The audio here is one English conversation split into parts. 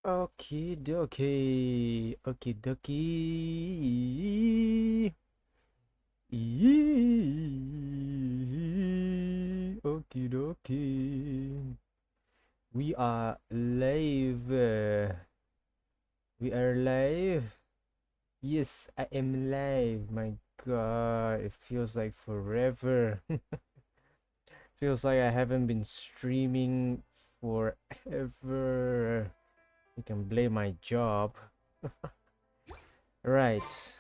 Okie dokie. Okie dokie. Okie dokie. We are live. We are live. Yes, I am live. My god, it feels like forever. Feels like I haven't been streaming forever. You can blame my job. Right.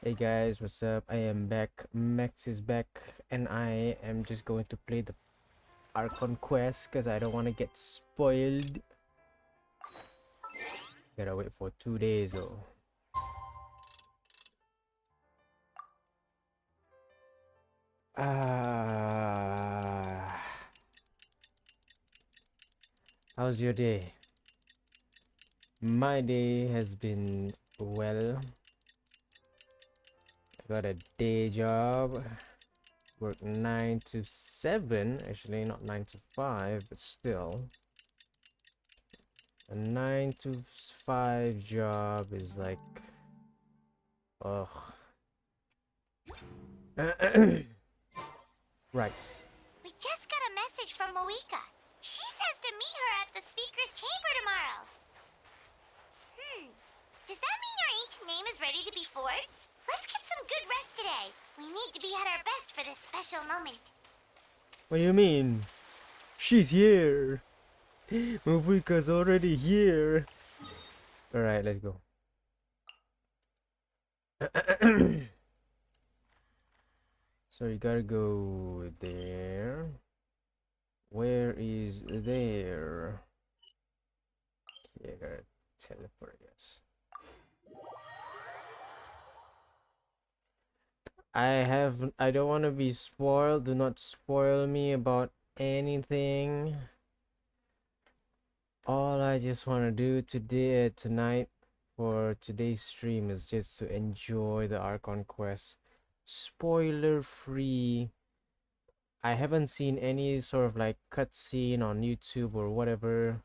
Hey guys, what's up? I am back. Max is back, and I am just going to play the Archon quest because I don't want to get spoiled. Gotta wait for 2 days though. How's your day? My day has been well. I got a day job. Work 9 to 7. Actually, not 9 to 5, but still. A 9 to 5 job is like... Ugh. Right. We just got a message from Mavuika. She says to meet her at the speaker's chamber tomorrow. Does that mean our ancient name is ready to be forged? Let's get some good rest today. We need to be at our best for this special moment. What do you mean? She's here. Mavuika's already here. Alright, let's go. So you gotta go there. Where is there? Okay, I gotta teleport, I guess. I don't want to be spoiled. Do not spoil me about anything. All I just want to do tonight for today's stream is just to enjoy the Archon quest, spoiler free. I haven't seen any sort of like cutscene on YouTube or whatever.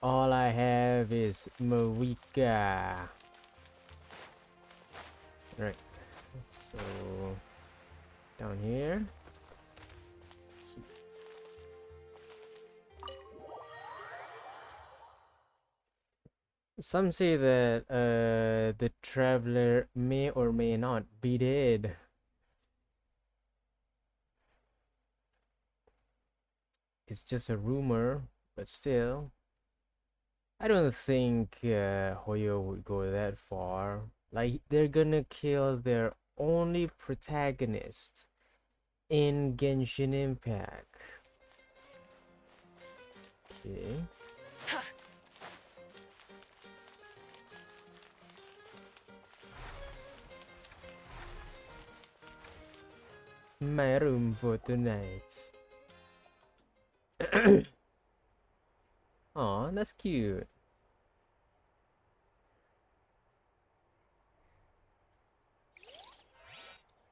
All I have is Mavuika. Right, so down here. Some say that the traveler may or may not be dead. It's just a rumor, but still. I don't think Hoyo would go that far. Like, they're gonna kill their only protagonist in Genshin Impact. Okay. My room for tonight. Aw, that's cute.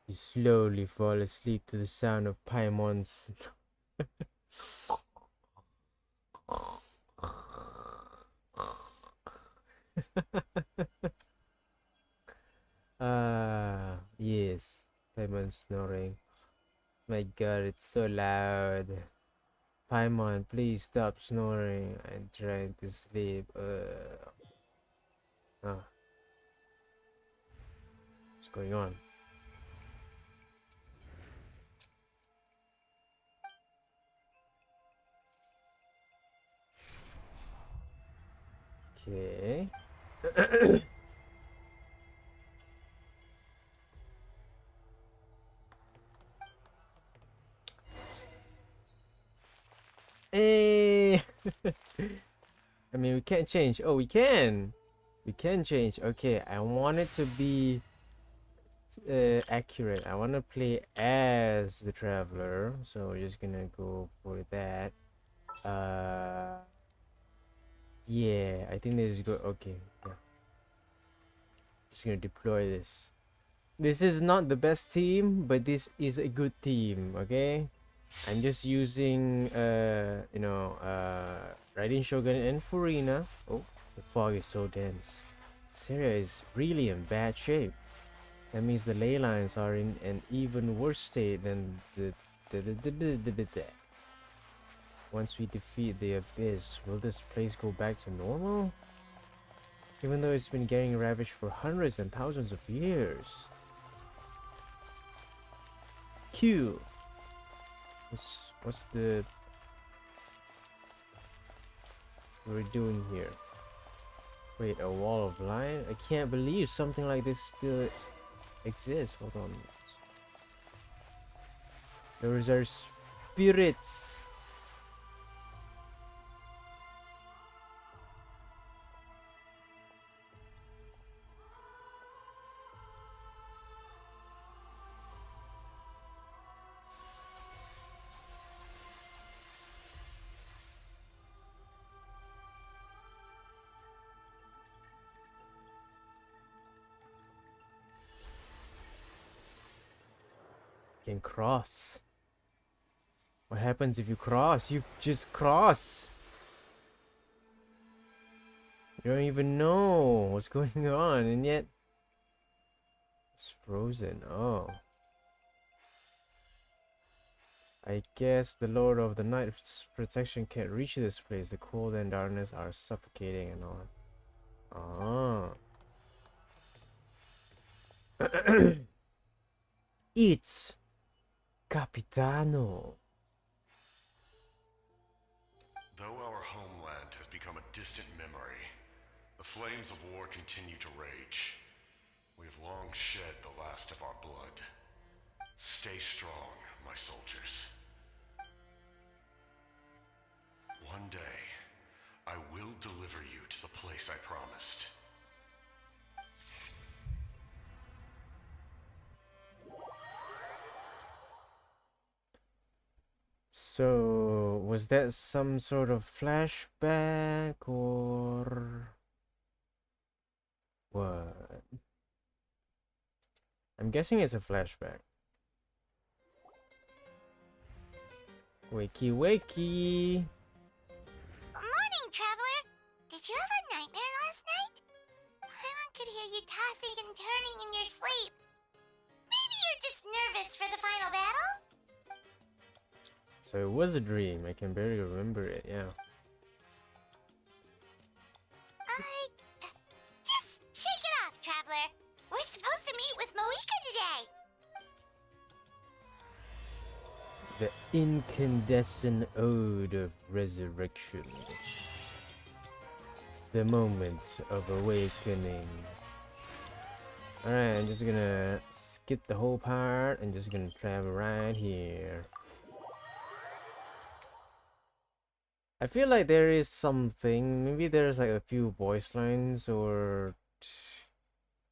You slowly fall asleep to the sound of Paimon's. Yes, Paimon snoring. My god, it's so loud. Paimon, please stop snoring. I'm trying to sleep. What's going on? Okay. Hey. I mean, we can't change. Oh, we can. We can change. Okay, I want it to be accurate. I want to play as the traveler, so we're just gonna go for that. Yeah, I think this is good. Okay, yeah. Just gonna deploy this. This is not the best team, but this is a good team. Okay, I'm just using Raiden Shogun and Furina. Oh, the fog is so dense. This area is really in bad shape. That means the ley lines are in an even worse state than the Once we defeat the abyss, will this place go back to normal? Even though it's been getting ravaged for hundreds and thousands of years. Q. What's the we're doing here? Wait, a wall of line? I can't believe something like this still exists. Hold on. Those are spirits. Can cross. What happens if you cross? You just cross. You don't even know what's going on, and yet it's frozen. Oh. I guess the Lord of the Night's protection can't reach this place. The cold and darkness are suffocating and all. Ah. It's Capitano. Though our homeland has become a distant memory, the flames of war continue to rage. We have long shed the last of our blood. Stay strong, my soldiers. One day, I will deliver you to the place I promised. So, was that some sort of flashback or what? I'm guessing it's a flashback. Wakey wakey. Morning, traveler. Did you have a nightmare last night? Paimon could hear you tossing and turning in your sleep. Maybe you're just nervous for the final battle? So it was a dream. I can barely remember it. Yeah. Just shake it off, traveler. We're supposed to meet with Mavuika today. The incandescent ode of resurrection. The moment of awakening. Alright, I'm just gonna skip the whole part and just gonna travel right here. I feel like there is something, maybe there's like a few voice lines or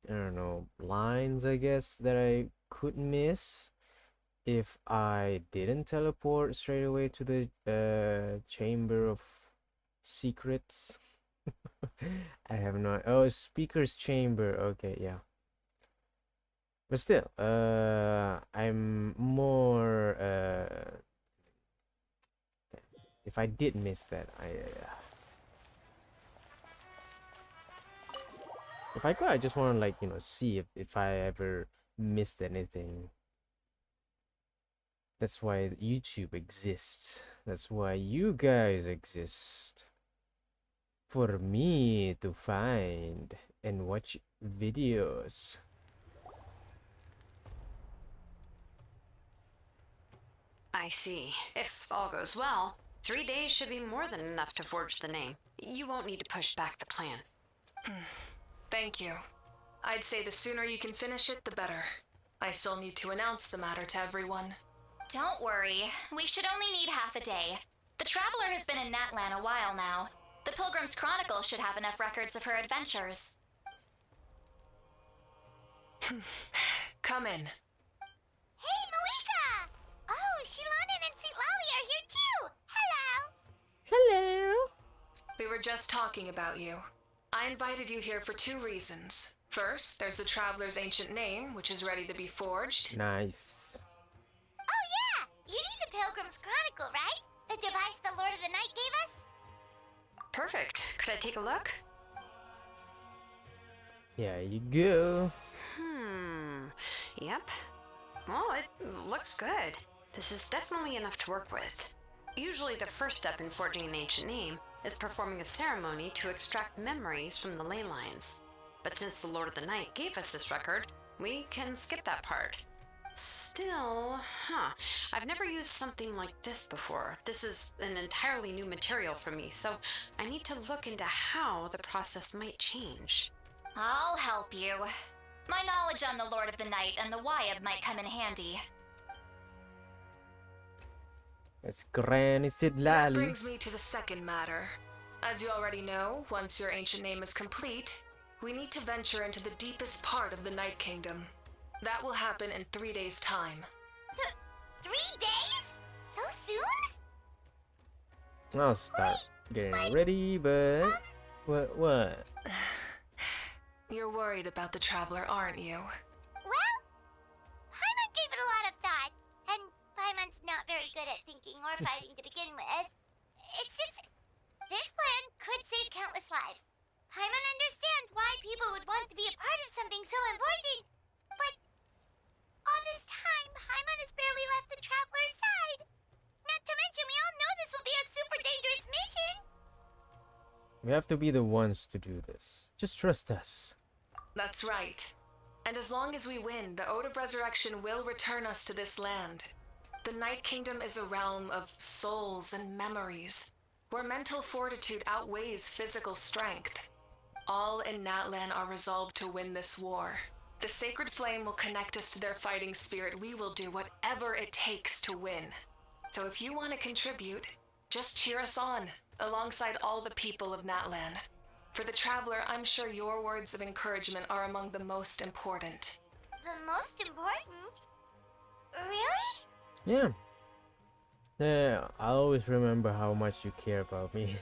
I don't know, lines I guess that I could miss if I didn't teleport straight away to the chamber of secrets. I have no. Oh, speaker's chamber. Okay, yeah. But still, I'm more. If I did miss that, if I could, I just want to like see if I ever missed anything. That's why YouTube exists. That's why you guys exist. For me to find and watch videos. I see. If all goes well, 3 days should be more than enough to forge the name. You won't need to push back the plan. Thank you. I'd say the sooner you can finish it, the better. I still need to announce the matter to everyone. Don't worry. We should only need half a day. The Traveler has been in Natlan a while now. The Pilgrim's Chronicle should have enough records of her adventures. Come in. Hey, Mavuika! Oh, Shilonen and St. Lolly are here too! Hello! Hello. We were just talking about you. I invited you here for 2 reasons. First, there's the Traveler's ancient name, which is ready to be forged. Nice. Oh yeah! You need the Pilgrim's Chronicle, right? The device the Lord of the Night gave us? Perfect. Could I take a look? Yeah, you go. Yep. Well, it looks good. This is definitely enough to work with. Usually the first step in forging an ancient name is performing a ceremony to extract memories from the ley lines. But since the Lord of the Night gave us this record, we can skip that part. Still, I've never used something like this before. This is an entirely new material for me, so I need to look into how the process might change. I'll help you. My knowledge on the Lord of the Night and the Wyab might come in handy. It's Granny That Sidlali. brings me to the second matter. As you already know, once your ancient name is complete, we need to venture into the deepest part of the Night Kingdom. That will happen in 3 days' time. 3 days? So soon? I'll start getting ready, but what? You're worried about the Traveler, aren't you? Well, Paimon gave it a lot of thought, and Paimon's not very good at thinking or fighting to begin with. It's just, this plan could save countless lives. Paimon understands why people would want to be a part of something so important, but all this time, Paimon has barely left the Traveler's side. Not to mention, we all know this will be a super dangerous mission. We have to be the ones to do this. Just trust us. That's right. And as long as we win, the Ode of Resurrection will return us to this land. The Night Kingdom is a realm of souls and memories, where mental fortitude outweighs physical strength. All in Natlan are resolved to win this war. The sacred flame will connect us to their fighting spirit. We will do whatever it takes to win. So if you want to contribute, just cheer us on, alongside all the people of Natlan. For the Traveler, I'm sure your words of encouragement are among the most important. The most important? Really? Yeah. Yeah, I'll always remember how much you care about me.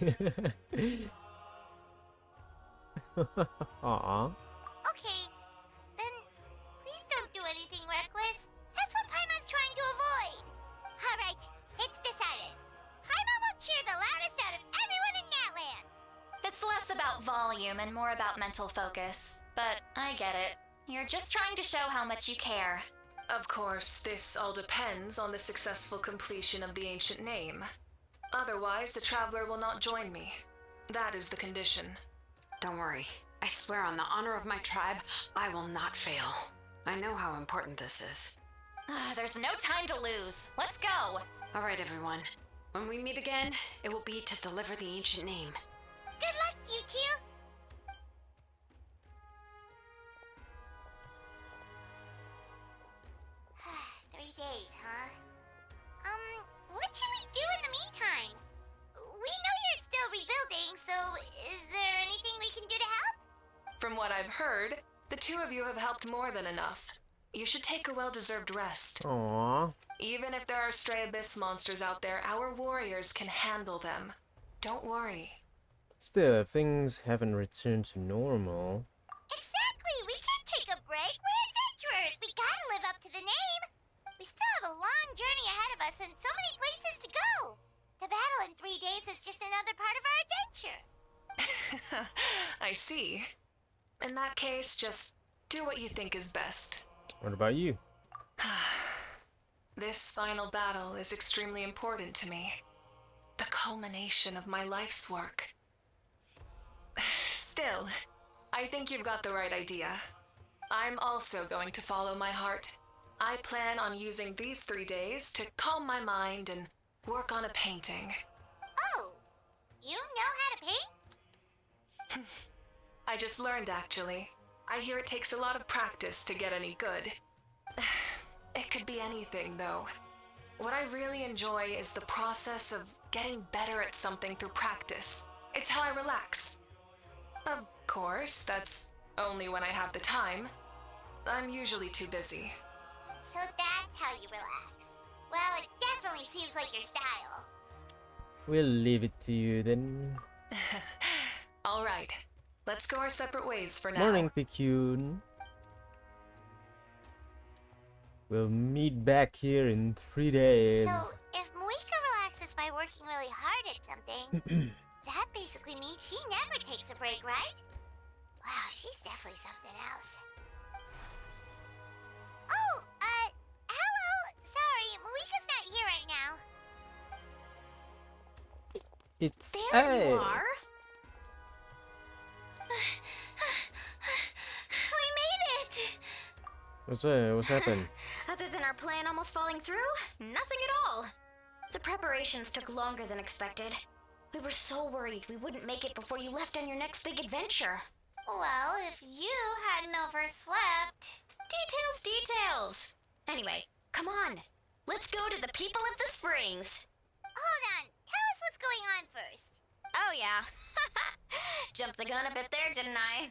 Aww. Okay, then please don't do anything reckless. That's what Paimon's trying to avoid. Alright, it's decided. Paimon will cheer the loudest out of everyone in Natlan. It's less about volume and more about mental focus. But I get it. You're just trying to show how much you care. Of course, this all depends on the successful completion of the ancient name. Otherwise, the Traveler will not join me. That is the condition. Don't worry. I swear on the honor of my tribe, I will not fail. I know how important this is. There's no time to lose. Let's go. All right, everyone. When we meet again, it will be to deliver the ancient name. Good luck, you two. Three days, huh? What should we do in the meantime? We know you're still rebuilding, so is there anything we can do to help? From what I've heard, the two of you have helped more than enough. You should take a well-deserved rest. Aww. Even if there are stray abyss monsters out there, our warriors can handle them. Don't worry. Still, things haven't returned to normal. Exactly! We can't take a break! We're adventurers! We gotta live up to the name! We still have a long journey ahead of us and so many places to go! The battle in 3 days is just another part of our adventure! I see. In that case, just do what you think is best. What about you? This final battle is extremely important to me. The culmination of my life's work. Still, I think you've got the right idea. I'm also going to follow my heart. I plan on using these 3 days to calm my mind and work on a painting. Oh! You know how to paint? I just learned, actually. I hear it takes a lot of practice to get any good. It could be anything, though. What I really enjoy is the process of getting better at something through practice. It's how I relax. Of course, that's only when I have the time. I'm usually too busy. So that's how you relax. Well, it definitely seems like your style. We'll leave it to you then. All right, let's go our separate ways for now. Morning, Picune. We'll meet back here in 3 days. So, if Mavuika relaxes by working really hard at something, that basically means she never takes a break, right? Wow, she's definitely something else. Oh, hello. Sorry, Mavuika's not here right now. It's There you are. We made it! What's happened? Other than our plan almost falling through, nothing at all. The preparations took longer than expected. We were so worried we wouldn't make it before you left on your next big adventure. Well, if you hadn't overslept... Details! Anyway, come on. Let's go to the people of the springs. Hold on. Tell us what's going on first. Oh yeah. Jumped the gun a bit there, didn't I?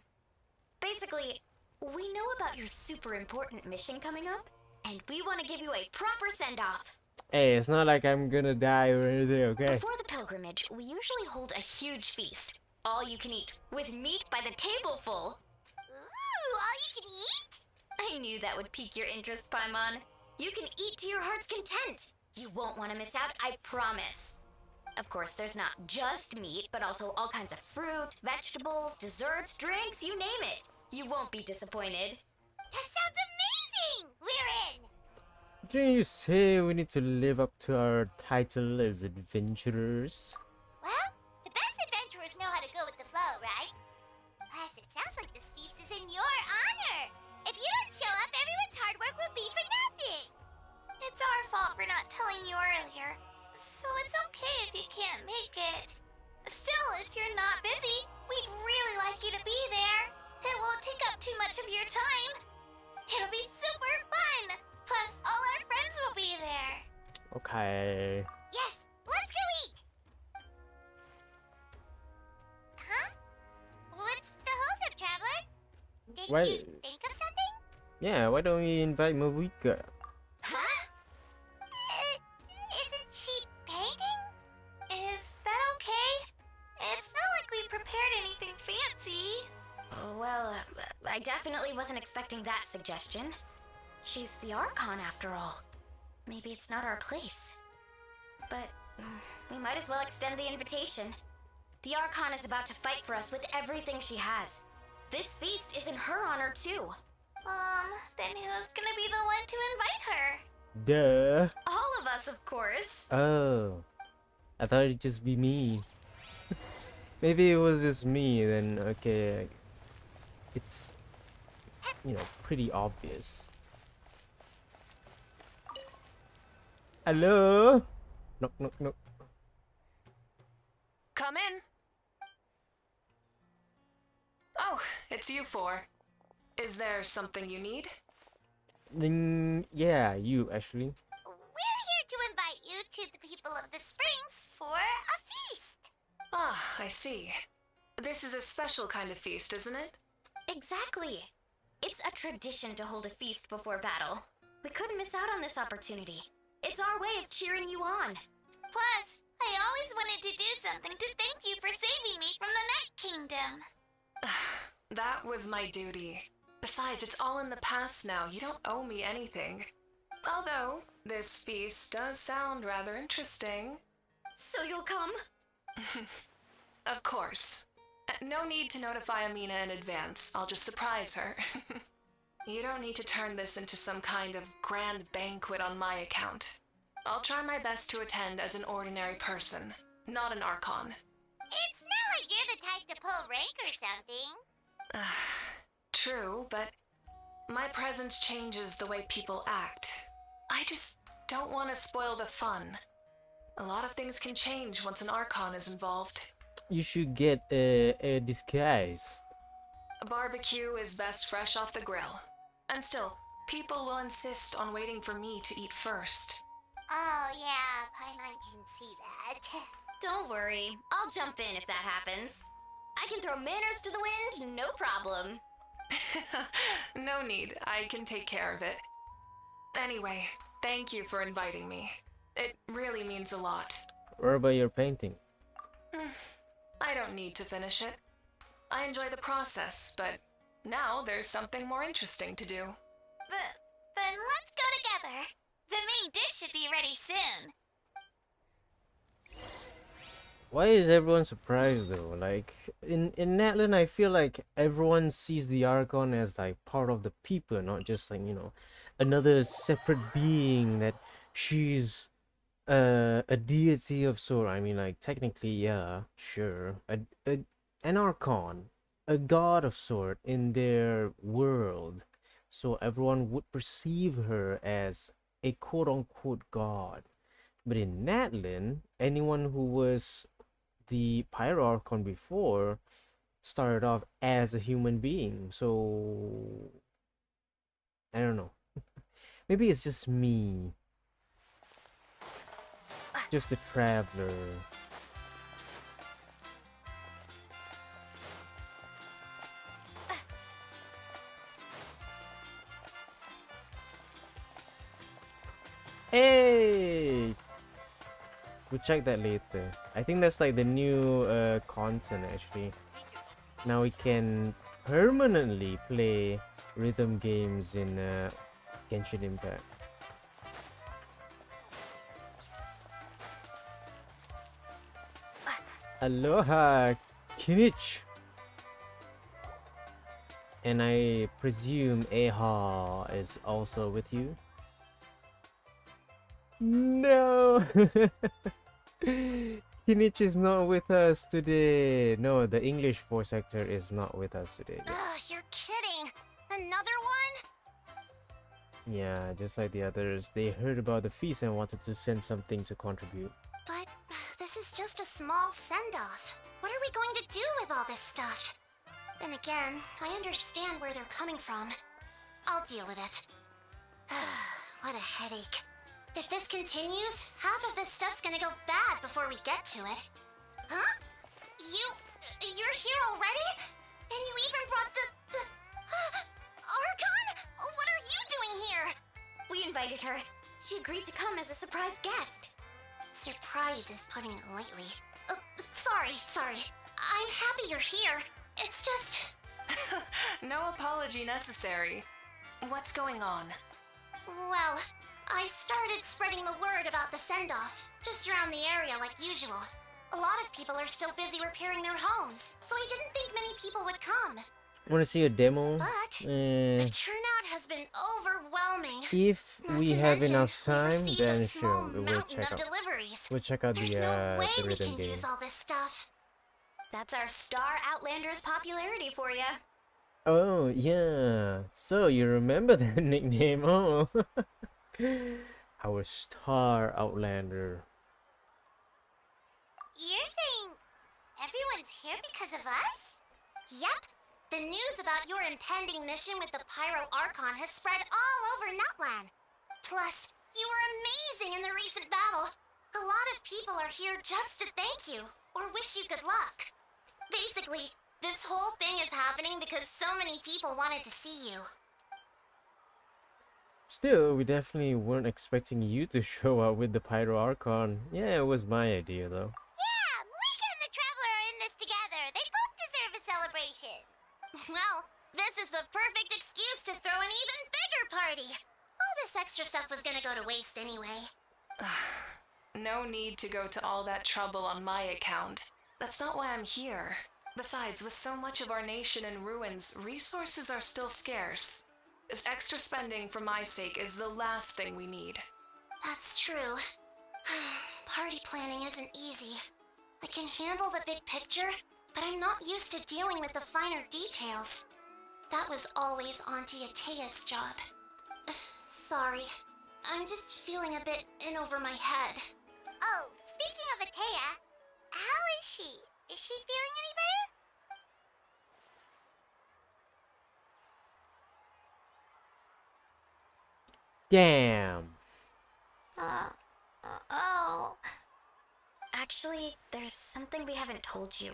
Basically, we know about your super important mission coming up, and we want to give you a proper send-off. Hey, it's not like I'm gonna die or anything, okay? Before the pilgrimage, we usually hold a huge feast. All you can eat, with meat by the tableful. Ooh, all you can eat? I knew that would pique your interest, Paimon. You can eat to your heart's content. You won't want to miss out, I promise. Of course, there's not just meat, but also all kinds of fruit, vegetables, desserts, drinks, you name it. You won't be disappointed. That sounds amazing! We're in! Didn't you say we need to live up to our title as adventurers? Well, the best adventurers know how to go with the flow, right? Plus, it sounds like this feast is in your honor. If you don't show up, everyone's hard work will be for nothing. It's our fault for not telling you earlier, so it's okay if you can't make it. Still, if you're not busy, we'd really like you to be there. It won't take up too much of your time. It'll be super fun. Plus, all our friends will be there. Okay. Yes, let's go eat! Huh? What's the hold-up, Traveler? Did Why- you think of something? Yeah, why don't we invite Mavuika? Huh? Isn't she painting? Is that okay? It's not like we prepared anything fancy. Well, I definitely wasn't expecting that suggestion. She's the Archon after all. Maybe it's not our place. But we might as well extend the invitation. The Archon is about to fight for us with everything she has. This feast is in her honor too. Then who's gonna be the one to invite her? Duh. All of us, of course. Oh. I thought it'd just be me. Maybe it was just me, then okay. It's, you know, pretty obvious. Hello? Knock, knock, knock. Come in. Oh, it's you four. Is there something you need? Yeah, you actually. We're here to invite you to the people of the springs for a feast. Ah, I see. This is a special kind of feast, isn't it? Exactly. It's a tradition to hold a feast before battle. We couldn't miss out on this opportunity. It's our way of cheering you on. Plus, I always wanted to do something to thank you for saving me from the Night Kingdom. That was my duty. Besides, it's all in the past now. You don't owe me anything. Although, this feast does sound rather interesting. So you'll come? Of course. No need to notify Amina in advance. I'll just surprise her. You don't need to turn this into some kind of grand banquet on my account. I'll try my best to attend as an ordinary person, not an Archon. It's not like you're the type to pull rank or something. True, but my presence changes the way people act. I just don't want to spoil the fun. A lot of things can change once an Archon is involved. You should get a disguise. A barbecue is best fresh off the grill. And still, people will insist on waiting for me to eat first. Oh, yeah, Paimon can see that. Don't worry, I'll jump in if that happens. I can throw manners to the wind, no problem. No need, I can take care of it. Anyway, thank you for inviting me. It really means a lot. What about your painting? I don't need to finish it. I enjoy the process, but now there's something more interesting to do. Then let's go together. The main dish should be ready soon. Why is everyone surprised though? Like in Natlan, I feel like everyone sees the Archon as like part of the people, not just like another separate being that she's a deity of sort. I mean, like technically, yeah, sure, a an Archon, a god of sort in their world, so everyone would perceive her as a quote unquote god. But in Natlan, anyone who was the Pyro Archon before started off as a human being. So I don't know. Maybe it's just me, just the traveler. Hey, we'll check that later. I think that's like the new content actually. Now we can permanently play rhythm games in Genshin Impact. Aloha, Kinich! And I presume Aha is also with you? No! Kinich is not with us today. No, the English voice actor is not with us today. Ugh, you're kidding. Another one? Yeah, just like the others, they heard about the feast and wanted to send something to contribute. But this is just a small send-off. What are we going to do with all this stuff? Then again, I understand where they're coming from. I'll deal with it. What a headache. If this continues, half of this stuff's gonna go bad before we get to it. Huh? You're here already? And you even brought the Archon? What are you doing here? We invited her. She agreed to come as a surprise guest. Surprise is putting it lightly. Sorry. I'm happy you're here. It's just... No apology necessary. What's going on? Well, I started spreading the word about the send-off, just around the area like usual. A lot of people are still busy repairing their homes, so I didn't think many people would come. Want to see a demo? But the turnout has been overwhelming. If Not we to have mention, enough we've time, received a then small sure, we'll mountain check of out. deliveries. We'll check out There's the no way the we rhythm can game. use all this stuff. That's our star Outlander's popularity for you. Oh yeah, so you remember that nickname? Oh, our star Outlander. You're saying everyone's here because of us? Yep. The news about your impending mission with the Pyro Archon has spread all over Natlan. Plus, you were amazing in the recent battle. A lot of people are here just to thank you, or wish you good luck. Basically, this whole thing is happening because so many people wanted to see you. Still, we definitely weren't expecting you to show up with the Pyro Archon. Yeah, it was my idea though. Yeah, Mavuika and the Traveler are in this together. They both deserve a celebration. Well, this is the perfect excuse to throw an even bigger party. All this extra stuff was gonna go to waste anyway. No need to go to all that trouble on my account. That's not why I'm here. Besides, with so much of our nation in ruins, resources are still scarce. This extra spending for my sake is the last thing we need. That's true. Party planning isn't easy. I can handle the big picture, but I'm not used to dealing with the finer details. That was always Auntie Atea's job. Sorry. I'm just feeling a bit in over my head. Oh, speaking of Atea, how is she? Is she feeling any better? Damn. Oh. Actually, there's something we haven't told you.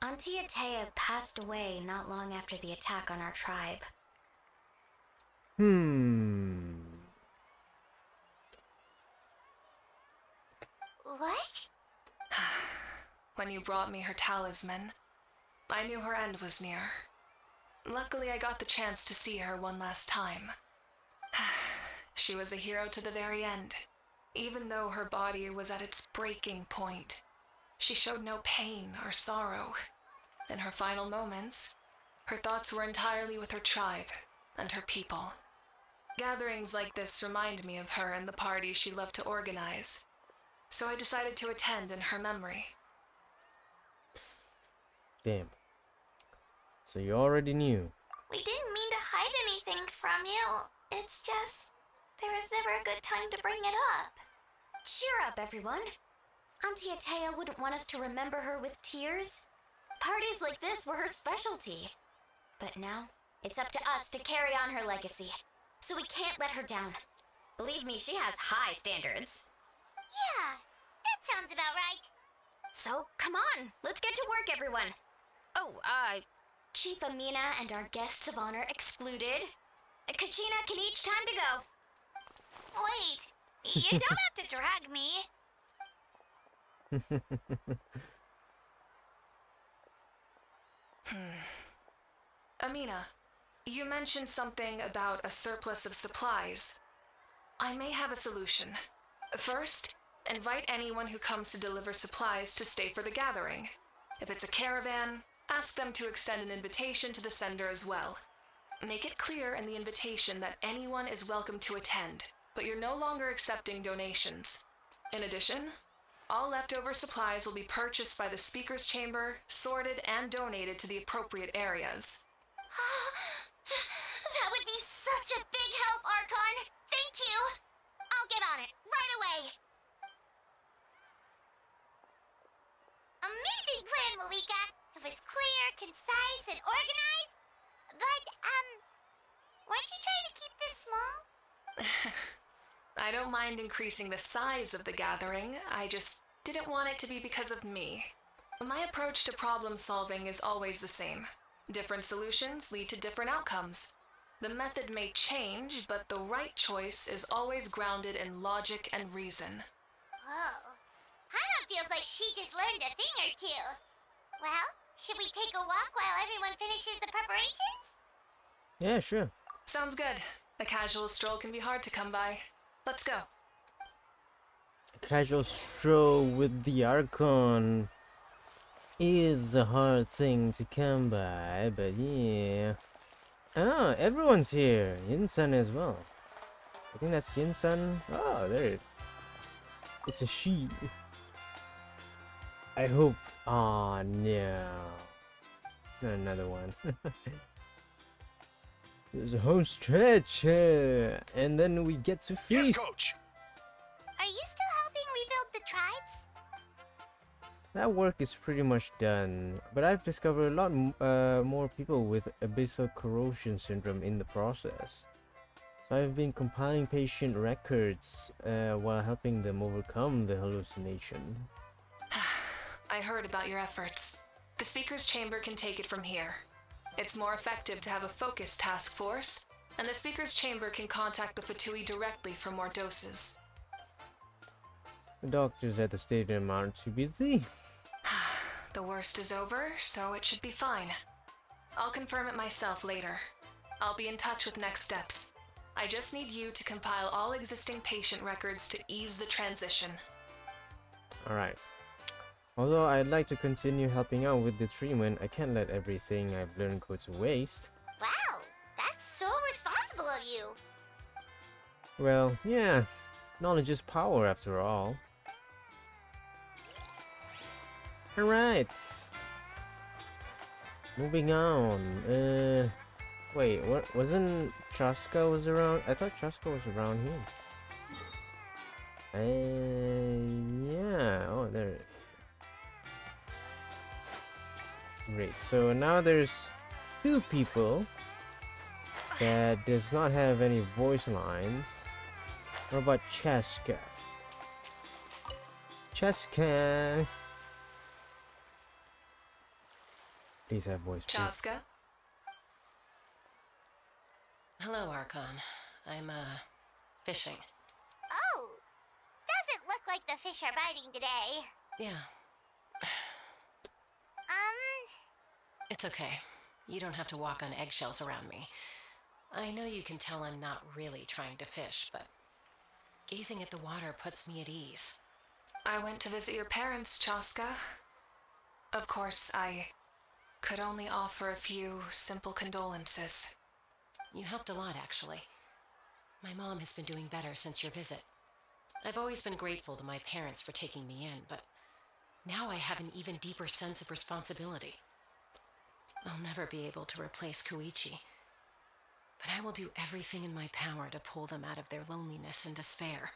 Auntie Atea passed away not long after the attack on our tribe. What? When you brought me her talisman, I knew her end was near. Luckily, I got the chance to see her one last time. She was a hero to the very end. Even though her body was at its breaking point, she showed no pain or sorrow. In her final moments, her thoughts were entirely with her tribe and her people. Gatherings like this remind me of her and the parties she loved to organize, so I decided to attend in her memory. Damn. So you already knew. We didn't mean to hide anything from you. It's just, there was never a good time to bring it up. Cheer up, everyone. Auntie Atea wouldn't want us to remember her with tears. Parties like this were her specialty. But now, it's up to us to carry on her legacy. So we can't let her down. Believe me, she has high standards. Yeah, that sounds about right. So, come on, let's get to work, everyone. Oh, Chief Amina and our guests of honor excluded. Kachina can each time to go. Wait, you don't have to drag me. Amina, you mentioned something about a surplus of supplies. I may have a solution. First, invite anyone who comes to deliver supplies to stay for the gathering. If it's a caravan, ask them to extend an invitation to the sender as well. Make it clear in the invitation that anyone is welcome to attend, but you're no longer accepting donations. In addition, all leftover supplies will be purchased by the speaker's chamber, sorted, and donated to the appropriate areas. That would be such a big help, Archon. Thank you. I'll get on it right away. Amazing plan, Mavuika. It was clear, concise, and organized. But, weren't you trying to keep this small? I don't mind increasing the size of the gathering, I just didn't want it to be because of me. My approach to problem solving is always the same. Different solutions lead to different outcomes. The method may change, but the right choice is always grounded in logic and reason. Whoa. Hana feels like she just learned a thing or two. Well, should we take a walk while everyone finishes the preparations? Yeah, sure. Sounds good. A casual stroll can be hard to come by. Let's go. Casual stroll with the Archon is a hard thing to come by, but yeah. Ah, everyone's here. Yin-san as well. I think that's Yin-san. Oh, there. It's a she. I hope. Oh no. Not another one. There's a home stretch, and then we get to feast. Yes, coach. Are you still helping rebuild the tribes? That work is pretty much done, but I've discovered a lot more people with abyssal corrosion syndrome in the process. So I've been compiling patient records while helping them overcome the hallucination. I heard about your efforts. The speaker's chamber can take it from here. It's more effective to have a focused task force, and the speaker's chamber can contact the Fatui directly for more doses. The doctors at the stadium aren't too busy. The worst is over, so it should be fine. I'll confirm it myself later. I'll be in touch with next steps. I just need you to compile all existing patient records to ease the transition. Alright. Although I'd like to continue helping out with the treatment, I can't let everything I've learned go to waste. Wow, that's so responsible of you. Well, yeah. Knowledge is power after all. Alright. Moving on. Wait, what wasn't Chaska was around? I thought Chaska was around here. Yeah. Oh, there. Great. So now there's two people that does not have any voice lines. What about Chaska? Chaska. Please have voice. Please. Chaska? Hello, Archon. I'm, fishing. Oh, doesn't look like the fish are biting today. Yeah, Um, it's okay. You don't have to walk on eggshells around me. I know you can tell I'm not really trying to fish, but gazing at the water puts me at ease. I went to visit your parents, Chaska. Of course, I could only offer a few simple condolences. You helped a lot, actually. My mom has been doing better since your visit. I've always been grateful to my parents for taking me in, but now I have an even deeper sense of responsibility. I'll never be able to replace Koichi, but I will do everything in my power to pull them out of their loneliness and despair.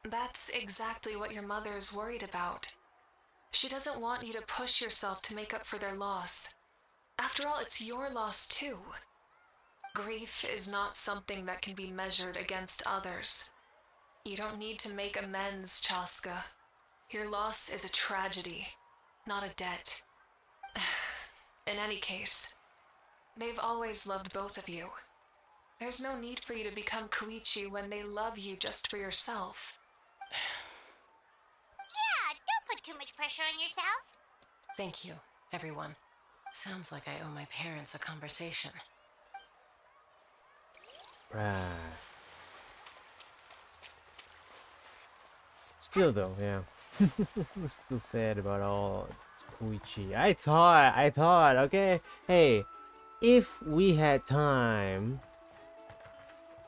That's exactly what your mother is worried about. She doesn't want you to push yourself to make up for their loss. After all, it's your loss too. Grief is not something that can be measured against others. You don't need to make amends, Chaska. Your loss is a tragedy, not a debt. In any case, they've always loved both of you. There's no need for you to become Koichi when they love you just for yourself. Yeah, don't put too much pressure on yourself. Thank you, everyone. Sounds like I owe my parents a conversation. Right. Still though, yeah. Still sad about all Koichi. I thought, okay, hey, if we had time,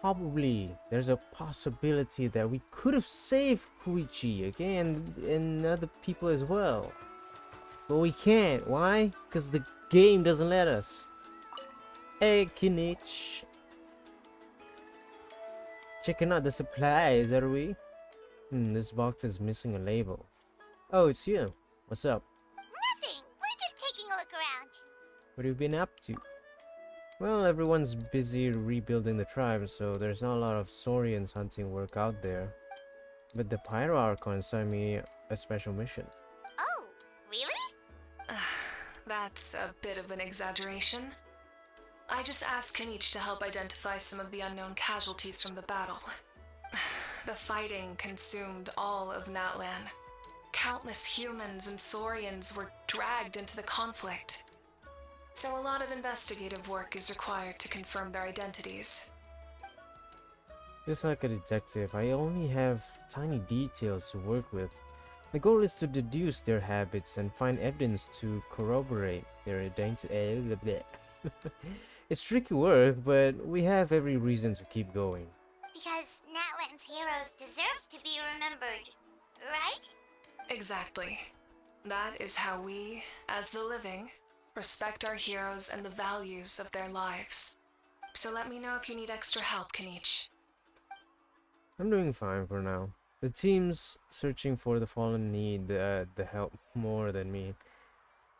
probably there's a possibility that we could have saved Koichi, okay, and other people as well. But we can't. Why? Because the game doesn't let us. Hey, Kinich. Checking out the supplies, are we? This box is missing a label. Oh, it's you. What's up? Nothing. We're just taking a look around. What have you been up to? Well, everyone's busy rebuilding the tribe, so there's not a lot of Saurians hunting work out there. But the Pyro Archon assigned me a special mission. Oh, really? That's a bit of an exaggeration. I just asked Kanich to help identify some of the unknown casualties from the battle. The fighting consumed all of Natlan. Countless humans and Saurians were dragged into the conflict. So a lot of investigative work is required to confirm their identities. Just like a detective, I only have tiny details to work with. The goal is to deduce their habits and find evidence to corroborate their identity. It's tricky work, but we have every reason to keep going. Because Natlan's heroes deserve to be remembered, right? Exactly. That is how we, as the living, respect our heroes and the values of their lives. So let me know if you need extra help, Kanich. I'm doing fine for now. The teams searching for the fallen need the help more than me.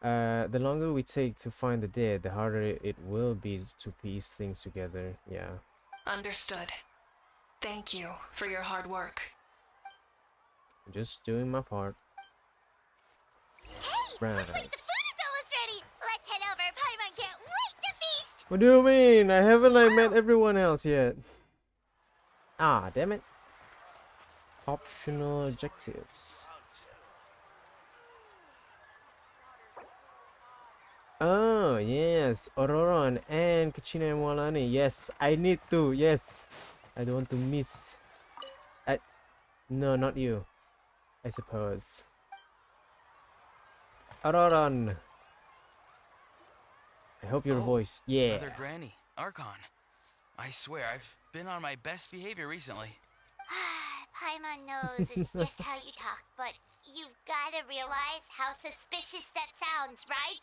The longer we take to find the dead, the harder it will be to piece things together. Yeah. Understood. Thank you for your hard work. Just doing my part. Hey, Right. looks like the food is almost ready. Let's head over. Paimon can't wait to feast. What do you mean? I haven't met everyone else yet. Ah, damn it. Optional objectives. Oh, yes. Auroron and Kachina and Walani. Yes, I need to. Yes. I don't want to miss. No, not you. I suppose. Auroron. I hope your voice. Yeah. Mother Granny, Archon. I swear, I've been on my best behavior recently. Paimon knows it's just how you talk, but you've gotta realize how suspicious that sounds, right?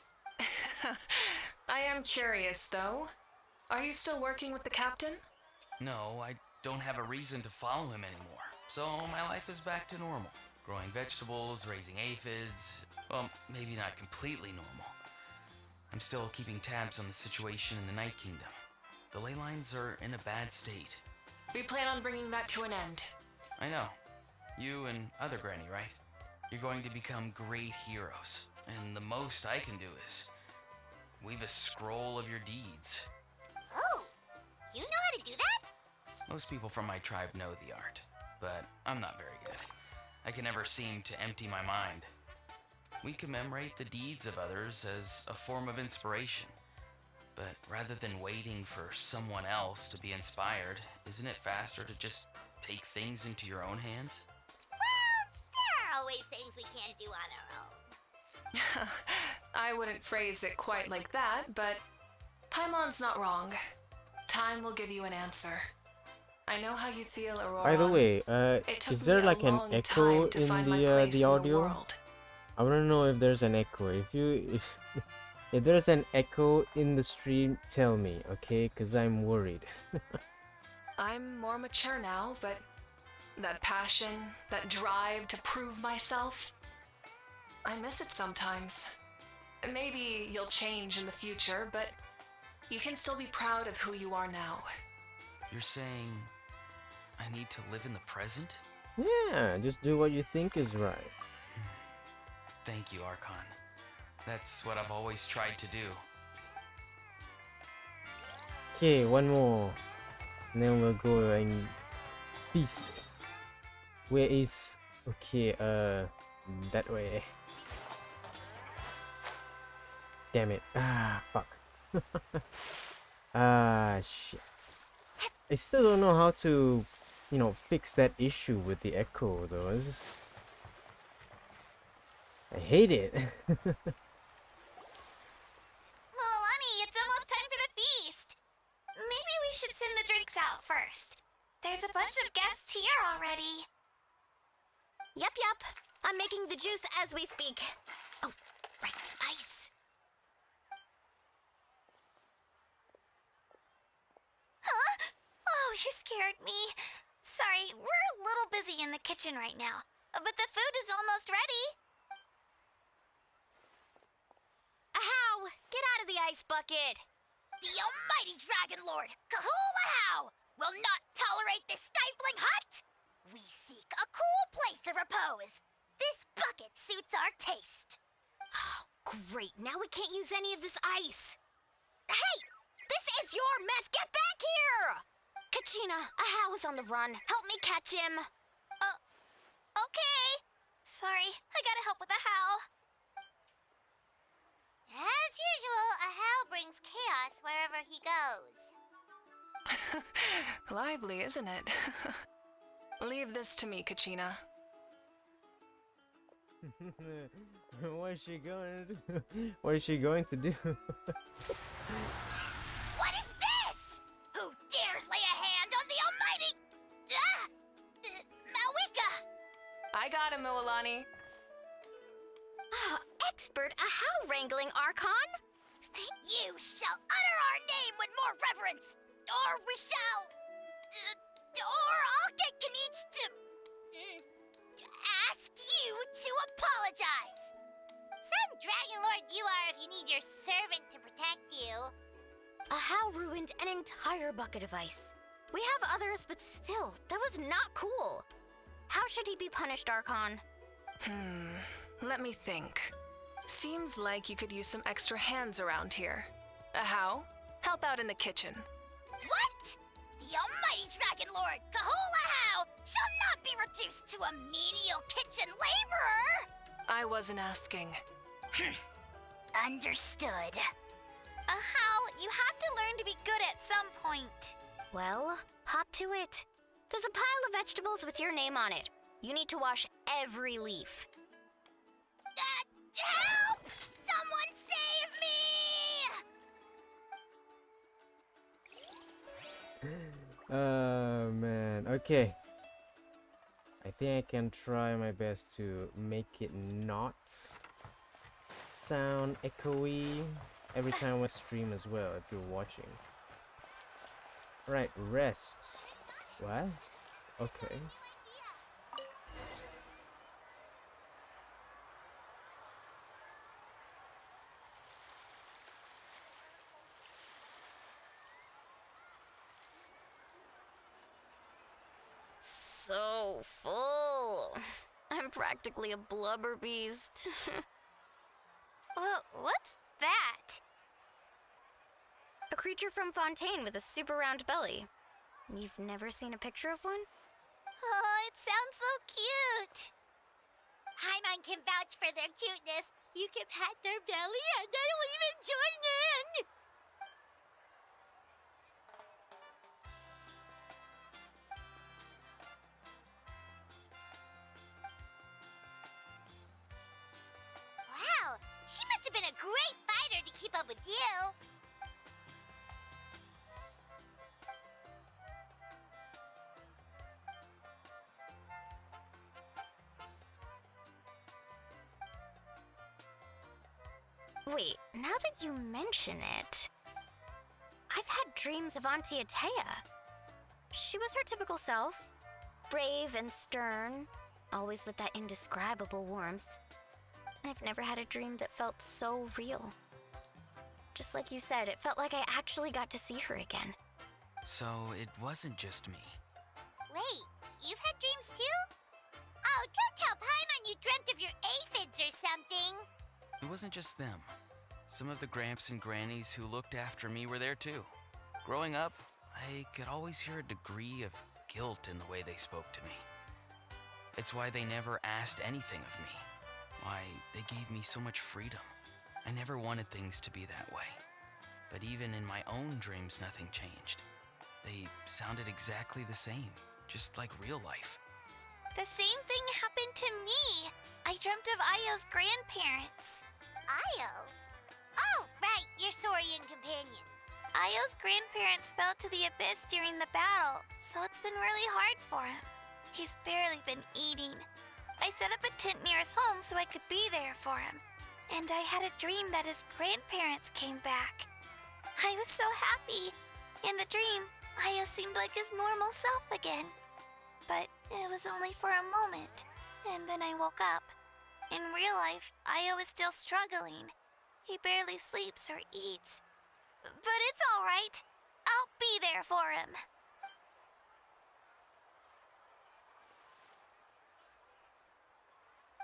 I am curious, though. Are you still working with the captain? No, I don't have a reason to follow him anymore. So my life is back to normal. Growing vegetables, raising aphids. Well, maybe not completely normal. I'm still keeping tabs on the situation in the Night Kingdom. The ley lines are in a bad state. We plan on bringing that to an end. I know. You and other Granny, right? You're going to become great heroes. And the most I can do is weave a scroll of your deeds. Oh, you know how to do that? Most people from my tribe know the art, but I'm not very good. I can never seem to empty my mind. We commemorate the deeds of others as a form of inspiration. But rather than waiting for someone else to be inspired, isn't it faster to just take things into your own hands? Well, there are always things we can't do on our own. I wouldn't phrase it quite like that, but Paimon's not wrong. Time will give you an answer. I know how you feel, Aurora. By the way, It took is there me a like an long echo time to in find my the place in the audio? world. I want to know if there's an echo. If if there's an echo in the stream, tell me, okay? Cause I'm worried. I'm more mature now, but that passion, that drive to prove myself, I miss it sometimes. Maybe you'll change in the future, but you can still be proud of who you are now. You're saying I need to live in the present? Yeah, just do what you think is right. Thank you, Archon. That's what I've always tried to do. Okay, one more. And then we'll go and feast. Where is... Okay, that way. Damn it. Ah, fuck. Ah, shit. I still don't know how to, you know, fix that issue with the echo, though. It's just... I hate it. Milani, it's almost time for the feast. Maybe we should send the drinks out first. There's a bunch of guests here already. Yup. I'm making the juice as we speak. Oh, right, ice. Huh? Oh, you scared me. Sorry, we're a little busy in the kitchen right now, but the food is almost ready. Ahow! Get out of the ice bucket! The almighty Dragon Lord, Kahul-Ahau, will not tolerate this stifling hut! We seek a cool place of repose. This bucket suits our taste. Oh, great. Now we can't use any of this ice. Hey! This is your mess! Get back here! Kachina, Ahau is on the run. Help me catch him. Okay. Sorry, I gotta help with Ahau. As usual, Ahau brings chaos wherever he goes. Lively, isn't it? Leave this to me, Kachina. What is she going to do? What is she going to do? What is this? Who dares lay a hand on the almighty... Mavuika? I got him, Milani. Expert Ahau wrangling, Archon. You shall utter our name with more reverence, or we shall... or I'll get Kanich to ask you to apologize. Some Dragon Lord you are if you need your servant to protect you. Ahau ruined an entire bucket of ice. We have others, but still, that was not cool. How should he be punished, Archon? Let me think. Seems like you could use some extra hands around here. Ahau, help out in the kitchen. What? The almighty Dragon Lord, Kahul-Ahau, shall not be reduced to a menial kitchen laborer! I wasn't asking. Understood. Ahau, you have to learn to be good at some point. Well, hop to it. There's a pile of vegetables with your name on it. You need to wash every leaf. Help! Someone save me! Oh man. Okay. I think I can try my best to make it not sound echoey every time I stream as well if you're watching. Right, rest. What? Okay. So full. I'm practically a blubber beast. What's that? A creature from Fontaine with a super round belly. You've never seen a picture of one? Oh, it sounds so cute. Paimon can vouch for their cuteness. You can pat their belly and I'll even join in! Wait, now that you mention it, I've had dreams of Auntie Atea. She was her typical self, brave and stern, always with that indescribable warmth. I've never had a dream that felt so real. Just like you said, it felt like I actually got to see her again. So it wasn't just me. Wait, you've had dreams too? Oh, don't tell Paimon you dreamt of your aphids or something. It wasn't just them. Some of the Gramps and Grannies who looked after me were there too. Growing up, I could always hear a degree of guilt in the way they spoke to me. It's why they never asked anything of me. Why they gave me so much freedom. I never wanted things to be that way. But even in my own dreams, nothing changed. They sounded exactly the same, just like real life. The same thing happened to me. I dreamt of Ayo's grandparents. Ayo? Oh, right, your Saurian companion. Ayo's grandparents fell to the abyss during the battle, so it's been really hard for him. He's barely been eating. I set up a tent near his home so I could be there for him. And I had a dream that his grandparents came back. I was so happy. In the dream, Ayo seemed like his normal self again. But it was only for a moment, and then I woke up. In real life, Ayo is still struggling. He barely sleeps or eats. But it's all right. I'll be there for him.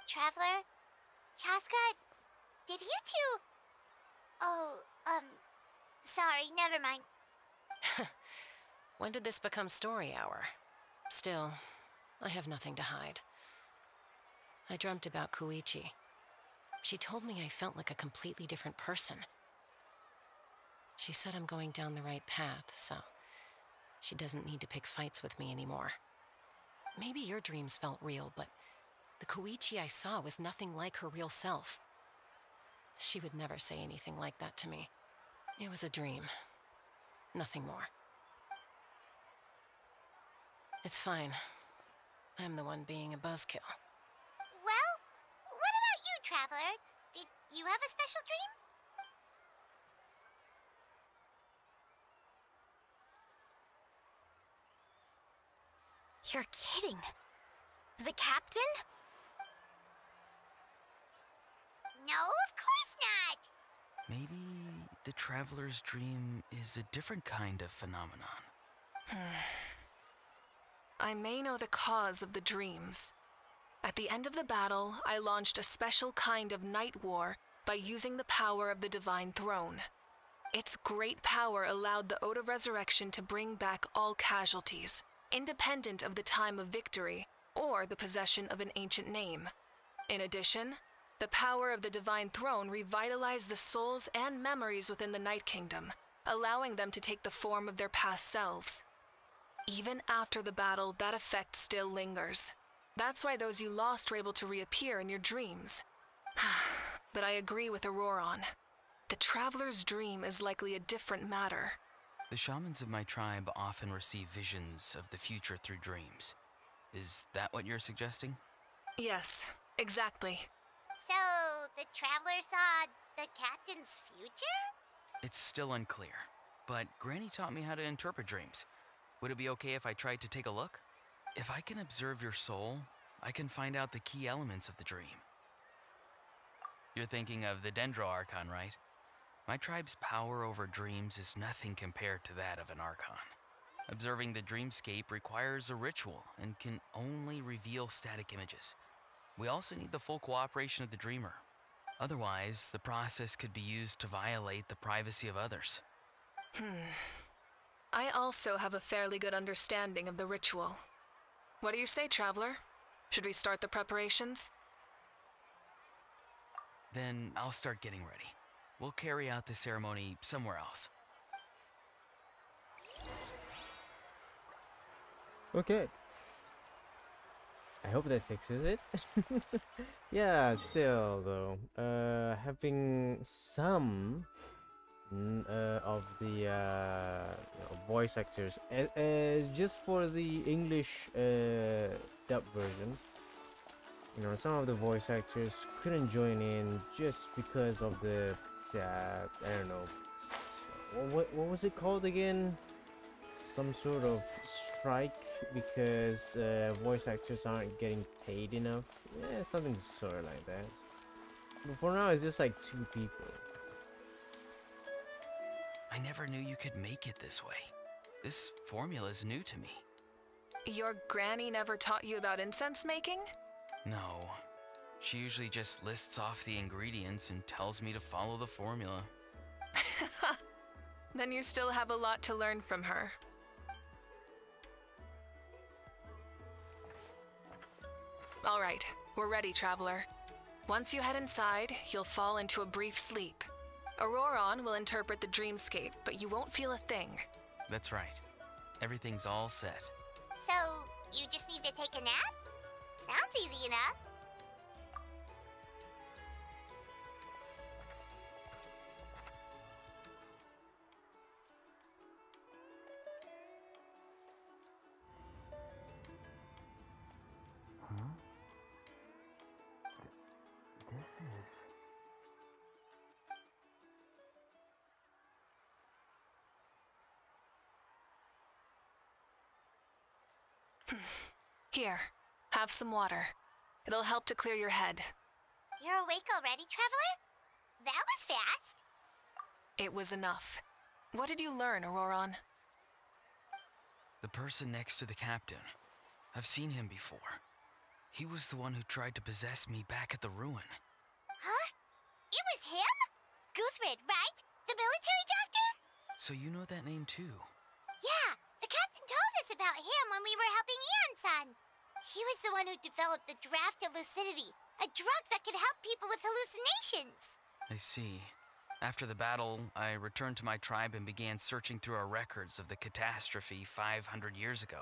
Traveler? Chaska? Did you two... Oh, sorry, never mind. When did this become story hour? Still, I have nothing to hide. I dreamt about Koichi. She told me I felt like a completely different person. She said I'm going down the right path, so she doesn't need to pick fights with me anymore. Maybe your dreams felt real, but the Koichi I saw was nothing like her real self. She would never say anything like that to me. It was a dream. Nothing more. It's fine. I'm the one being a buzzkill. Well, what about you, Traveler? Did you have a special dream? You're kidding. The captain? No, of course not. Maybe the Traveler's dream is a different kind of phenomenon. I may know the cause of the dreams. At the end of the battle, I launched a special kind of night war by using the power of the Divine Throne. Its great power allowed the Ode of Resurrection to bring back all casualties, independent of the time of victory or the possession of an ancient name. In addition, the power of the Divine Throne revitalized the souls and memories within the Night Kingdom, allowing them to take the form of their past selves. Even after the battle, that effect still lingers. That's why those you lost were able to reappear in your dreams. But I agree with Auroron. The Traveler's dream is likely a different matter. The shamans of my tribe often receive visions of the future through dreams. Is that what you're suggesting? Yes, exactly. So, the Traveler saw the captain's future? It's still unclear, but Granny taught me how to interpret dreams. Would it be okay if I tried to take a look? If I can observe your soul, I can find out the key elements of the dream. You're thinking of the Dendro Archon, right? My tribe's power over dreams is nothing compared to that of an Archon. Observing the dreamscape requires a ritual and can only reveal static images. We also need the full cooperation of the dreamer. Otherwise, the process could be used to violate the privacy of others. I also have a fairly good understanding of the ritual. What do you say, Traveler? Should we start the preparations? Then I'll start getting ready. We'll carry out the ceremony somewhere else. Okay. I hope that fixes it. Yeah, still though, having some of the voice actors, just for the English dub version, some of the voice actors couldn't join in just because of the I don't know. What was it called again? Some sort of strike because voice actors aren't getting paid enough. Yeah, something sort of like that. But for now, it's just like 2 people. I never knew you could make it this way. This formula is new to me. Your granny never taught you about incense making? No. She usually just lists off the ingredients and tells me to follow the formula. Then you still have a lot to learn from her. All right, we're ready, Traveler. Once you head inside, you'll fall into a brief sleep. Auroron will interpret the dreamscape, but you won't feel a thing. That's right. Everything's all set. So, you just need to take a nap? Sounds easy enough. Here, have some water. It'll help to clear your head. You're awake already, Traveler? That was fast. It was enough. What did you learn, Auroron? The person next to the captain. I've seen him before. He was the one who tried to possess me back at the ruin. Huh? It was him? Guthrid, right? The military doctor? So you know that name too? Yeah, the captain told us about him when we were helping Eon-san. He was the one who developed the draft of lucidity, a drug that could help people with hallucinations. I see. After the battle, I returned to my tribe and began searching through our records of the catastrophe 500 years ago.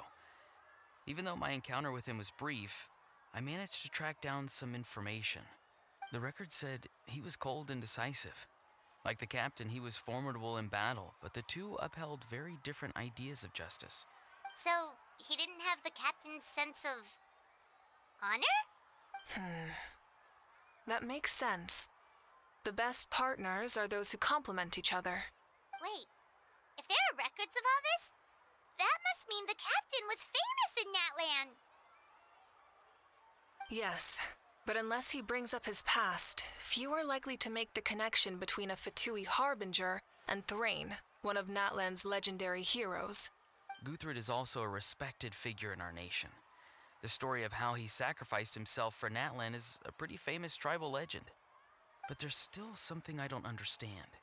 Even though my encounter with him was brief, I managed to track down some information. The record said he was cold and decisive. Like the captain, he was formidable in battle, but the two upheld very different ideas of justice. So, he didn't have the captain's sense of honor? That makes sense. The best partners are those who complement each other. Wait, if there are records of all this, that must mean the captain was famous in Natlan. Yes, but unless he brings up his past, few are likely to make the connection between a Fatui harbinger and Thrain, one of Natlan's legendary heroes. Guthrid is also a respected figure in our nation. The story of how he sacrificed himself for Natlan is a pretty famous tribal legend. But there's still something I don't understand.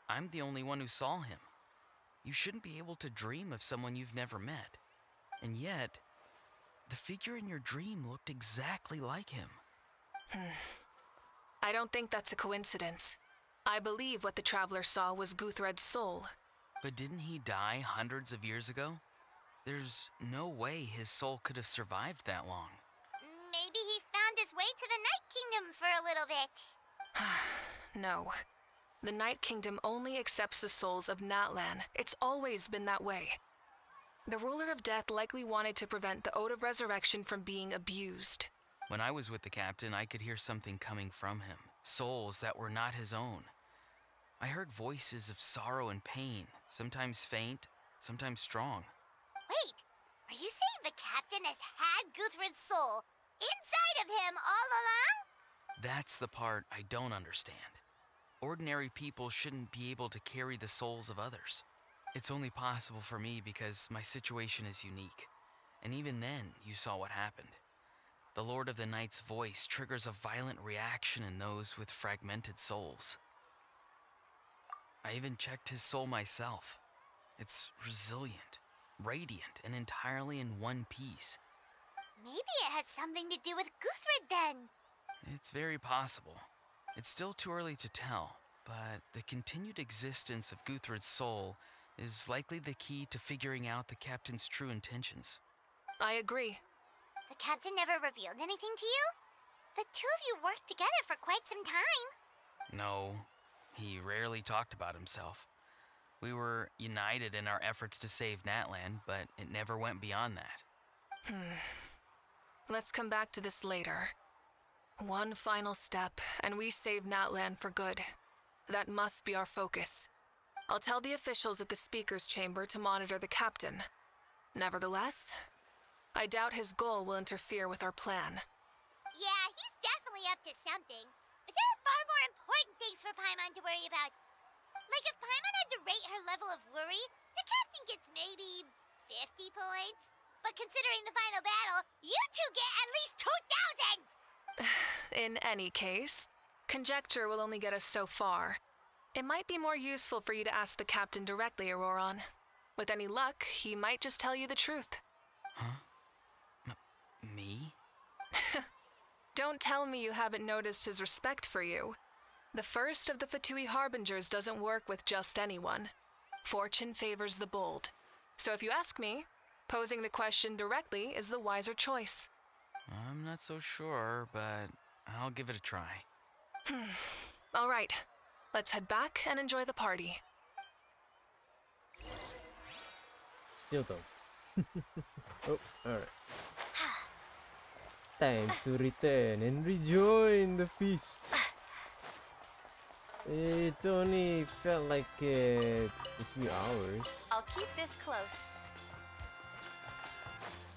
I'm the only one who saw him. You shouldn't be able to dream of someone you've never met. And yet, the figure in your dream looked exactly like him. I don't think that's a coincidence. I believe what the Traveler saw was Guthred's soul. But didn't he die hundreds of years ago? There's no way his soul could have survived that long. Maybe he found his way to the Night Kingdom for a little bit. No. The Night Kingdom only accepts the souls of Natlan. It's always been that way. The Ruler of Death likely wanted to prevent the Ode of Resurrection from being abused. When I was with the captain, I could hear something coming from him. Souls that were not his own. I heard voices of sorrow and pain, sometimes faint, sometimes strong. Wait, are you saying the captain has had Guthrid's soul inside of him all along? That's the part I don't understand. Ordinary people shouldn't be able to carry the souls of others. It's only possible for me because my situation is unique. And even then, you saw what happened. The Lord of the Night's voice triggers a violent reaction in those with fragmented souls. I even checked his soul myself. It's resilient, radiant, and entirely in one piece. Maybe it has something to do with Guthrid then. It's very possible. It's still too early to tell, but the continued existence of Guthrid's soul is likely the key to figuring out the captain's true intentions. I agree. The captain never revealed anything to you? The two of you worked together for quite some time. No, he rarely talked about himself. We were united in our efforts to save Natlan, but it never went beyond that. Let's come back to this later. One final step, and we save Natlan for good. That must be our focus. I'll tell the officials at the speaker's chamber to monitor the captain. Nevertheless, I doubt his goal will interfere with our plan. Yeah, he's definitely up to something. But there are far more important things for Paimon to worry about. Like if Paimon had to rate her level of worry, the captain gets maybe 50 points. But considering the final battle, you two get at least 2,000! In any case, conjecture will only get us so far. It might be more useful for you to ask the captain directly, Auroron. With any luck, he might just tell you the truth. Huh? Me? Don't tell me you haven't noticed his respect for you. The first of the Fatui Harbingers doesn't work with just anyone. Fortune favors the bold. So if you ask me, posing the question directly is the wiser choice. I'm not so sure, but I'll give it a try. All right, let's head back and enjoy the party. Still though. Oh, alright. Time to return and rejoin the feast. It only felt like a few hours. I'll keep this close.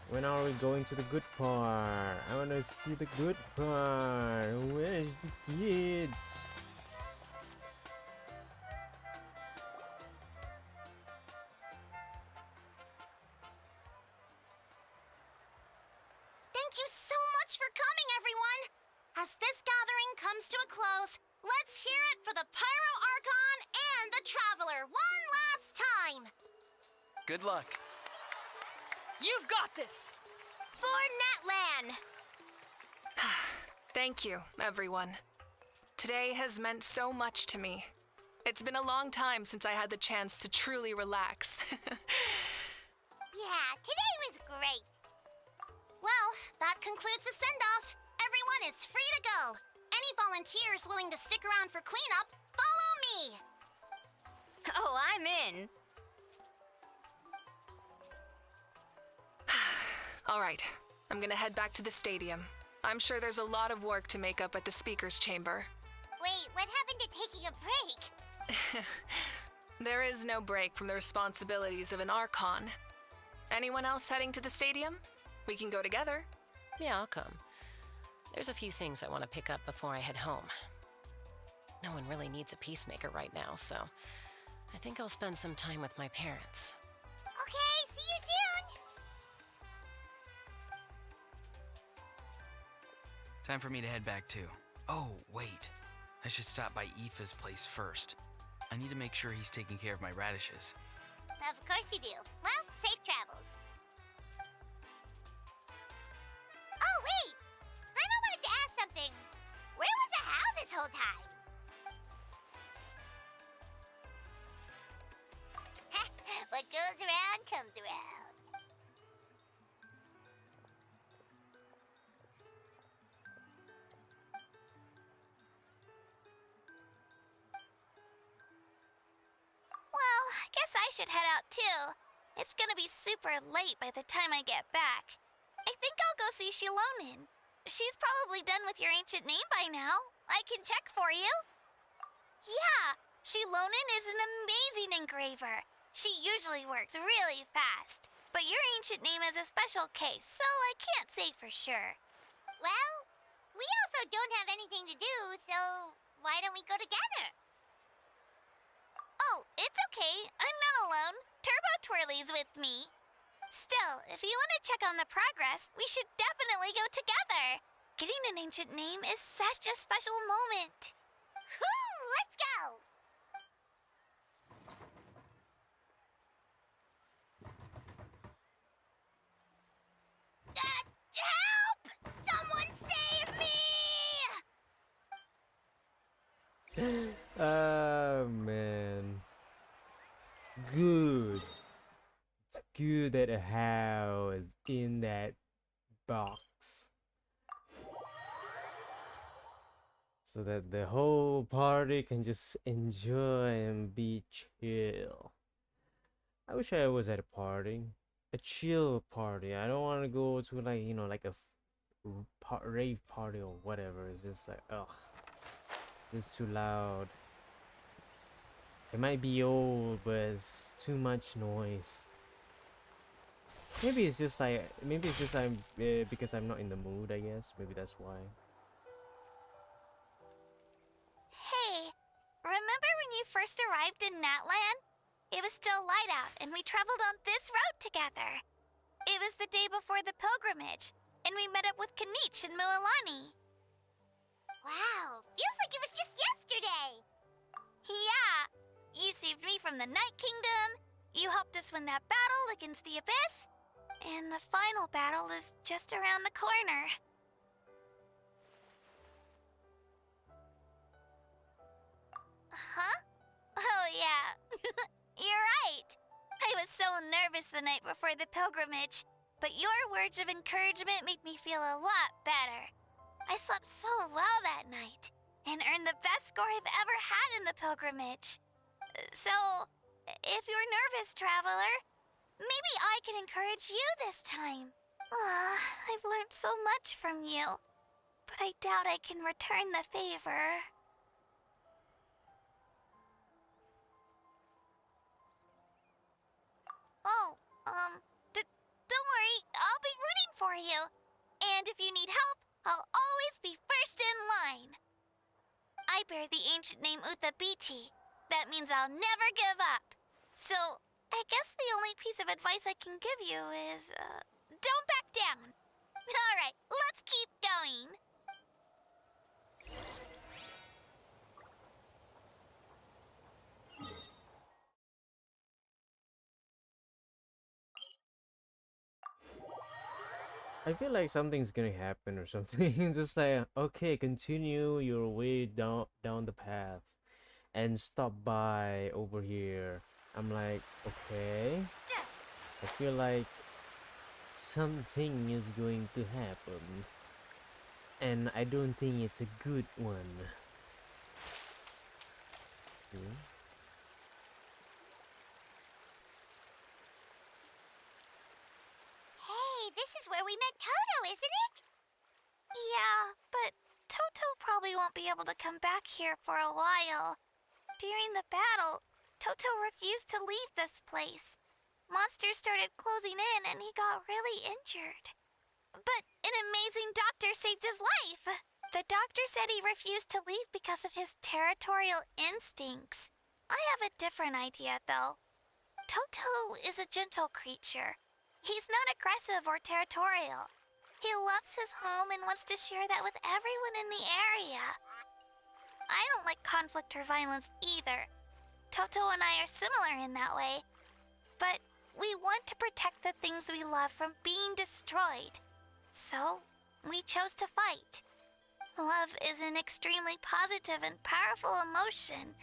When are we going to the good part? I want to see the good part. Where's the kids? Thank you so much for coming, everyone! As this gathering comes to a close, let's hear it for the Pyro Archon and the Traveler one last time! Good luck. You've got this! For Natlan! Thank you, everyone. Today has meant so much to me. It's been a long time since I had the chance to truly relax. Yeah, today was great. Well, that concludes the send-off. Everyone is free to go. Any volunteers willing to stick around for cleanup, follow me! Oh, I'm in. All right, I'm gonna head back to the stadium. I'm sure there's a lot of work to make up at the speaker's chamber. Wait, what happened to taking a break? There is no break from the responsibilities of an Archon. Anyone else heading to the stadium? We can go together. Yeah, I'll come. There's a few things I want to pick up before I head home. No one really needs a peacemaker right now, so I think I'll spend some time with my parents. Okay, see you soon! Time for me to head back too. Oh, wait. I should stop by Aoife's place first. I need to make sure he's taking care of my radishes. Of course you do. Well, safe travels. Oh, wait! I wanted to ask something. Where was the How this whole time? What goes around comes around. Well, I guess I should head out too. It's gonna be super late by the time I get back. I think I'll go see Shilonin. She's probably done with your ancient name by now. I can check for you. Yeah, Shilonin is an amazing engraver. She usually works really fast. But your ancient name is a special case, so I can't say for sure. Well, we also don't have anything to do, so why don't we go together? Oh, it's okay. I'm not alone. Turbo Twirly's with me. Still, if you want to check on the progress, we should definitely go together. Getting an ancient name is such a special moment. Whoo, let's go! Help! Someone save me! Oh man. Good. It's good that a How is in that box. So that the whole party can just enjoy and be chill. I wish I was at a party. A chill party. I don't want to go to like, you know, like a rave party or whatever. It's just like, ugh. It's too loud. It might be old, but it's too much noise. Maybe it's just because I'm not in the mood, I guess. Maybe that's why. Hey, remember when you first arrived in Natlan? It was still light out, and we traveled on this road together. It was the day before the pilgrimage, and we met up with Kanich and Mualani. Wow, feels like it was just yesterday. Yeah, you saved me from the Night Kingdom, you helped us win that battle against the Abyss, and the final battle is just around the corner. Huh? Oh, yeah. You're right. I was so nervous the night before the pilgrimage, but your words of encouragement made me feel a lot better. I slept so well that night, and earned the best score I've ever had in the pilgrimage. So, if you're nervous, traveler, maybe I can encourage you this time. I've learned so much from you, but I doubt I can return the favor. Oh, don't worry, I'll be rooting for you. And if you need help, I'll always be first in line. I bear the ancient name Uthabiti. That means I'll never give up. So, I guess the only piece of advice I can give you is, don't back down. Alright, let's keep going. I feel like something's gonna happen or something. Just like, okay, continue your way down the path and stop by over here. I'm like, okay. I feel like something is going to happen, and I don't think it's a good one. Hey, this is where we met Toto, isn't it? Yeah, but Toto probably won't be able to come back here for a while. During the battle, Toto refused to leave this place. Monsters started closing in and he got really injured. But an amazing doctor saved his life. The doctor said he refused to leave because of his territorial instincts. I have a different idea, though. Toto is a gentle creature. He's not aggressive or territorial. He loves his home and wants to share that with everyone in the area. I don't like conflict or violence either. Toto and I are similar in that way. But we want to protect the things we love from being destroyed. So, we chose to fight. Love is an extremely positive and powerful emotion,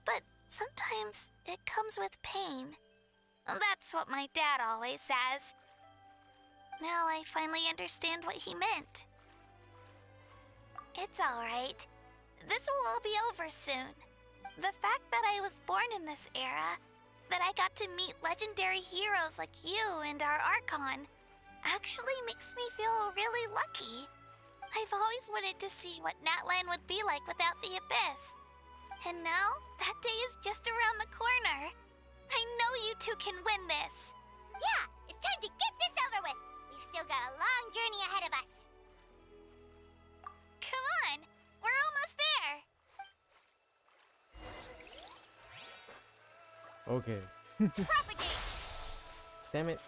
but sometimes it comes with pain. That's what my dad always says. Now I finally understand what he meant. It's alright. This will all be over soon. The fact that I was born in this era, that I got to meet legendary heroes like you and our Archon, actually makes me feel really lucky. I've always wanted to see what Natlan would be like without the Abyss. And now, that day is just around the corner. I know you two can win this. Yeah, it's time to get this over with. We've still got a long journey ahead of us. Come on, we're almost there. Okay. Propagate! Damn it.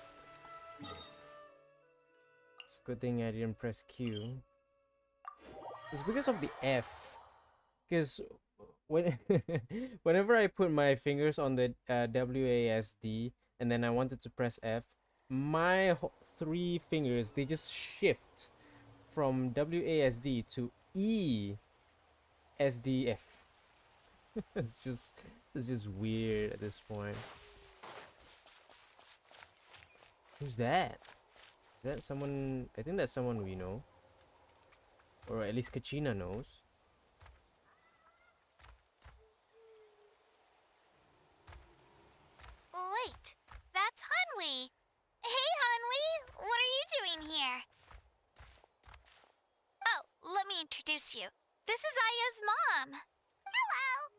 It's a good thing I didn't press Q. It's because of the F. Because when whenever I put my fingers on the WASD and then I wanted to press F, my three fingers, they just shift from WASD to ESDF. it's just weird at this point. Who's that? Is that someone? I think that's someone we know. Or at least Kachina knows. Wait, that's Hanwi. Hey, Hanwi, what are you doing here? Oh, let me introduce you. This is Aya's mom. Hello.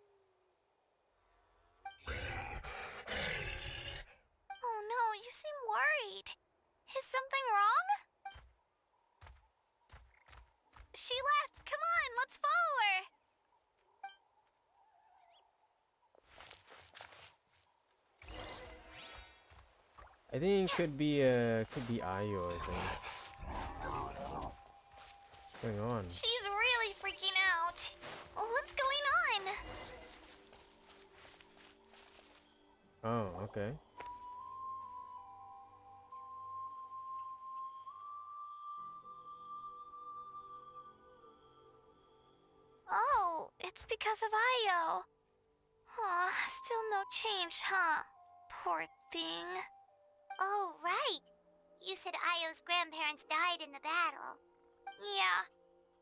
You seem worried. Is something wrong? She left. Come on, let's follow her. I think it could be Ayo, I think. What's going on? She's really freaking out. What's going on? Oh, okay. Oh, it's because of Ayo. Aw, still no change, huh? Poor thing. Oh, right. You said Ayo's grandparents died in the battle. Yeah.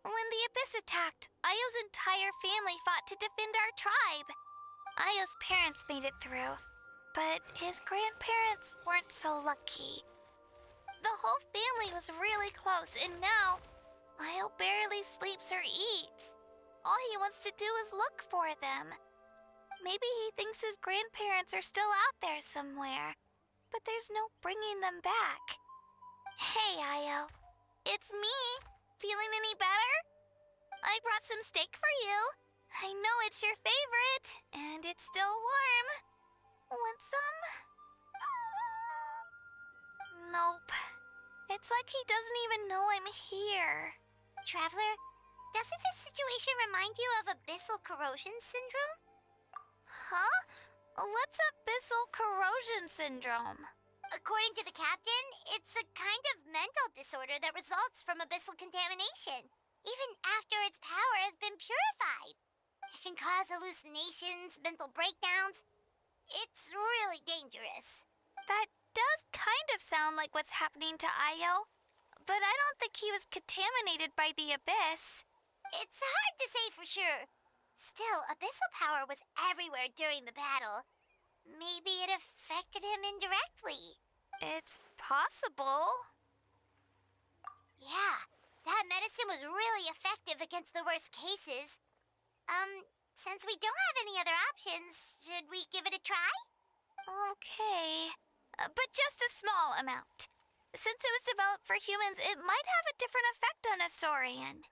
When the Abyss attacked, Ayo's entire family fought to defend our tribe. Ayo's parents made it through, but his grandparents weren't so lucky. The whole family was really close, and now Ayo barely sleeps or eats. All he wants to do is look for them. Maybe he thinks his grandparents are still out there somewhere, but there's no bringing them back. Hey, Ayo. It's me. Feeling any better? I brought some steak for you. I know it's your favorite, and it's still warm. Want some? Nope. It's like he doesn't even know I'm here. Traveler, doesn't this situation remind you of abyssal corrosion syndrome? Huh? What's abyssal corrosion syndrome? According to the captain, it's a kind of mental disorder that results from abyssal contamination, even after its power has been purified. It can cause hallucinations, mental breakdowns. It's really dangerous. That does kind of sound like what's happening to Ayo, but I don't think he was contaminated by the Abyss. It's hard to say for sure. Still, abyssal power was everywhere during the battle. Maybe it affected him indirectly. It's possible. Yeah, that medicine was really effective against the worst cases. Since we don't have any other options, should we give it a try? Okay. But just a small amount. Since it was developed for humans, it might have a different effect on a Saurian.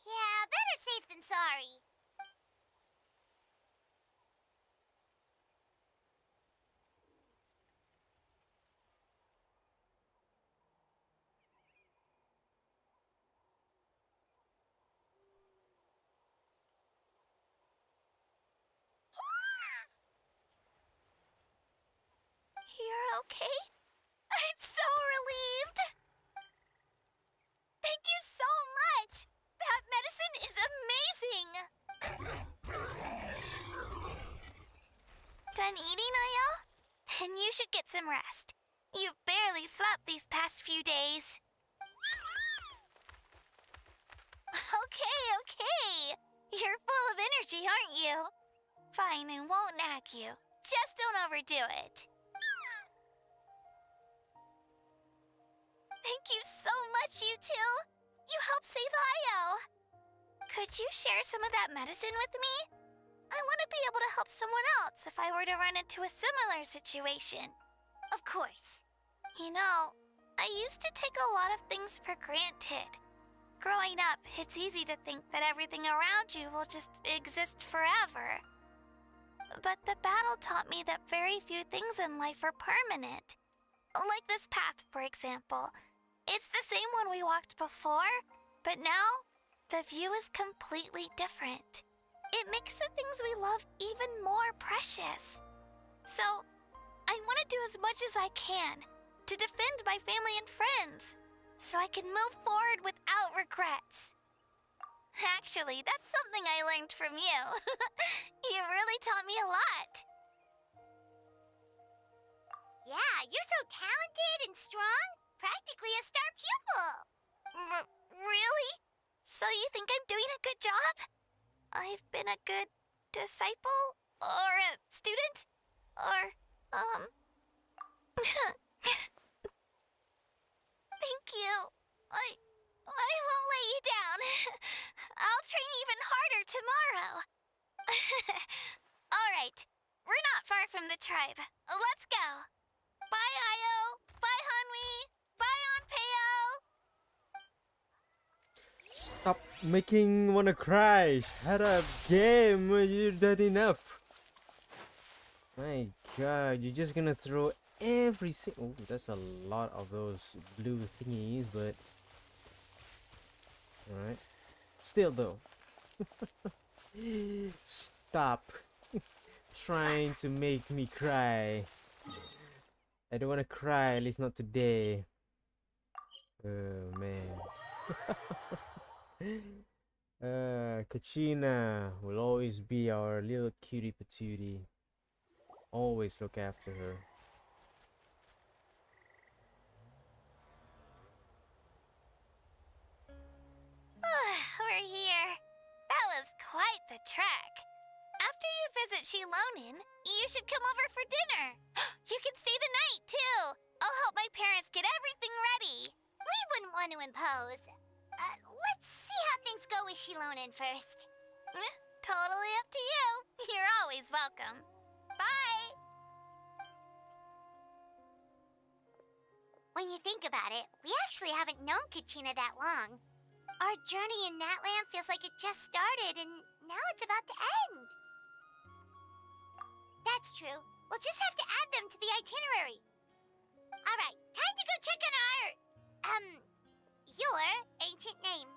Yeah, better safe than sorry. You're okay? I'm so relieved! Thank you so much! That medicine is amazing! Done eating, Ayo? Then you should get some rest. You've barely slept these past few days. Okay. You're full of energy, aren't you? Fine, I won't nag you. Just don't overdo it. Thank you so much, you two. You helped save Ayo. Could you share some of that medicine with me? I want to be able to help someone else if I were to run into a similar situation. Of course. You know, I used to take a lot of things for granted. Growing up, it's easy to think that everything around you will just exist forever. But the battle taught me that very few things in life are permanent. Like this path, for example. It's the same one we walked before, but now the view is completely different. It makes the things we love even more precious. So, I want to do as much as I can to defend my family and friends, so I can move forward without regrets. Actually, that's something I learned from you. You really taught me a lot. Yeah, you're so talented and strong. Practically a star pupil. Really? So you think I'm doing a good job? I've been a good disciple? Or a student? Or, Thank you. I won't let you down. I'll train even harder tomorrow. All right. We're not far from the tribe. Let's go. Bye, Ayo. Stop making wanna cry. Shut up, game. You done enough. My god, you're just gonna throw every single. Oh, that's a lot of those blue thingies, but alright. Still though. Stop trying to make me cry. I don't wanna cry, at least not today. Oh man. Kachina will always be our little cutie patootie. Always look after her. We're here. That was quite the trek. After you visit Shilonin, you should come over for dinner. You can stay the night, too. I'll help my parents get everything ready. We wouldn't want to impose. Let's see how things go with Shilonin first. Totally up to you. You're always welcome. Bye. When you think about it, we actually haven't known Kachina that long. Our journey in Natlan feels like it just started and now it's about to end. That's true. We'll just have to add them to the itinerary. Alright, time to go check on your ancient name.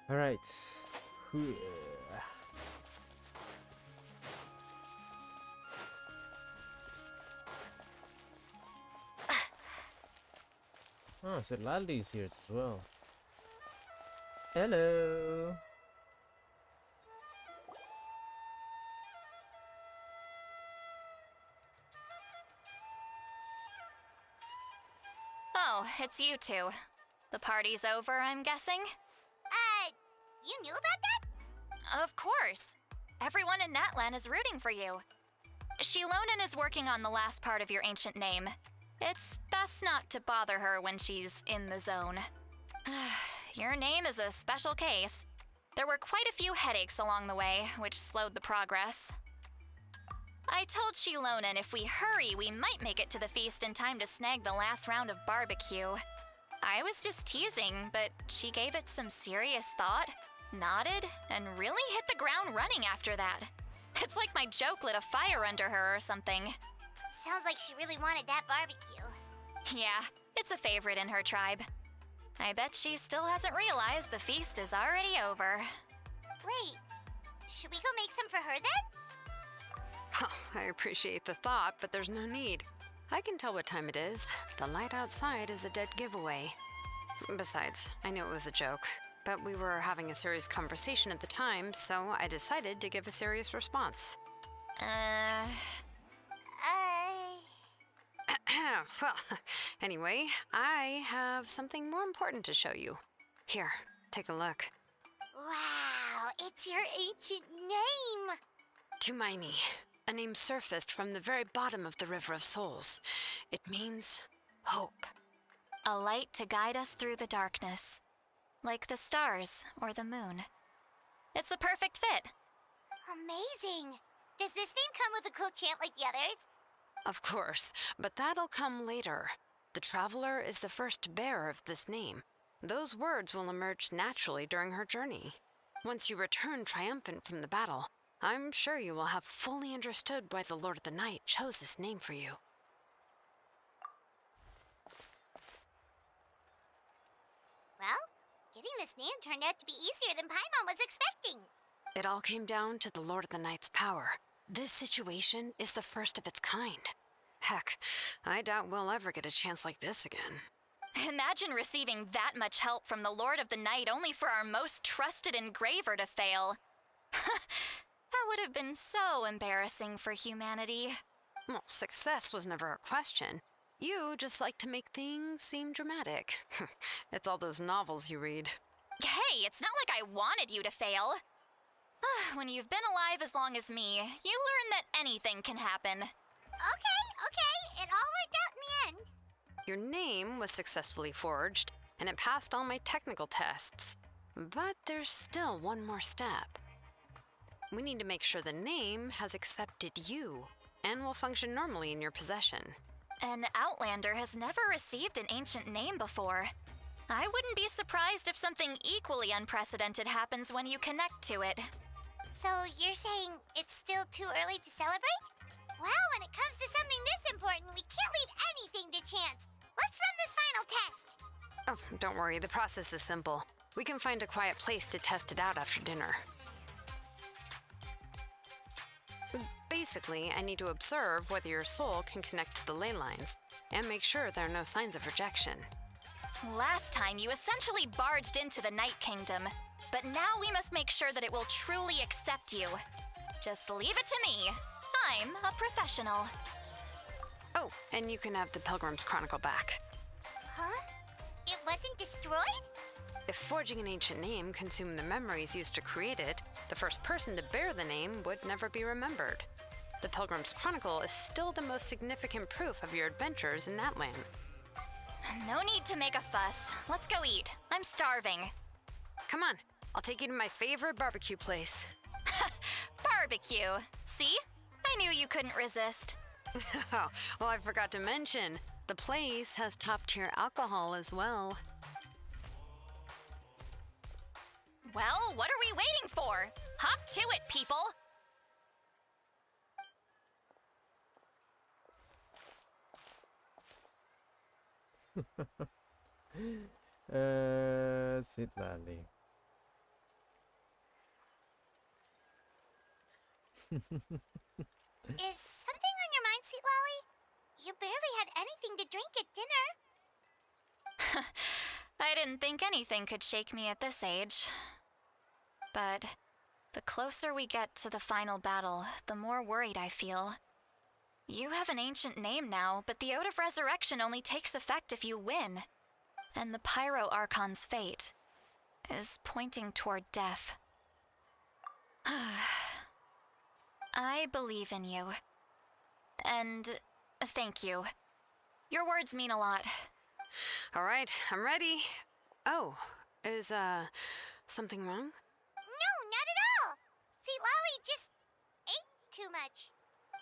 Alright. Oh, so Laldi's here as well. Hello. Oh, it's you two. The party's over, I'm guessing? You knew about that? Of course. Everyone in Natlan is rooting for you. Shilonin is working on the last part of your ancient name. It's best not to bother her when she's in the zone. Your name is a special case. There were quite a few headaches along the way, which slowed the progress. I told Shilonin if we hurry, we might make it to the feast in time to snag the last round of barbecue. I was just teasing, but she gave it some serious thought, nodded, and really hit the ground running after that. It's like my joke lit a fire under her or something. Sounds like she really wanted that barbecue. Yeah, it's a favorite in her tribe. I bet she still hasn't realized the feast is already over. Wait, should we go make some for her then? Oh, I appreciate the thought, but there's no need. I can tell what time it is. The light outside is a dead giveaway. Besides, I knew it was a joke, but we were having a serious conversation at the time, so I decided to give a serious response. Well, anyway, I have something more important to show you. Here, take a look. Wow, it's your ancient name! Tumaini, a name surfaced from the very bottom of the River of Souls. It means hope. A light to guide us through the darkness, like the stars or the moon. It's a perfect fit. Amazing! Does this name come with a cool chant like the others? Of course, but that'll come later. The Traveler is the first bearer of this name. Those words will emerge naturally during her journey. Once you return triumphant from the battle, I'm sure you will have fully understood why the Lord of the Night chose this name for you. Well, getting this name turned out to be easier than Paimon was expecting. It all came down to the Lord of the Night's power. This situation is the first of its kind. Heck, I doubt we'll ever get a chance like this again. Imagine receiving that much help from the Lord of the Night only for our most trusted engraver to fail. That would have been so embarrassing for humanity. Well, success was never a question. You just like to make things seem dramatic. It's all those novels you read. Hey, it's not like I wanted you to fail. When you've been alive as long as me, you learn that anything can happen. Okay, it all worked out in the end. Your name was successfully forged, and it passed all my technical tests. But there's still one more step. We need to make sure the name has accepted you. and will function normally in your possession. An Outlander has never received an ancient name before. I wouldn't be surprised if something equally unprecedented happens when you connect to it. So you're saying it's still too early to celebrate? Well, when it comes to something this important, we can't leave anything to chance. Let's run this final test. Oh, don't worry, the process is simple. We can find a quiet place to test it out after dinner. Basically, I need to observe whether your soul can connect to the ley lines, and make sure there are no signs of rejection. Last time, you essentially barged into the Night Kingdom, but now we must make sure that it will truly accept you. Just leave it to me. I'm a professional. Oh, and you can have the Pilgrim's Chronicle back. Huh? It wasn't destroyed? If forging an ancient name consumed the memories used to create it, the first person to bear the name would never be remembered. The Pilgrim's Chronicle is still the most significant proof of your adventures in Natlan. No need to make a fuss. Let's go eat. I'm starving. Come on, I'll take you to my favorite barbecue place. Barbecue. See? I knew you couldn't resist. Oh, well, I forgot to mention, the place has top-tier alcohol as well. Well, what are we waiting for? Hop to it, people! Sit Valley. Is something on your mind, Sweet Lolly? You barely had anything to drink at dinner. I didn't think anything could shake me at this age. But the closer we get to the final battle, the more worried I feel. You have an ancient name now, but the Ode of Resurrection only takes effect if you win. And the Pyro Archon's fate is pointing toward death. I believe in you. And thank you. Your words mean a lot. All right, I'm ready. Oh, is, something wrong? No, not at all. Sweet Lolly just ate too much.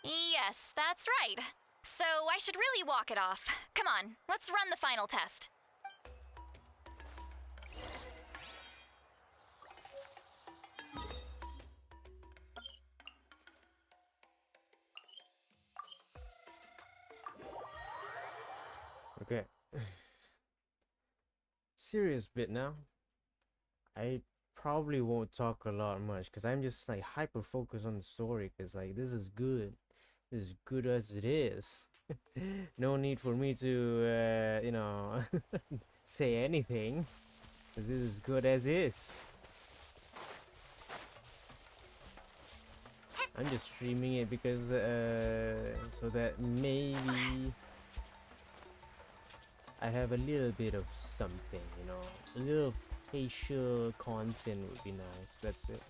Yes, that's right. So I should really walk it off. Come on, let's run the final test. Okay. Serious bit now. I probably won't talk a lot much because I'm just like hyper focused on the story because like this is good. As good as it is. No need for me to you know say anything because this is good as is. I'm just streaming it because so that maybe I have a little bit of something, you know, a little facial content would be nice. That's it.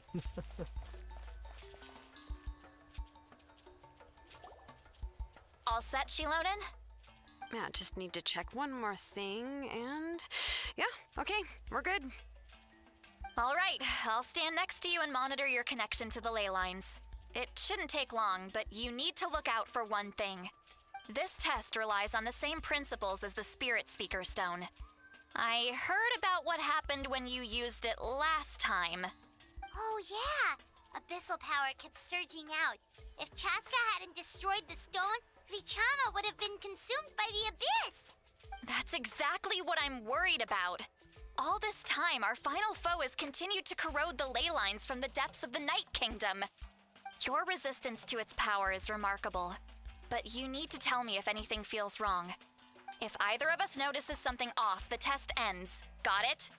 All set, Shilonen? Yeah, just need to check one more thing, and yeah, okay, we're good. All right, I'll stand next to you and monitor your connection to the ley lines. It shouldn't take long, but you need to look out for one thing. This test relies on the same principles as the Spirit Speaker Stone. I heard about what happened when you used it last time. Oh yeah, abyssal power kept surging out. If Chaska hadn't destroyed the stone, Vichama would have been consumed by the abyss. That's exactly what I'm worried about. All this time, our final foe has continued to corrode the ley lines from the depths of the Night Kingdom. Your resistance to its power is remarkable, but you need to tell me if anything feels wrong. If either of us notices something off, the test ends. Got it?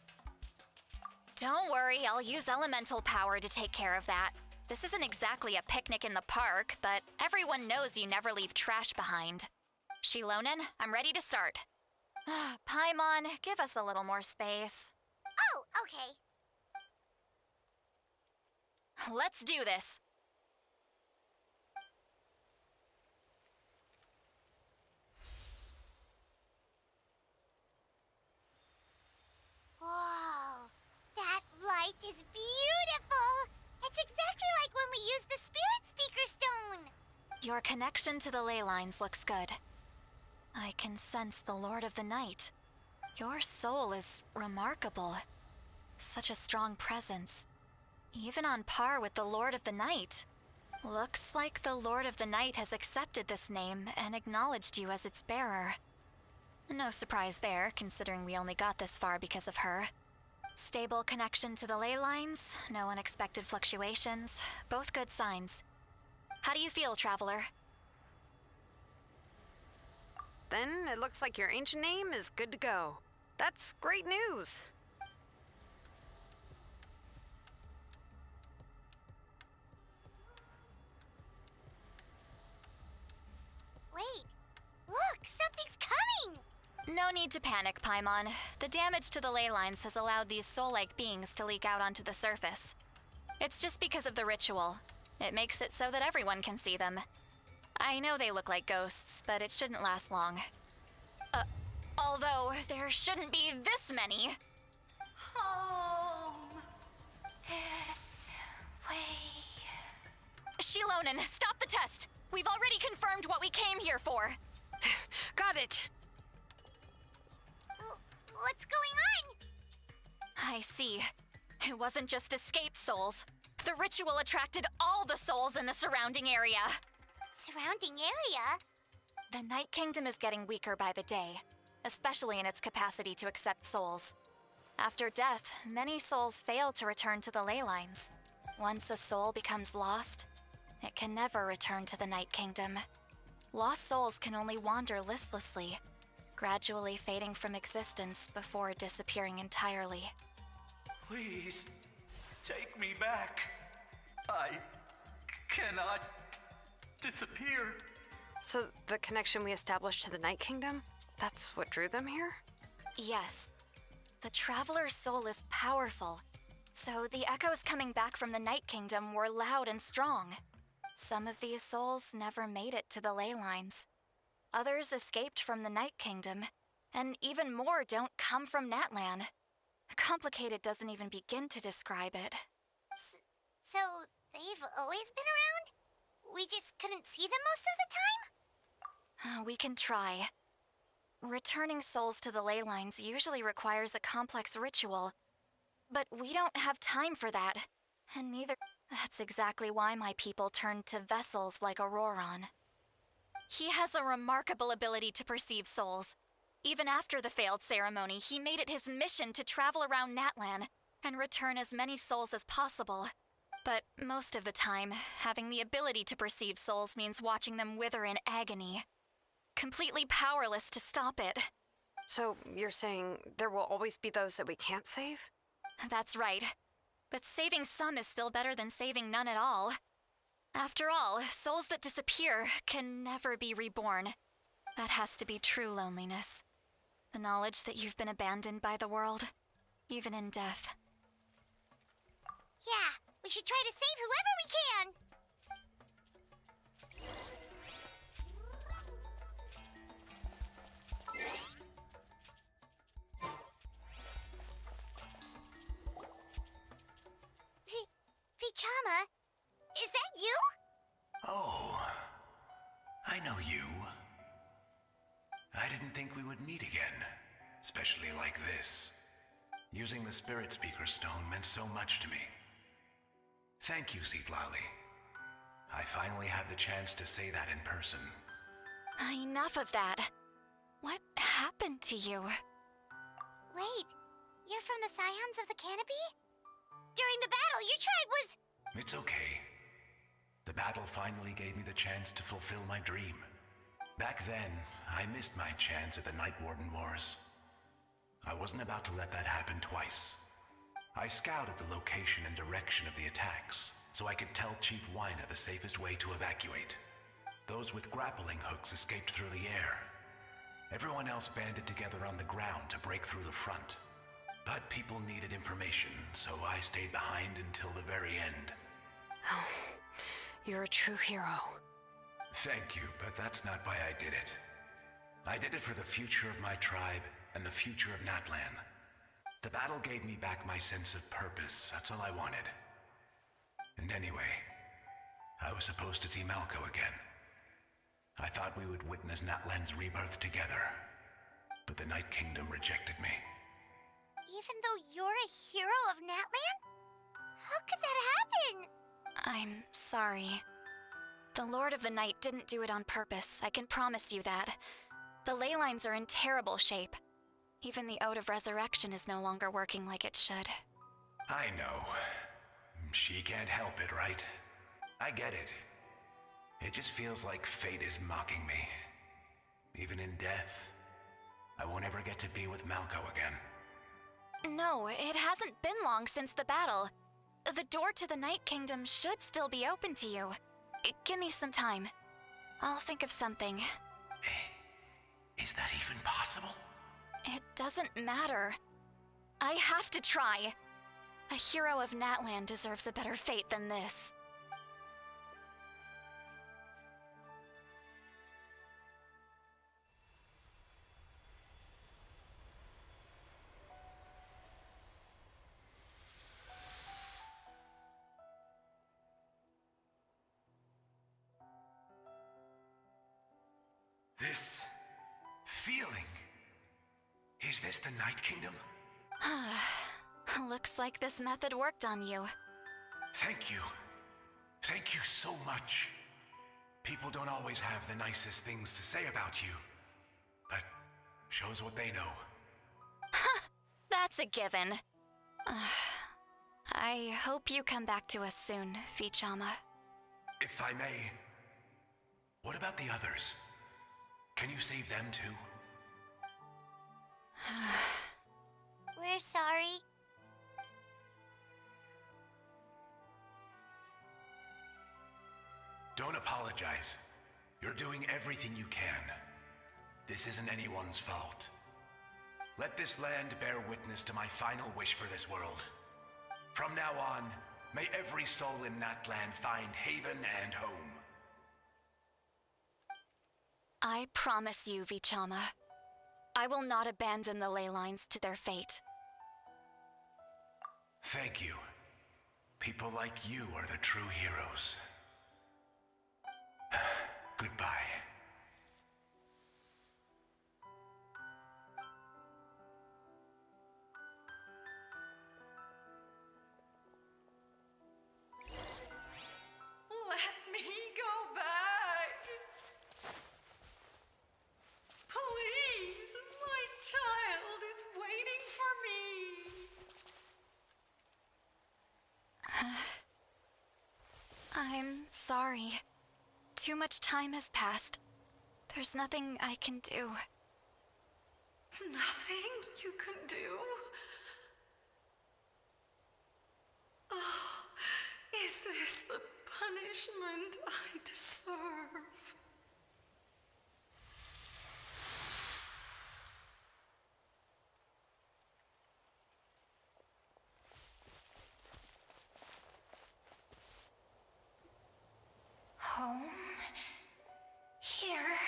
Don't worry, I'll use elemental power to take care of that. This isn't exactly a picnic in the park, but everyone knows you never leave trash behind. Shilonen, I'm ready to start. Paimon, give us a little more space. Oh, okay. Let's do this. Whoa, that light is beautiful. It's exactly like when we used the Spirit Speaker Stone. Your Your connection to the ley lines looks good. I can sense the Lord of the Night. Your soul is remarkable. Such a strong presence. Even on par with the Lord of the Night. Looks like the Lord of the Night has accepted this name and acknowledged you as its bearer. No surprise there, considering we only got this far because of her. Stable connection to the ley lines, no unexpected fluctuations, both good signs. How do you feel, Traveler? Then it looks like your ancient name is good to go. That's great news. Wait, look, something's coming! No need to panic, Paimon. The damage to the ley lines has allowed these soul-like beings to leak out onto the surface. It's just because of the ritual. It makes it so that everyone can see them. I know they look like ghosts, but it shouldn't last long. Although there shouldn't be this many. Home. This way. Shilonen, stop the test! We've already confirmed what we came here for. Got it. What's going on? I see. It wasn't just escaped souls. The ritual attracted all the souls in the surrounding area. Surrounding area? The Night Kingdom is getting weaker by the day, especially in its capacity to accept souls. After death, many souls fail to return to the ley lines. Once a soul becomes lost, it can never return to the Night Kingdom. Lost souls can only wander listlessly, gradually fading from existence before disappearing entirely. Please, take me back. I cannot disappear. So the connection we established to the Night Kingdom, that's what drew them here? Yes. The Traveler's soul is powerful, so the echoes coming back from the Night Kingdom were loud and strong. Some of these souls never made it to the ley lines. Others escaped from the Night Kingdom, and even more don't come from Natlan. Complicated doesn't even begin to describe it. So, they've always been around? We just couldn't see them most of the time? We can try. Returning souls to the ley lines usually requires a complex ritual, but we don't have time for that, and neither. That's exactly why my people turned to vessels like Auroron. He has a remarkable ability to perceive souls. Even after the failed ceremony, he made it his mission to travel around Natlan and return as many souls as possible. But most of the time, having the ability to perceive souls means watching them wither in agony. Completely powerless to stop it. So you're saying there will always be those that we can't save? That's right. But saving some is still better than saving none at all. After all, souls that disappear can never be reborn. That has to be true loneliness. The knowledge that you've been abandoned by the world, even in death. Yeah, we should try to save whoever we can! Vichama, is that you? Oh, I know you. I didn't think we would meet again, especially like this. Using the Spirit Speaker Stone meant so much to me. Thank you, Citlali. I finally have the chance to say that in person. Enough of that. What happened to you? Wait, you're from the Scions of the Canopy? During the battle, your tribe was... It's okay. The battle finally gave me the chance to fulfill my dream. Back then, I missed my chance at the Night Warden Wars. I wasn't about to let that happen twice. I scouted the location and direction of the attacks, so I could tell Chief Wyna the safest way to evacuate. Those with grappling hooks escaped through the air. Everyone else banded together on the ground to break through the front. But people needed information, so I stayed behind until the very end. Oh, you're a true hero. Thank you, but that's not why I did it. I did it for the future of my tribe and the future of Natlan. The battle gave me back my sense of purpose, that's all I wanted. And anyway, I was supposed to see Malco again. I thought we would witness Natlan's rebirth together, but the Night Kingdom rejected me. Even though you're a hero of Natlan? How could that happen? I'm sorry. The Lord of the Night didn't do it on purpose, I can promise you that. The ley lines are in terrible shape. Even the Ode of Resurrection is no longer working like it should. I know. She can't help it, right? I get it. It just feels like fate is mocking me. Even in death, I won't ever get to be with Malco again. No, it hasn't been long since the battle. The door to the Night Kingdom should still be open to you. Give me some time. I'll think of something. Is that even possible? It doesn't matter. I have to try. A hero of Natlan deserves a better fate than this. This feeling. Is this the Night Kingdom? Looks like this method worked on you. Thank you. Thank you so much. People don't always have the nicest things to say about you, but shows what they know. That's a given. I hope you come back to us soon, Vichama. If I may, what about the others? Can you save them too? We're sorry. Don't apologize. You're doing everything you can. This isn't anyone's fault. Let this land bear witness to my final wish for this world. From now on, may every soul in Natlan find haven and home. I promise you, Vichama. I will not abandon the ley lines to their fate. Thank you. People like you are the true heroes. Goodbye. Let me go back. Please, my child is waiting for me. I'm sorry. Too much time has passed. There's nothing I can do. Nothing you can do? Oh, is this the punishment I deserve? Home? Here?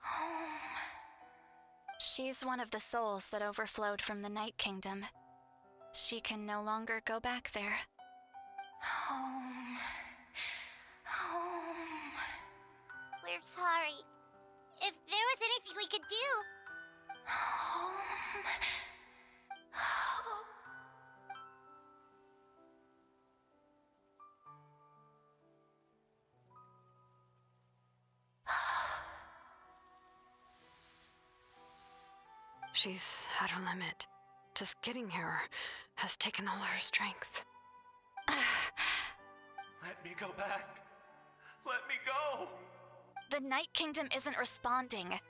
Home? She's one of the souls that overflowed from the Night Kingdom. She can no longer go back there. Home. Home. We're sorry. If there was anything we could do. Home. Home. She's at her limit. Just getting here has taken all her strength. Let me go back. Let me go. The Night Kingdom isn't responding.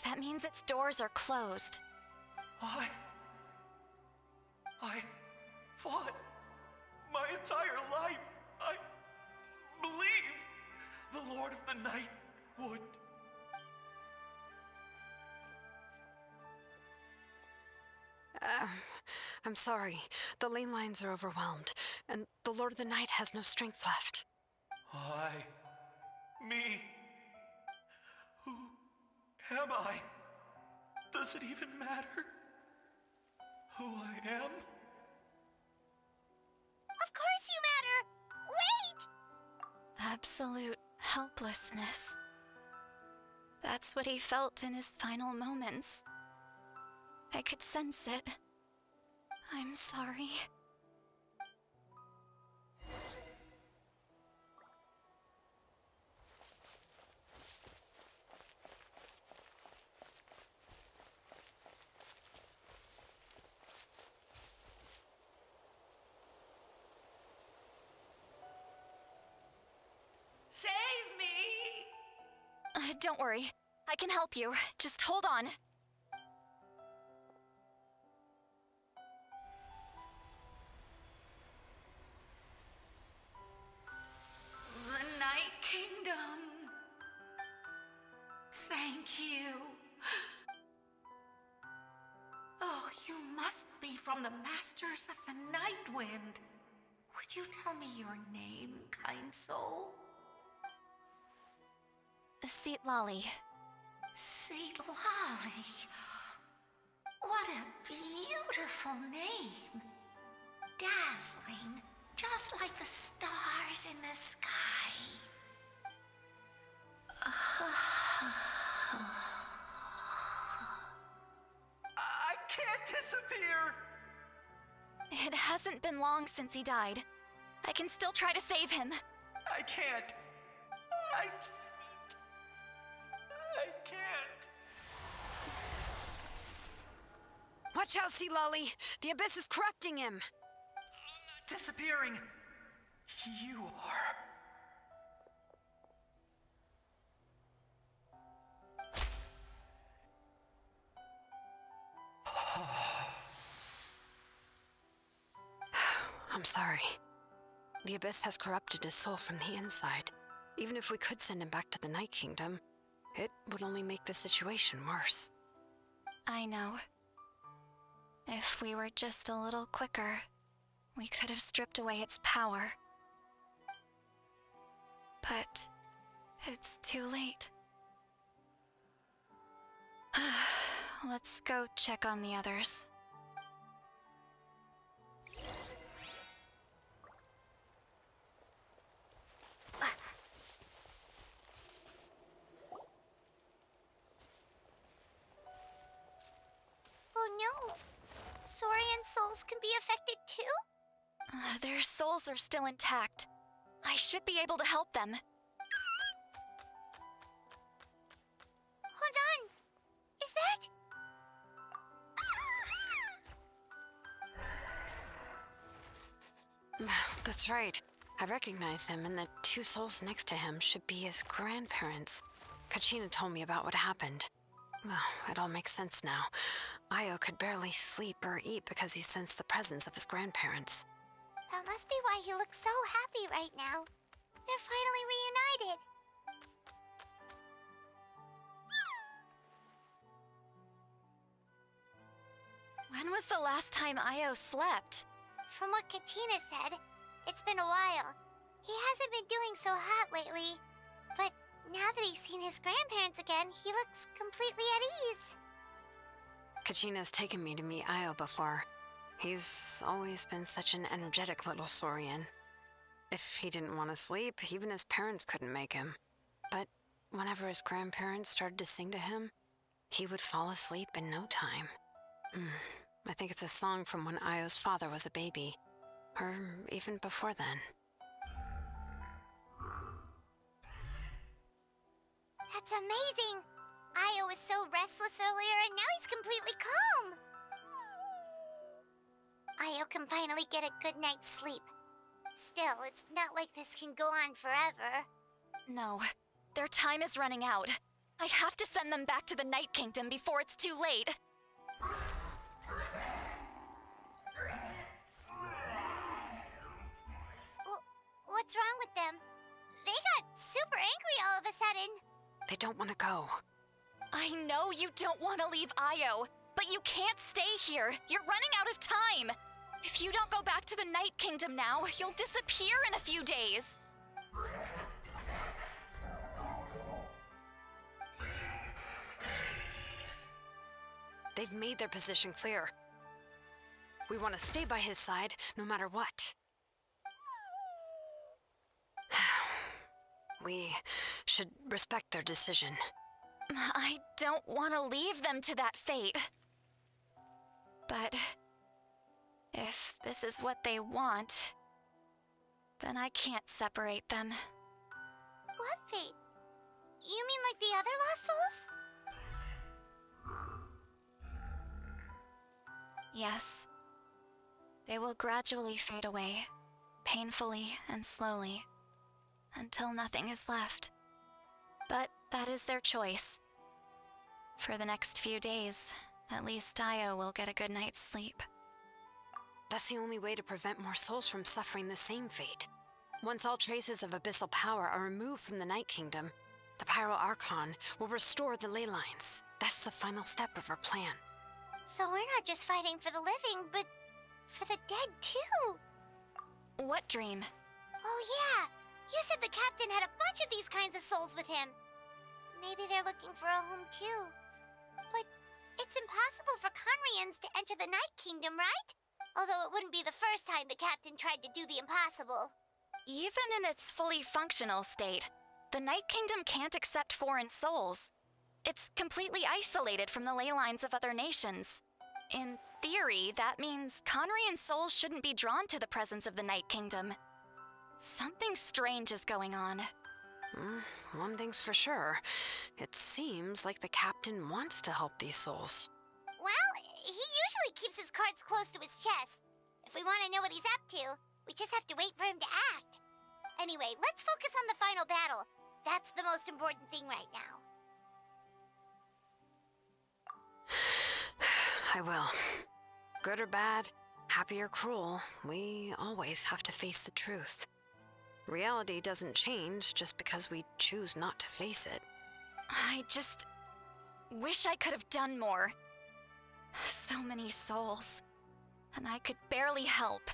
That means its doors are closed. I fought my entire life. I believed the Lord of the Night would. I'm sorry. The ley lines are overwhelmed, and the Lord of the Night has no strength left. Me. Who am I? Does it even matter who I am? Of course you matter! Wait! Absolute Helplessness. That's what he felt in his final moments. I could sense it. I'm sorry. Save me! Don't worry. I can help you. Just hold on. The Night Kingdom. Thank you. Oh, you must be from the Masters of the Night Wind. Would you tell me your name, kind soul? Seat Lolly. Saint Lolly. What a beautiful name. Dazzling, just like the stars in the sky. I can't disappear! It hasn't been long since he died. I can still try to save him. I can't. I can't. Watch out, Sea Lolly! The Abyss is corrupting him! Disappearing. You are. I'm sorry. The Abyss has corrupted his soul from the inside. Even if we could send him back to the Night Kingdom, it would only make the situation worse. I know. If we were just a little quicker, we could have stripped away its power. But it's too late. Let's go check on the others. Oh no! Saurian souls can be affected too? Their souls are still intact. I should be able to help them. Hold on! Is that... That's right. I recognize him, and the two souls next to him should be his grandparents. Kachina told me about what happened. Well, it all makes sense now. Io could barely sleep or eat because he sensed the presence of his grandparents. That must be why he looks so happy right now. They're finally reunited. When was the last time Io slept? From what Kachina said, it's been a while. He hasn't been doing so hot lately. But now that he's seen his grandparents again, he looks completely at ease. Kachina's taken me to meet Io before. He's always been such an energetic little saurian. If he didn't want to sleep, even his parents couldn't make him. But whenever his grandparents started to sing to him, he would fall asleep in no time. I think it's a song from when Io's father was a baby, or even before then. That's amazing! Io was so restless earlier and now he's completely calm! Io can finally get a good night's sleep. Still, it's not like this can go on forever. No, their time is running out. I have to send them back to the Night Kingdom before it's too late. What's wrong with them? They got super angry all of a sudden. They don't want to go. I know you don't want to leave Io, but you can't stay here. You're running out of time. If you don't go back to the Night Kingdom now, you'll disappear in a few days. They've made their position clear. We want to stay by his side, no matter what. we should respect their decision. I don't want to leave them to that fate. But if this is what they want, then I can't separate them. What fate? You mean like the other lost souls? Yes. They will gradually fade away, painfully and slowly, until nothing is left. But that is their choice. For the next few days, at least Io will get a good night's sleep. That's the only way to prevent more souls from suffering the same fate. Once all traces of abyssal power are removed from the Night Kingdom, the Pyro Archon will restore the ley lines. That's the final step of our plan. So we're not just fighting for the living, but for the dead too. What dream? Oh yeah, you said the captain had a bunch of these kinds of souls with him. Maybe they're looking for a home too. But it's impossible for Conrians to enter the Night Kingdom, right? Although it wouldn't be the first time the captain tried to do the impossible. Even in its fully functional state, the Night Kingdom can't accept foreign souls. It's completely isolated from the ley lines of other nations. In theory, that means Conrian souls shouldn't be drawn to the presence of the Night Kingdom. Something strange is going on. One thing's for sure. It seems like the captain wants to help these souls. Well, he usually keeps his cards close to his chest. If we want to know what he's up to, we just have to wait for him to act. Anyway, let's focus on the final battle. That's the most important thing right now. I will. Good or bad, happy or cruel, we always have to face the truth. Reality doesn't change just because we choose not to face it. I just wish I could have done more. So many souls, and I could barely help.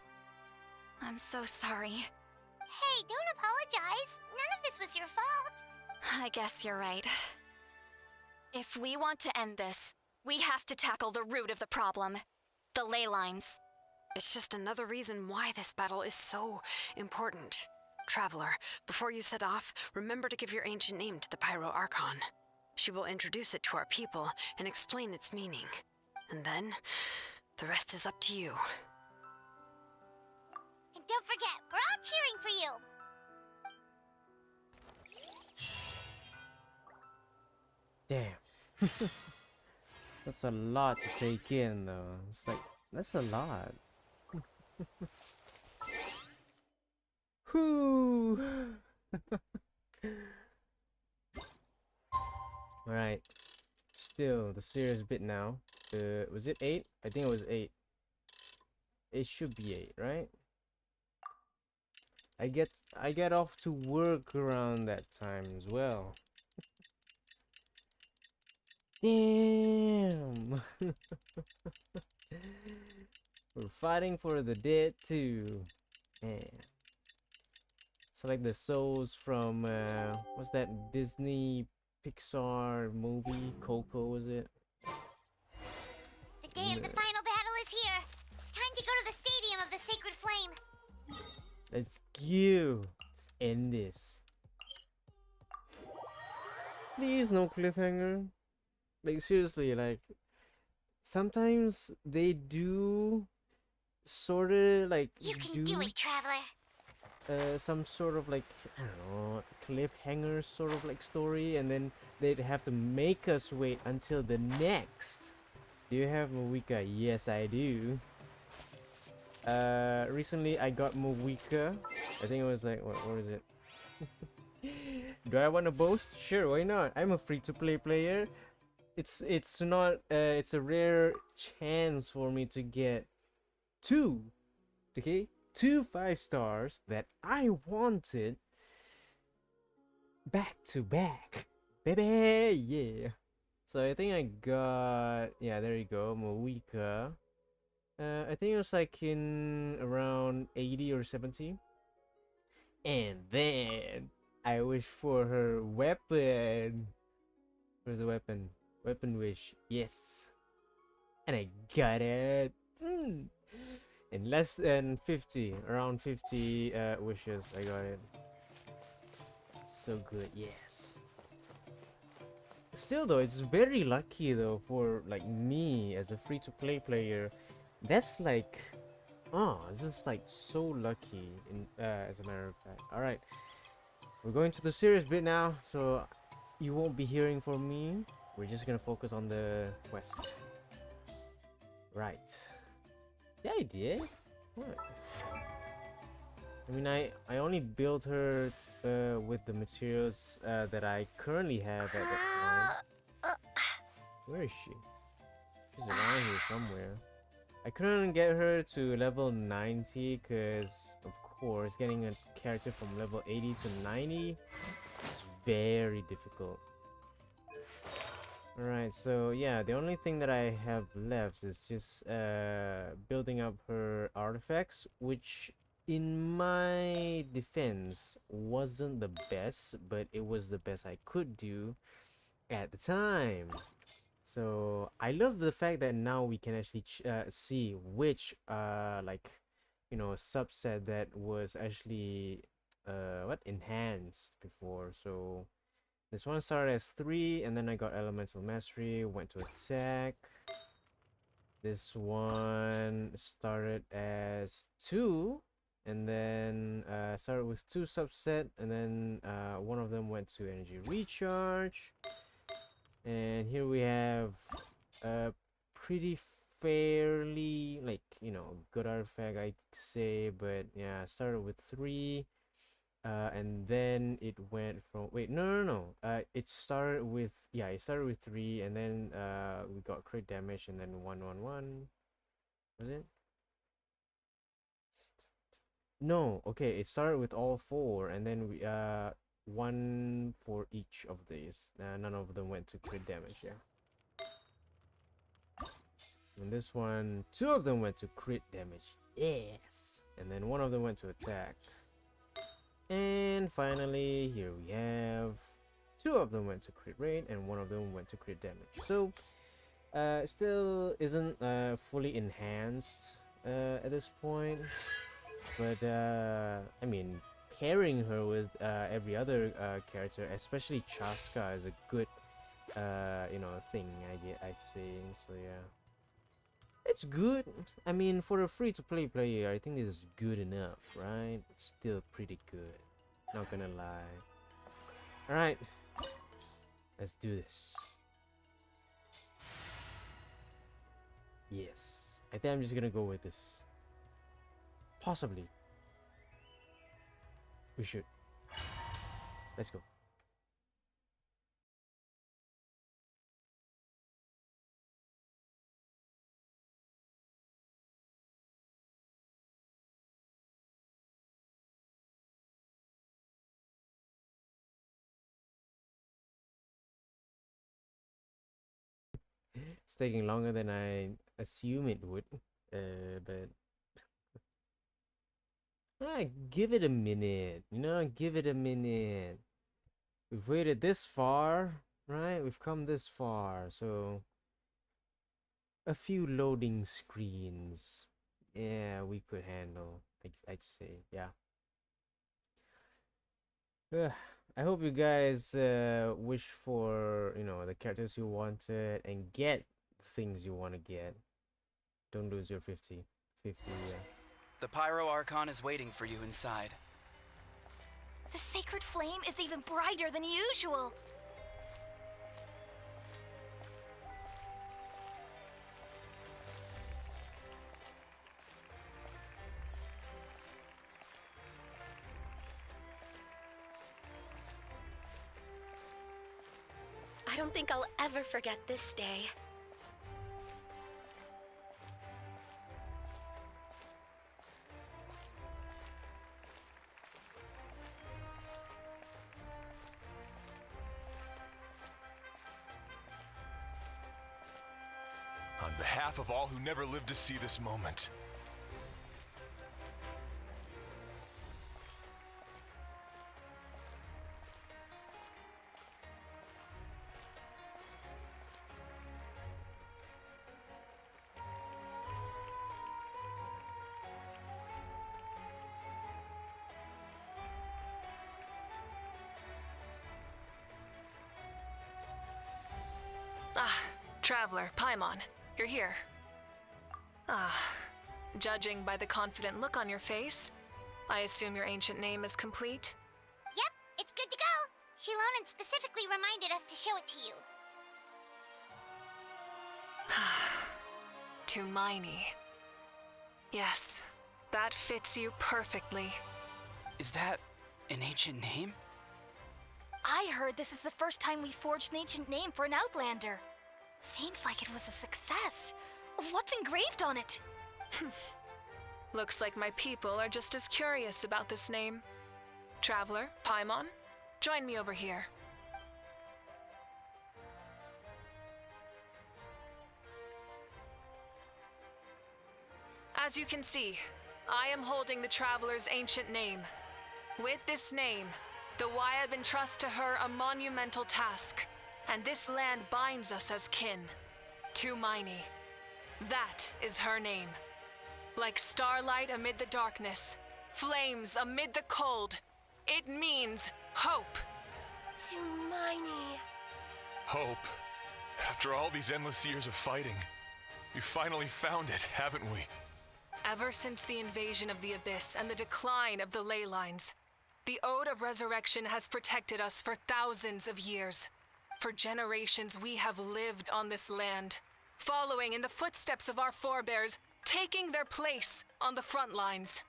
I'm so sorry. Hey, don't apologize. None of this was your fault. I guess you're right. If we want to end this, we have to tackle the root of the problem. The ley lines. It's just another reason why this battle is so important. Traveler, before you set off, remember to give your ancient name to the Pyro Archon. She will introduce it to our people and explain its meaning. And then, the rest is up to you. And don't forget, we're all cheering for you. Damn. That's a lot to take in, though. It's like, that's a lot. Whew. Alright. Still, the serious bit now. Was it 8? I think it was 8. It should be 8, right? I get off to work around that time as well. Damn. We're fighting for the dead too. Man. It's like the souls from what's that Disney Pixar movie? Coco, was it? The day of the final battle is here. Time to go to the Stadium of the Sacred Flame. Let's go. Let's end this. Please, no cliffhanger. Like, seriously, like, sometimes they do sort of like You can do it, Traveler. some sort of like, I don't know, cliffhanger sort of like story, and then they'd have to make us wait until the next. Do you have Mavuika? Yes, I do. Recently I got Mavuika. I think it was like, what is it? Do I want to boast? Sure, why not? I'm a free-to-play player. It's not it's a rare chance for me to get two 5 stars that I wanted back to back, baby. Yeah, so I think I got, yeah, there you go, Mavuika. I think it was like in around 80 or 70, and then I wish for her weapon. Where's the weapon? Weapon wish, yes, and I got it. In less than 50, around 50 wishes, I got it. so good. Yes. Still though, it's very lucky though for like me as a free-to-play player. That's like, oh, this is like so lucky. In as a matter of fact. All right, we're going to the serious bit now, so you won't be hearing from me. We're just gonna focus on the quest. Right. Yeah, I did. What? I mean, I only built her with the materials that I currently have at the time. Where is she? She's around here somewhere. I couldn't get her to level 90 because, of course, getting a character from level 80 to 90 is very difficult. Alright, so yeah, the only thing that I have left is just building up her artifacts, which in my defense wasn't the best, but it was the best I could do at the time. So I love the fact that now we can actually see which like, you know, subset that was actually enhanced before. So this one started as 3, and then I got elemental mastery, went to attack. This one started as 2, and then started with 2 subset, and then one of them went to energy recharge. And here we have a pretty fairly, like, you know, good artifact I'd say, but yeah, started with 3. And then it went from, wait, no, it started with, yeah, it started with 3, and then we got crit damage, and then 111, was it? No, okay, it started with all 4, and then we 1 for each of these. None of them went to crit damage. Yeah, and this one, 2 of them went to crit damage. Yes, and then 1 of them went to attack. And finally, here we have 2 of them went to crit rate, and 1 of them went to crit damage. So still isn't fully enhanced at this point, but I mean, pairing her with every other character, especially Chaska, is a good you know, thing I say. So yeah, it's good. I mean, for a free-to-play player, I think this is good enough, right? It's still pretty good, not gonna lie. All right, let's do this. Yes, I think I'm just gonna go with this. Possibly we should. Let's go. It's taking longer than I assume it would, but give it a minute, you know, give it a minute. We've waited this far, right? We've come this far, so a few loading screens, yeah, we could handle. I'd say, yeah. I hope you guys wish for, you know, the characters you wanted and get things you want to get. Don't lose your 50. Yeah. The Pyro Archon is waiting for you inside. The sacred flame is even brighter than usual. I don't think I'll ever forget this day. On behalf of all who never lived to see this moment, Traveler, Paimon, you're here. Ah, judging by the confident look on your face, I assume your ancient name is complete? Yep, it's good to go. Shilonen specifically reminded us to show it to you. Tumaini. Yes, that fits you perfectly. Is that an ancient name? I heard this is the first time we forged an ancient name for an Outlander. Seems like it was a success. What's engraved on it? Looks like my people are just as curious about this name. Traveler, Paimon, join me over here. As you can see, I am holding the Traveler's ancient name. With this name, the Waifu entrust to her a monumental task, and this land binds us as kin. Tumaini. That is her name. Like starlight amid the darkness, flames amid the cold, it means hope. Tumaini. Hope. After all these endless years of fighting, we finally found it, haven't we? Ever since the invasion of the Abyss and the decline of the ley lines, the Ode of Resurrection has protected us for thousands of years. For generations we have lived on this land, following in the footsteps of our forebears, taking their place on the front lines.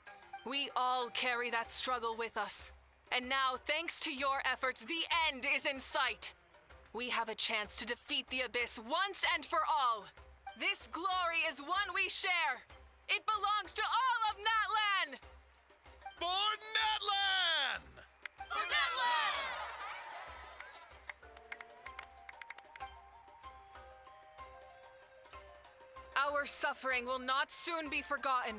We all carry that struggle with us. And now, thanks to your efforts, the end is in sight. We have a chance to defeat the Abyss once and for all. This glory is one we share. It belongs to all of Natlan! For Natlan! For Natlan! Our suffering will not soon be forgotten,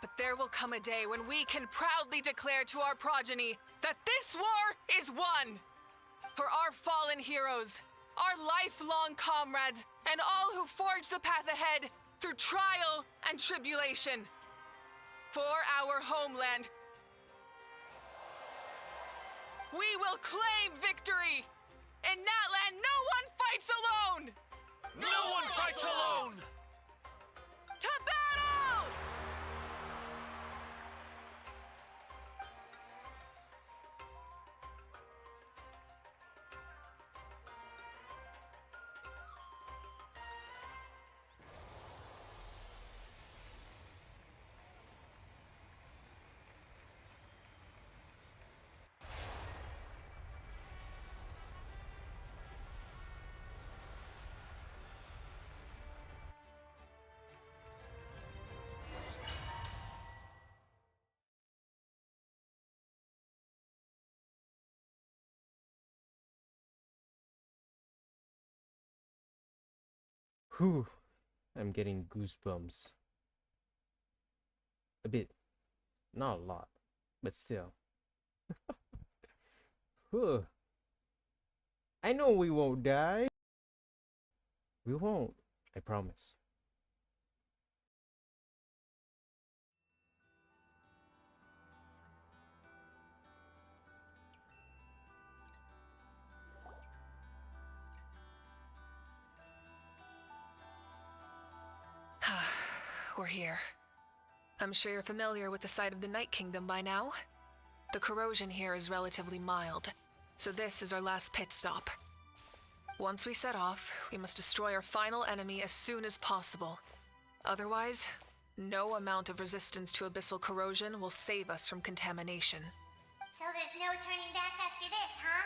but there will come a day when we can proudly declare to our progeny that this war is won. For our fallen heroes, our lifelong comrades, and all who forge the path ahead through trial and tribulation. For our homeland, we will claim victory! In Natlan, no one fights alone! No one fights alone! To battle! Whew, I'm getting goosebumps. A bit. Not a lot, but still. Whew. I know we won't die. We won't, I promise. We're here. I'm sure you're familiar with the site of the Night Kingdom by now. The corrosion here is relatively mild, so this is our last pit stop. Once we set off, we must destroy our final enemy as soon as possible. Otherwise, no amount of resistance to abyssal corrosion will save us from contamination. So there's no turning back after this, huh?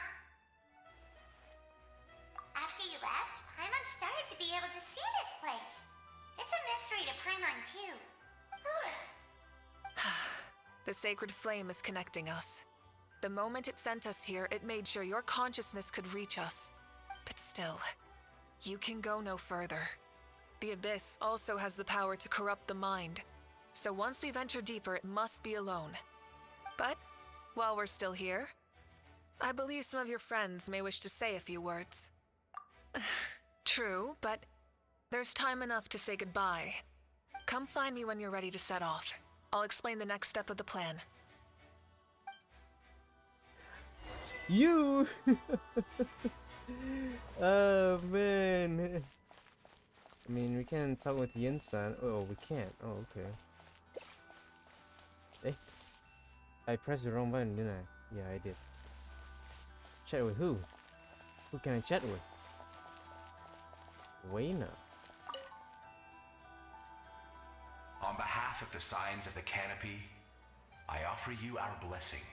After you left, Paimon started to be able to see this place. It's a mystery to Paimon, too. The sacred flame is connecting us. The moment it sent us here, it made sure your consciousness could reach us. But still, you can go no further. The Abyss also has the power to corrupt the mind, so once we venture deeper, it must be alone. But, while we're still here, I believe some of your friends may wish to say a few words. True, but there's time enough to say goodbye. Come find me when you're ready to set off. I'll explain the next step of the plan. You! Oh man. I mean, we can talk with Yin-san. Oh, we can't. Oh, okay. Eh? I pressed the wrong button, didn't I? Yeah, I did. Chat with who? Who can I chat with? Wayna. On behalf of the Signs of the Canopy, I offer you our blessing.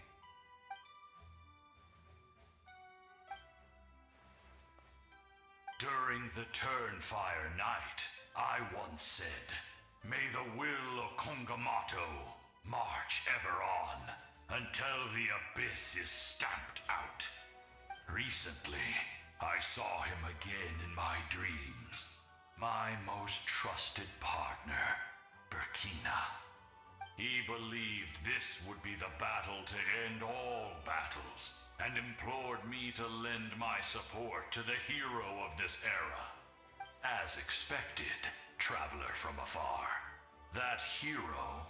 During the Turnfire Night, I once said, "May the will of Kongamato march ever on until the abyss is stamped out." Recently, I saw him again in my dreams. My most trusted partner, Burkina. He believed this would be the battle to end all battles, and implored me to lend my support to the hero of this era. As expected, traveler from afar, that hero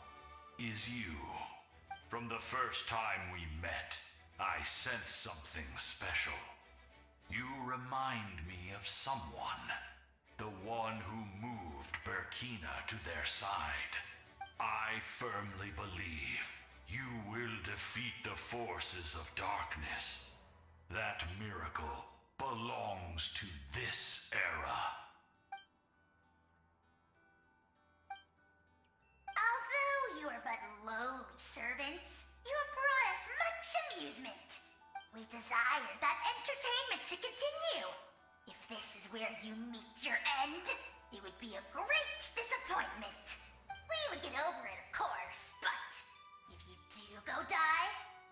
is you. From the first time we met, I sensed something special. You remind me of someone, the one who moved Burkina to their side. I firmly believe you will defeat the forces of darkness. That miracle belongs to this era. Although you are but lowly servants, you have brought us much amusement. We desire that entertainment to continue. If this is where you meet your end, it would be a great disappointment. We would get over it, of course, but if you do go die,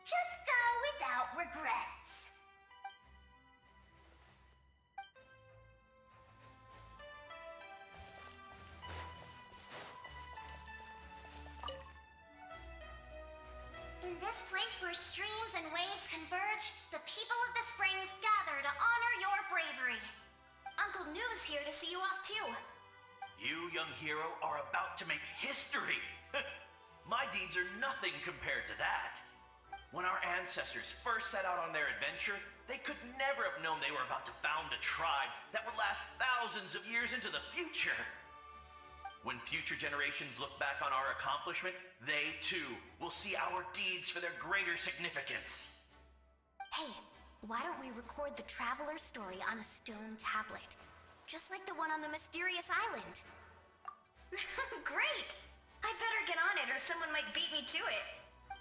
just go without regrets. In this place where streams and waves converge, the people of the springs gather to honor your bravery. Uncle Noo's here to see you off too. You, young hero, are about to make history. My deeds are nothing compared to that. When our ancestors first set out on their adventure, they could never have known they were about to found a tribe that would last thousands of years into the future. When future generations look back on our accomplishment, they too will see our deeds for their greater significance. Hey, why don't we record the traveler's story on a stone tablet? Just like the one on the mysterious island. Great! I better get on it or someone might beat me to it.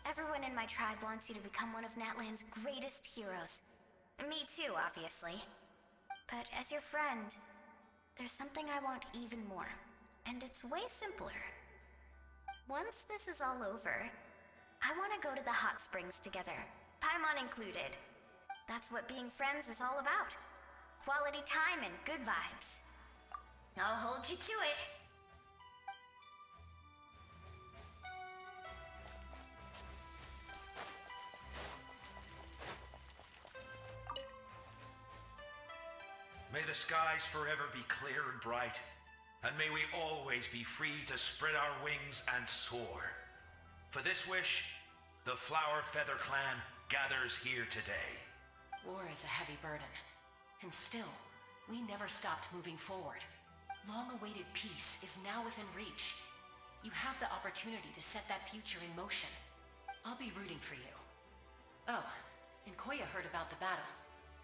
Everyone in my tribe wants you to become one of Natlan's greatest heroes. Me too, obviously. But as your friend, there's something I want even more. And it's way simpler. Once this is all over, I want to go to the hot springs together, Paimon included. That's what being friends is all about. Quality time and good vibes. I'll hold you to it. May the skies forever be clear and bright, and may we always be free to spread our wings and soar. For this wish, the Flower Feather Clan gathers here today. War is a heavy burden, and still, we never stopped moving forward. Long-awaited peace is now within reach. You have the opportunity to set that future in motion. I'll be rooting for you. Oh, and Koya heard about the battle,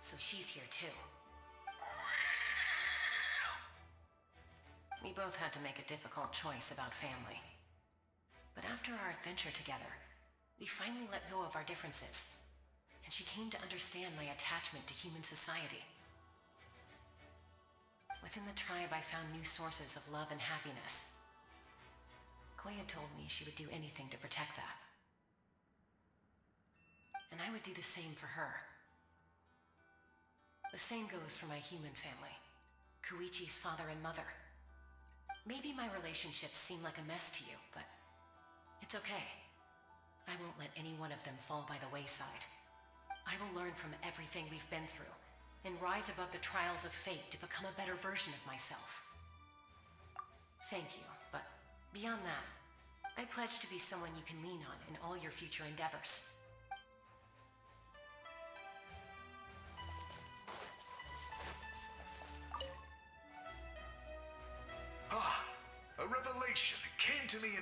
so she's here too. We both had to make a difficult choice about family. But after our adventure together, we finally let go of our differences, and she came to understand my attachment to human society. Within the tribe, I found new sources of love and happiness. Koya told me she would do anything to protect that. And I would do the same for her. The same goes for my human family, Koichi's father and mother. Maybe my relationships seem like a mess to you, but it's okay. I won't let any one of them fall by the wayside. I will learn from everything we've been through and rise above the trials of fate to become a better version of myself. Thank you, but beyond that, I pledge to be someone you can lean on in all your future endeavors.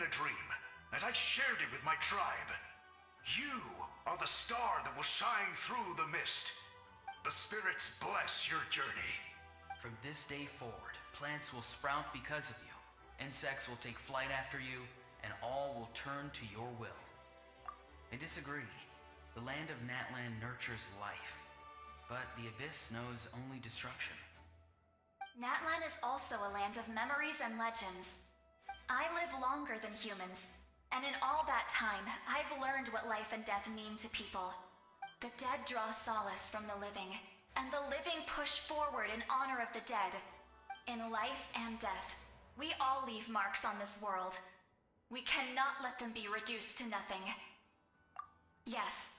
in a dream, and I shared it with my tribe. You are the star that will shine through the mist. The spirits bless your journey. From this day forward, plants will sprout because of you. Insects will take flight after you, and all will turn to your will. I disagree. The land of Natlan nurtures life, but the Abyss knows only destruction. Natlan is also a land of memories and legends. I live longer than humans, and in all that time, I've learned what life and death mean to people. The dead draw solace from the living, and the living push forward in honor of the dead. In life and death, we all leave marks on this world. We cannot let them be reduced to nothing. Yes,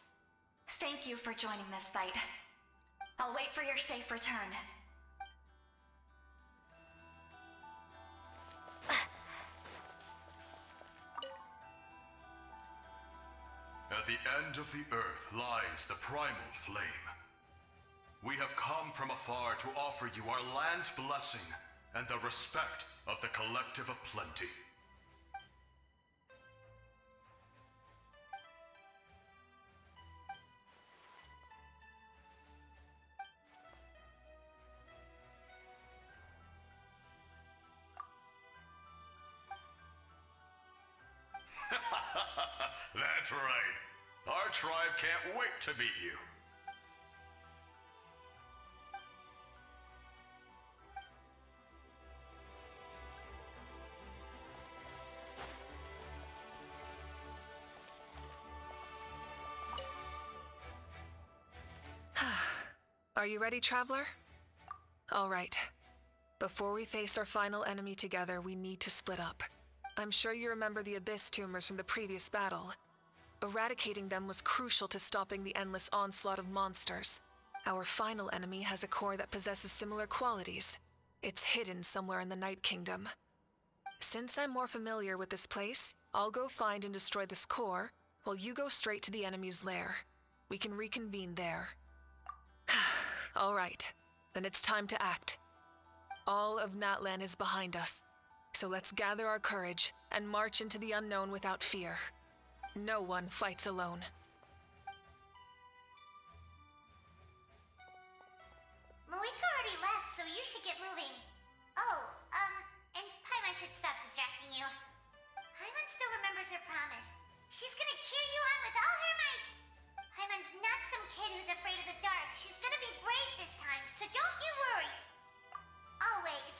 thank you for joining this fight. I'll wait for your safe return. At the end of the earth lies the primal flame. We have come from afar to offer you our land's blessing and the respect of the collective of plenty. That's right. Our tribe can't wait to meet you. Are you ready, Traveler? All right. Before we face our final enemy together, we need to split up. I'm sure you remember the Abyss tumors from the previous battle. Eradicating them was crucial to stopping the endless onslaught of monsters. Our final enemy has a core that possesses similar qualities. It's hidden somewhere in the Night Kingdom. Since I'm more familiar with this place, I'll go find and destroy this core, while you go straight to the enemy's lair. We can reconvene there. All right, then it's time to act. All of Natlan is behind us, so let's gather our courage and march into the unknown without fear. No one fights alone. Mavuika already left, so you should get moving. Oh, and Paimon should stop distracting you. Paimon still remembers her promise. She's gonna cheer you on with all her might. Paimon's not some kid who's afraid of the dark. She's gonna be brave this time, so don't you worry. Always.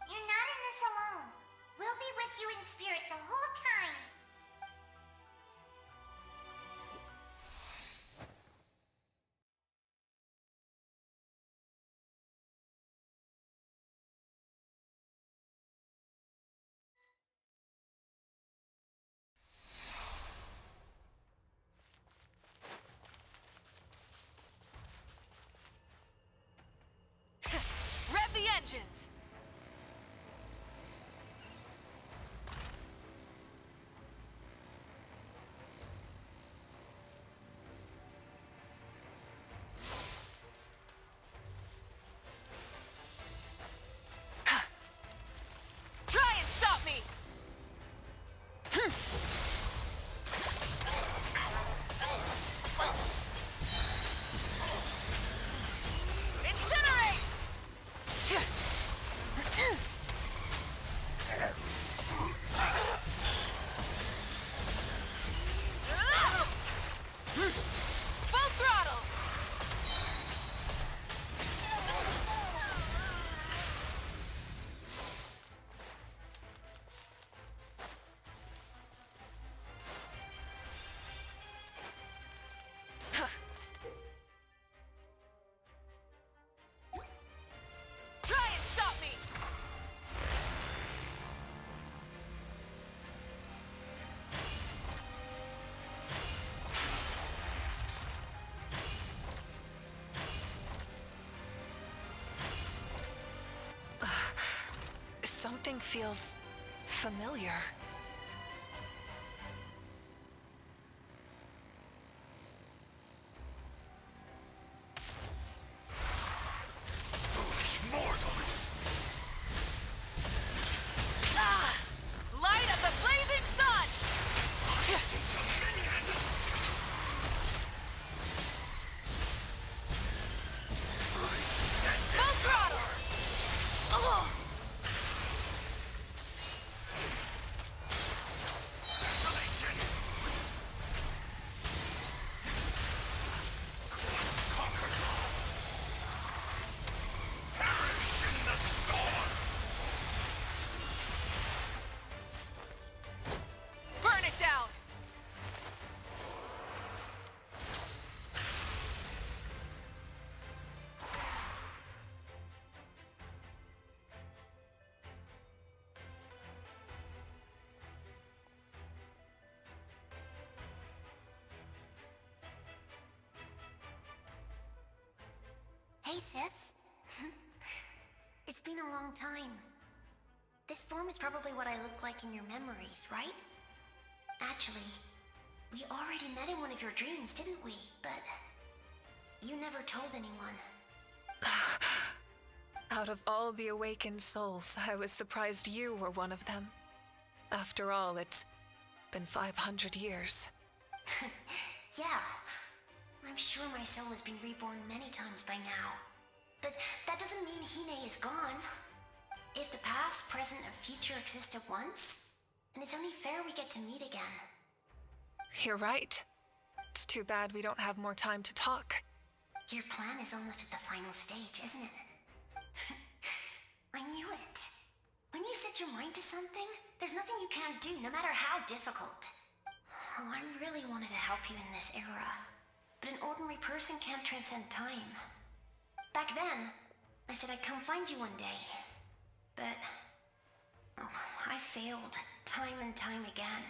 You're not in this alone. We'll be with you in spirit the whole time. Rev the engines! Try and stop me! Incinerate! Full throttle! Try and stop me! Something feels familiar. Foolish mortals! Burn it down! Hey, sis. It's been a long time. This form is probably what I look like in your memories, right? Actually, we already met in one of your dreams, didn't we? But you never told anyone. Out of all the awakened souls, I was surprised you were one of them. After all, it's been 500 years. Yeah. I'm sure my soul has been reborn many times by now. But that doesn't mean Hine is gone. If the past, present, and future exist at once, then it's only fair we get to meet again. You're right. It's too bad we don't have more time to talk. Your plan is almost at the final stage, isn't it? I knew it. When you set your mind to something, there's nothing you can't do, no matter how difficult. Oh, I really wanted to help you in this era. But an ordinary person can't transcend time. Back then, I said I'd come find you one day. But, oh, I failed time and time again.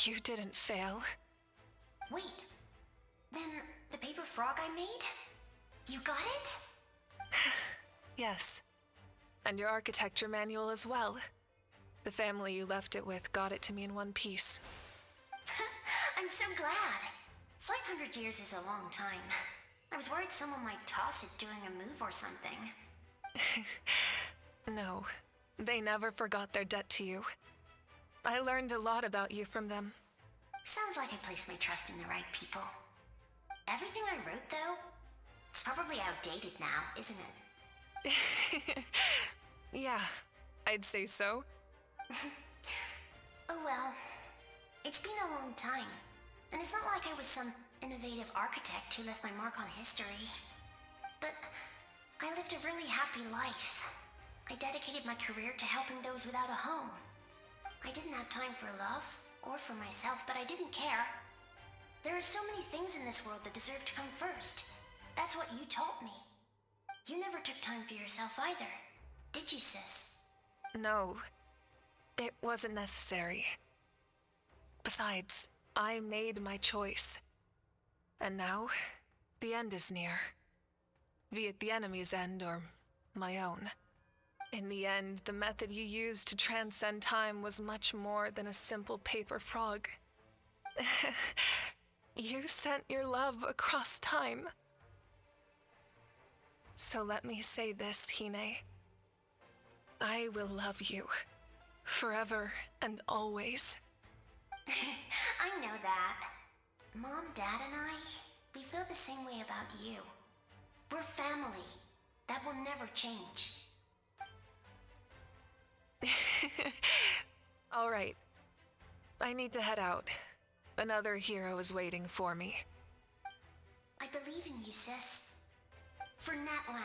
You didn't fail. Wait, then the paper frog I made? You got it? Yes. And your architecture manual as well. The family you left it with got it to me in one piece. I'm so glad. 500 years is a long time. I was worried someone might toss it during a move or something. No, they never forgot their debt to you. I learned a lot about you from them. Sounds like I placed my trust in the right people. Everything I wrote, though, it's probably outdated now, isn't it? Yeah, I'd say so. Oh well. It's been a long time, and it's not like I was some innovative architect who left my mark on history. But I lived a really happy life. I dedicated my career to helping those without a home. I didn't have time for love, or for myself, but I didn't care. There are so many things in this world that deserve to come first. That's what you taught me. You never took time for yourself either, did you, sis? No, it wasn't necessary. Besides, I made my choice. And now, the end is near. Be it the enemy's end or my own. In the end, the method you used to transcend time was much more than a simple paper frog. You sent your love across time. So let me say this, Hine. I will love you. Forever and always. I know that. Mom, Dad, and I, we feel the same way about you. We're family. That will never change. All right. I need to head out. Another hero is waiting for me. I believe in you, sis. For Natlan.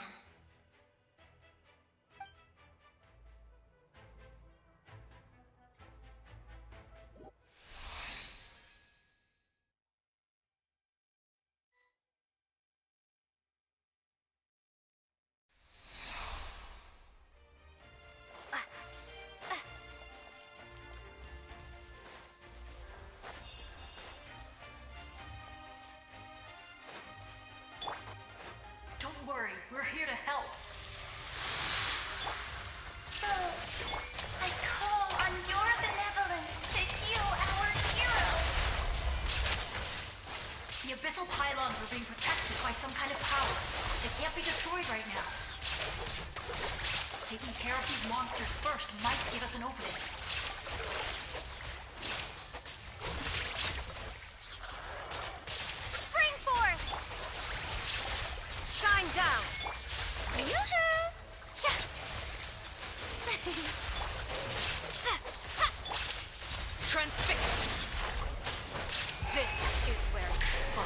Don't worry, we're here to help. So, I call on your benevolence to heal our hero. The abyssal pylons are being protected by some kind of power. They can't be destroyed right now. Taking care of these monsters first might give us an opening. Spring forth! Shine down! Transfixed! This is where you fall.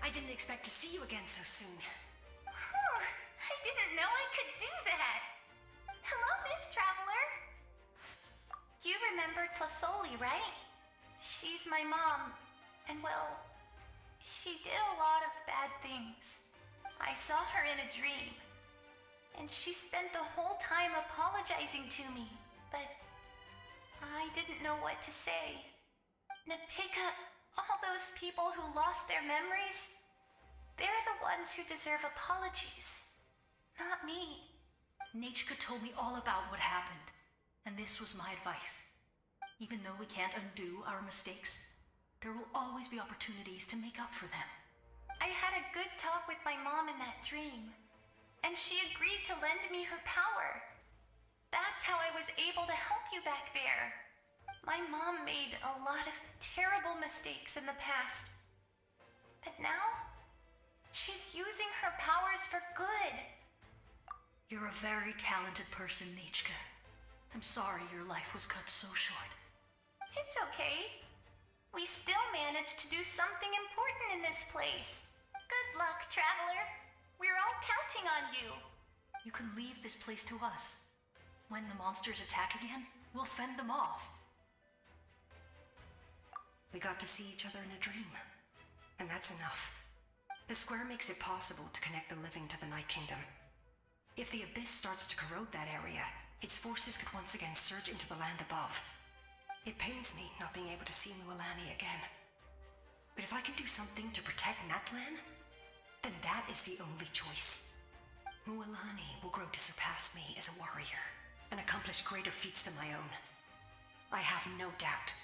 I didn't expect to see you again so soon. I didn't know I could do that. Hello, Miss Traveler. You remember Tlasoli, right? She's my mom, and well, she did a lot of bad things. I saw her in a dream, and she spent the whole time apologizing to me, but I didn't know what to say. Napika, all those people who lost their memories, they're the ones who deserve apologies, not me. Nachka told me all about what happened, and this was my advice. Even though we can't undo our mistakes, there will always be opportunities to make up for them. I had a good talk with my mom in that dream, and she agreed to lend me her power. That's how I was able to help you back there. My mom made a lot of terrible mistakes in the past, but now she's using her powers for good. You're a very talented person, Nachka. I'm sorry your life was cut so short. It's okay. We still managed to do something important in this place. Good luck, Traveler. We're all counting on you. You can leave this place to us. When the monsters attack again, we'll fend them off. We got to see each other in a dream, and that's enough. The square makes it possible to connect the living to the Night Kingdom. If the abyss starts to corrode that area, its forces could once again surge into the land above. It pains me not being able to see Mualani again. But if I can do something to protect Natlan, then that is the only choice. Mualani will grow to surpass me as a warrior and accomplish greater feats than my own. I have no doubt.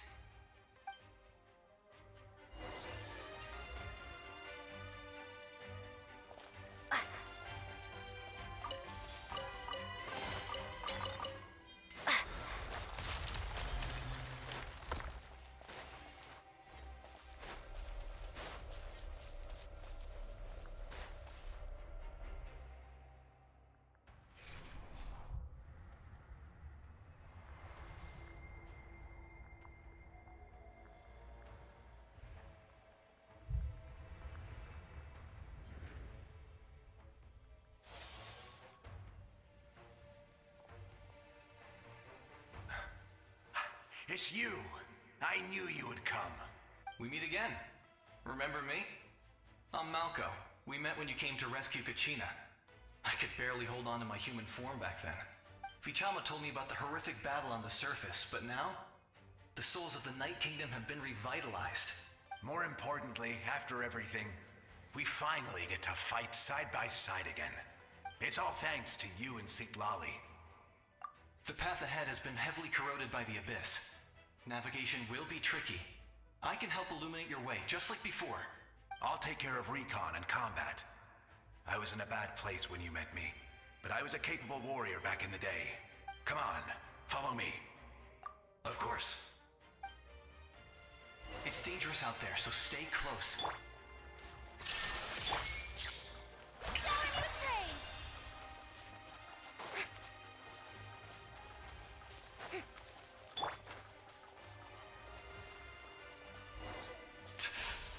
It's you. I knew you would come. We meet again. Remember me? I'm Malco. We met when you came to rescue Kachina. I could barely hold on to my human form back then. Vichama told me about the horrific battle on the surface, but now, the souls of the Night Kingdom have been revitalized. More importantly, after everything, we finally get to fight side by side again. It's all thanks to you and Siklali. The path ahead has been heavily corroded by the abyss. Navigation will be tricky. I can help illuminate your way, just like before. I'll take care of recon and combat. I was in a bad place when you met me, but I was a capable warrior back in the day. Come on, follow me. Of course. It's dangerous out there, so stay close.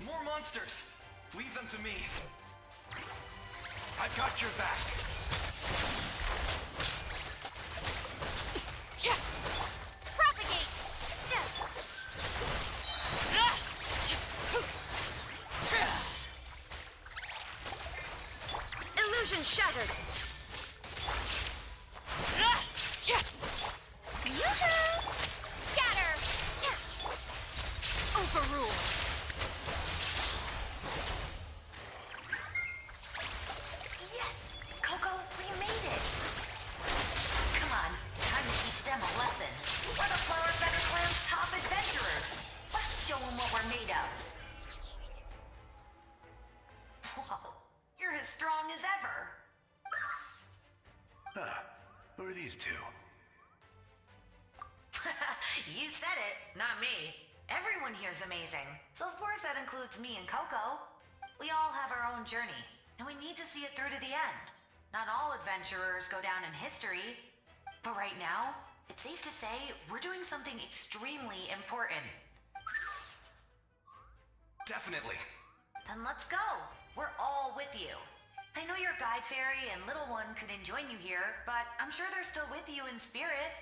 More monsters! Leave them to me. I've got your back. Propagate! Illusion shattered! Scatter! Overrule! Yes! Coco, we made it! Come on, time to teach them a lesson. We're the Flower Feather Clan's top adventurers. Let's show them what we're made of. Whoa, you're as strong as ever. Who are these two? You said it, not me. Everyone here's amazing. So of course that includes me and Coco. We all have our own journey, and we need to see it through to the end. Not all adventurers go down in history, but right now, it's safe to say we're doing something extremely important. Definitely. Then let's go. We're all with you. I know your guide fairy and little one couldn't join you here, but I'm sure they're still with you in spirit.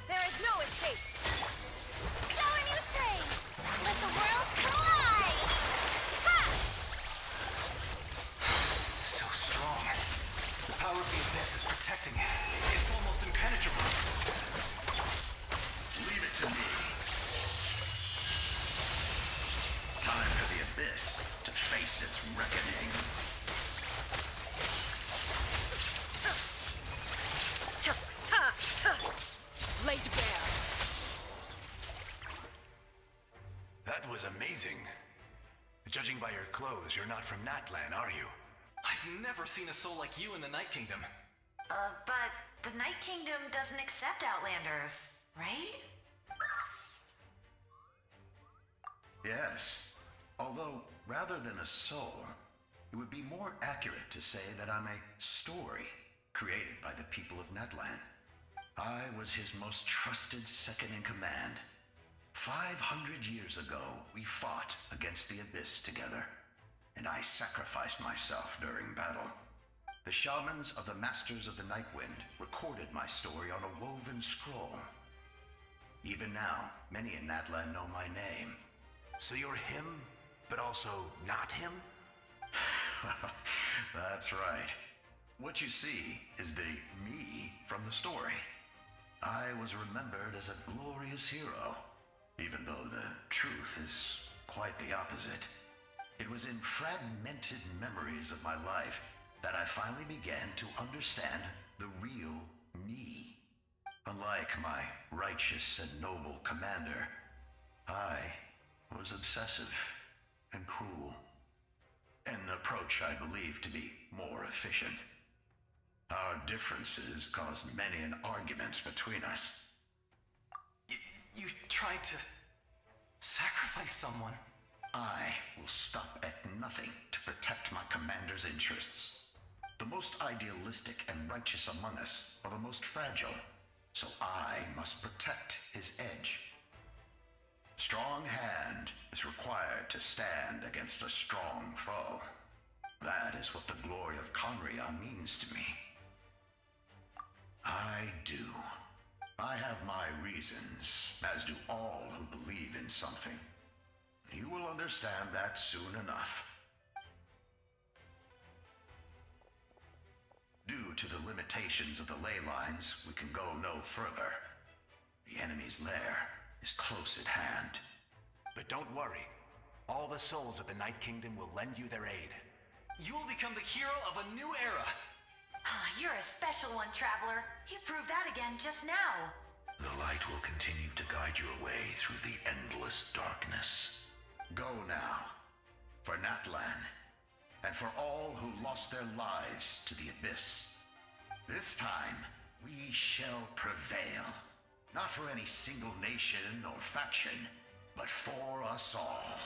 There is no escape! Shower me with praise! Let the world collide! Ha! So strong. The power of the abyss is protecting it. It's almost impenetrable. Leave it to me. Time for the abyss to face its reckoning. Laid bare. That was amazing. Judging by your clothes, you're not from Natlan, are you? I've never seen a soul like you in the Night Kingdom. But the Night Kingdom doesn't accept Outlanders, right? Yes. Although, rather than a soul, it would be more accurate to say that I'm a story created by the people of Natlan. I was his most trusted second-in-command. 500 years ago, we fought against the Abyss together, and I sacrificed myself during battle. The shamans of the Masters of the Nightwind recorded my story on a woven scroll. Even now, many in Natlan know my name. So you're him, but also not him? That's right. What you see is the me from the story. I was remembered as a glorious hero, even though the truth is quite the opposite. It was in fragmented memories of my life that I finally began to understand the real me. Unlike my righteous and noble commander, I was obsessive and cruel. An approach I believe to be more efficient. Our differences caused many an arguments between us. You tried to sacrifice someone. I will stop at nothing to protect my commander's interests. The most idealistic and righteous among us are the most fragile, so I must protect his edge. Strong hand is required to stand against a strong foe. That is what the glory of Conria means to me. I do. I have my reasons, as do all who believe in something. You will understand that soon enough. Due to the limitations of the ley lines, we can go no further. The enemy's lair is close at hand. But don't worry. All the souls of the Night Kingdom will lend you their aid. You will become the hero of a new era. You're a special one, Traveler. You proved that again just now. The light will continue to guide your way through the endless darkness. Go now, for Natlan, and for all who lost their lives to the Abyss. This time, we shall prevail. Not for any single nation or faction, but for us all.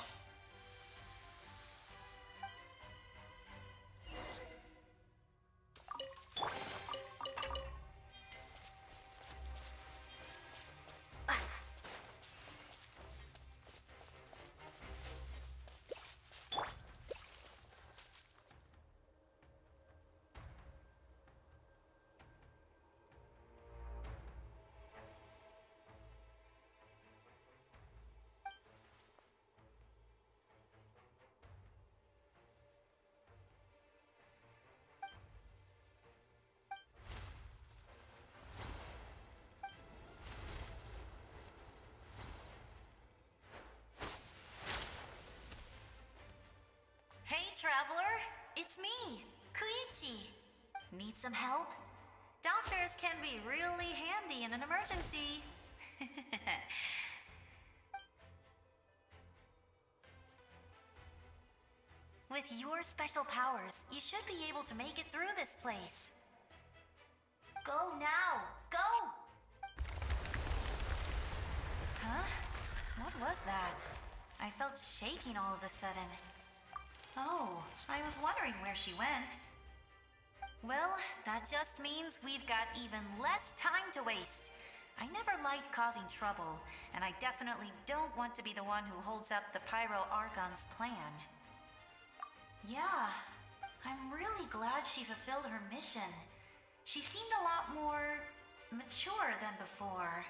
traveler. It's me, Koichi. Need some help? Doctors can be really handy in an emergency. With your special powers, you should be able to make it through this place. Go now! Go! Huh? What was that? I felt shaking all of a sudden. Oh, I was wondering where she went. Well, that just means we've got even less time to waste. I never liked causing trouble, and I definitely don't want to be the one who holds up the Pyro Archon's plan. Yeah, I'm really glad she fulfilled her mission. She seemed a lot more mature than before.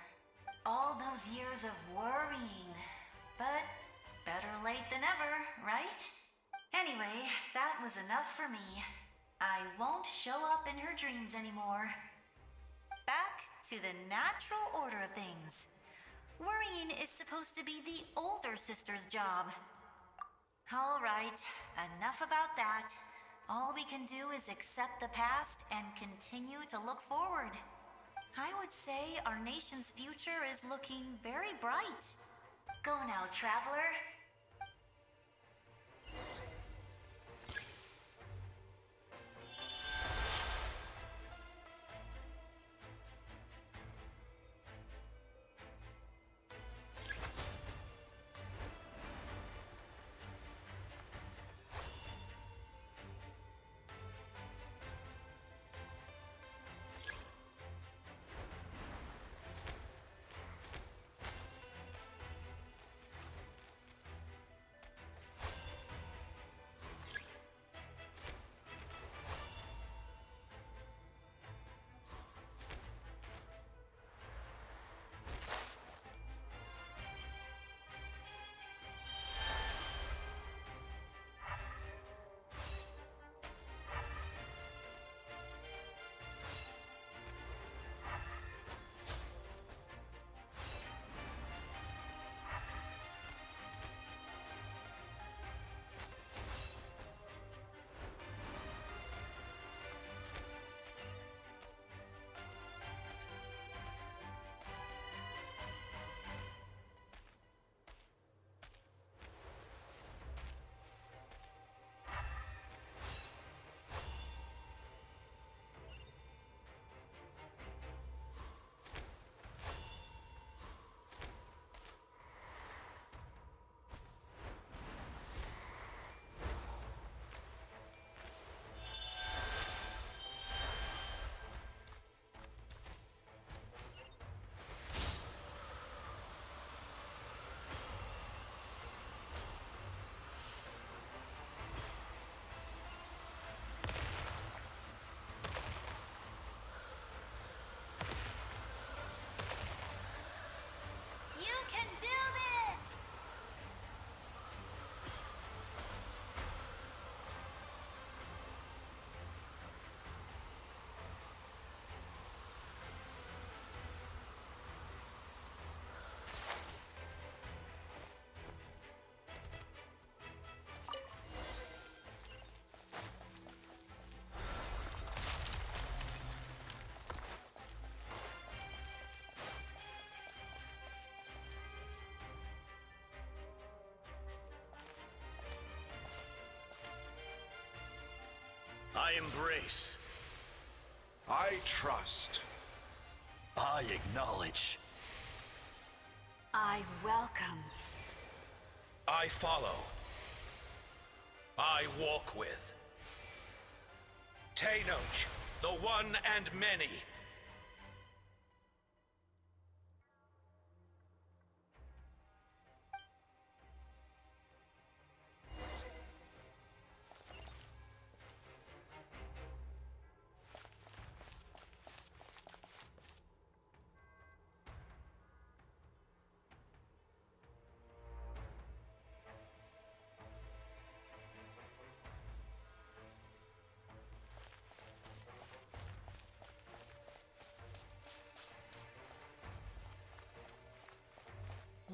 All those years of worrying, but better late than ever, right? Anyway, that was enough for me. I won't show up in her dreams anymore. Back to the natural order of things. Worrying is supposed to be the older sister's job. All right, enough about that. All we can do is accept the past and continue to look forward. I would say our nation's future is looking very bright. Go now, traveler. I embrace. I trust. I acknowledge. I welcome. I follow. I walk with. Tenoch, the one and many.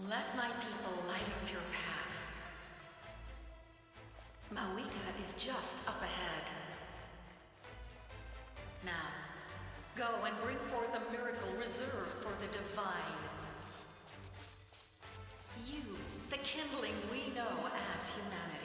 Let my people light up your path. Mavuika is just up ahead. Now, go and bring forth a miracle reserved for the divine. You, the kindling we know as humanity.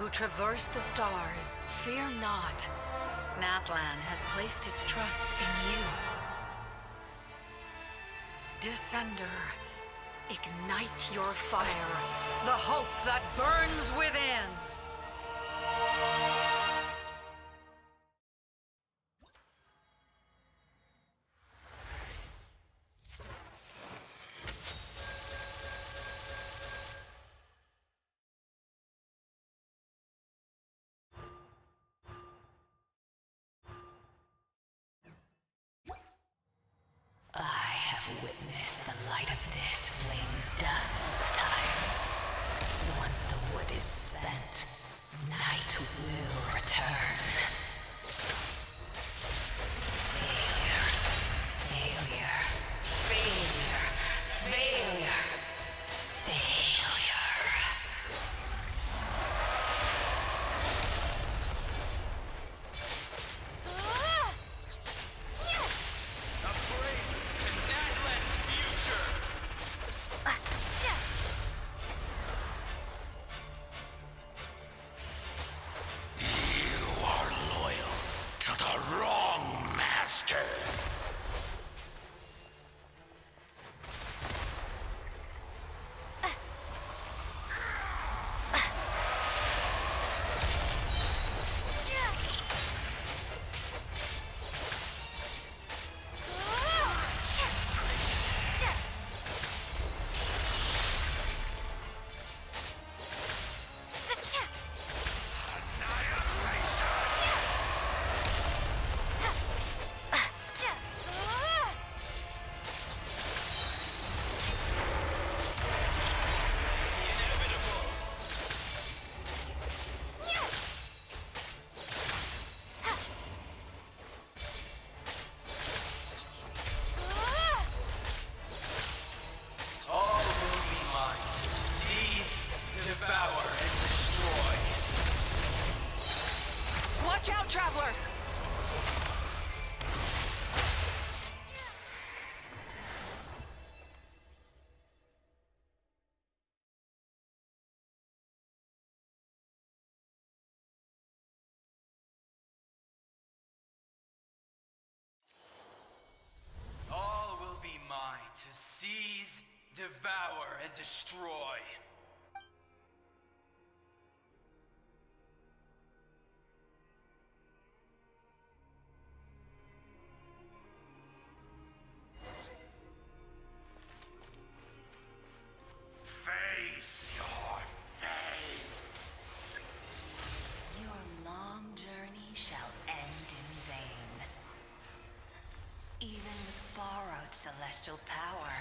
who traverse the stars, fear not. Natlan has placed its trust in you. Descender, ignite your fire, the hope that burns within. I have witnessed the light of this flame dozens of times. Once the wood is spent, night will return. Failure. Failure. Failure. Failure. Failure. Upgrade to Natlan's future! You are loyal to the wrong master. All will be mine to seize, devour, and destroy. Watch out, Traveler! All will be mine to seize, devour, and destroy. Face your fate. Your long journey shall end in vain. Even with borrowed celestial power,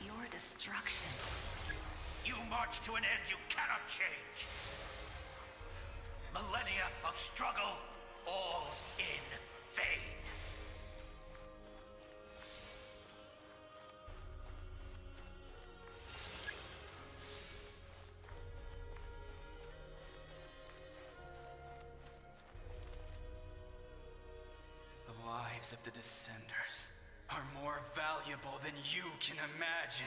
your destruction. You march to an end you cannot change. Millennia of struggle, all in vain. The lives of the Descenders are more valuable than you can imagine.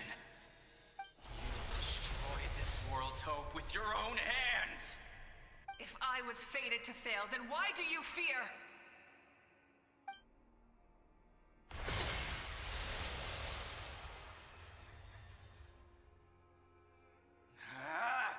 You've destroyed this world's hope with your own hands! If I was fated to fail, then why do you fear? Ah!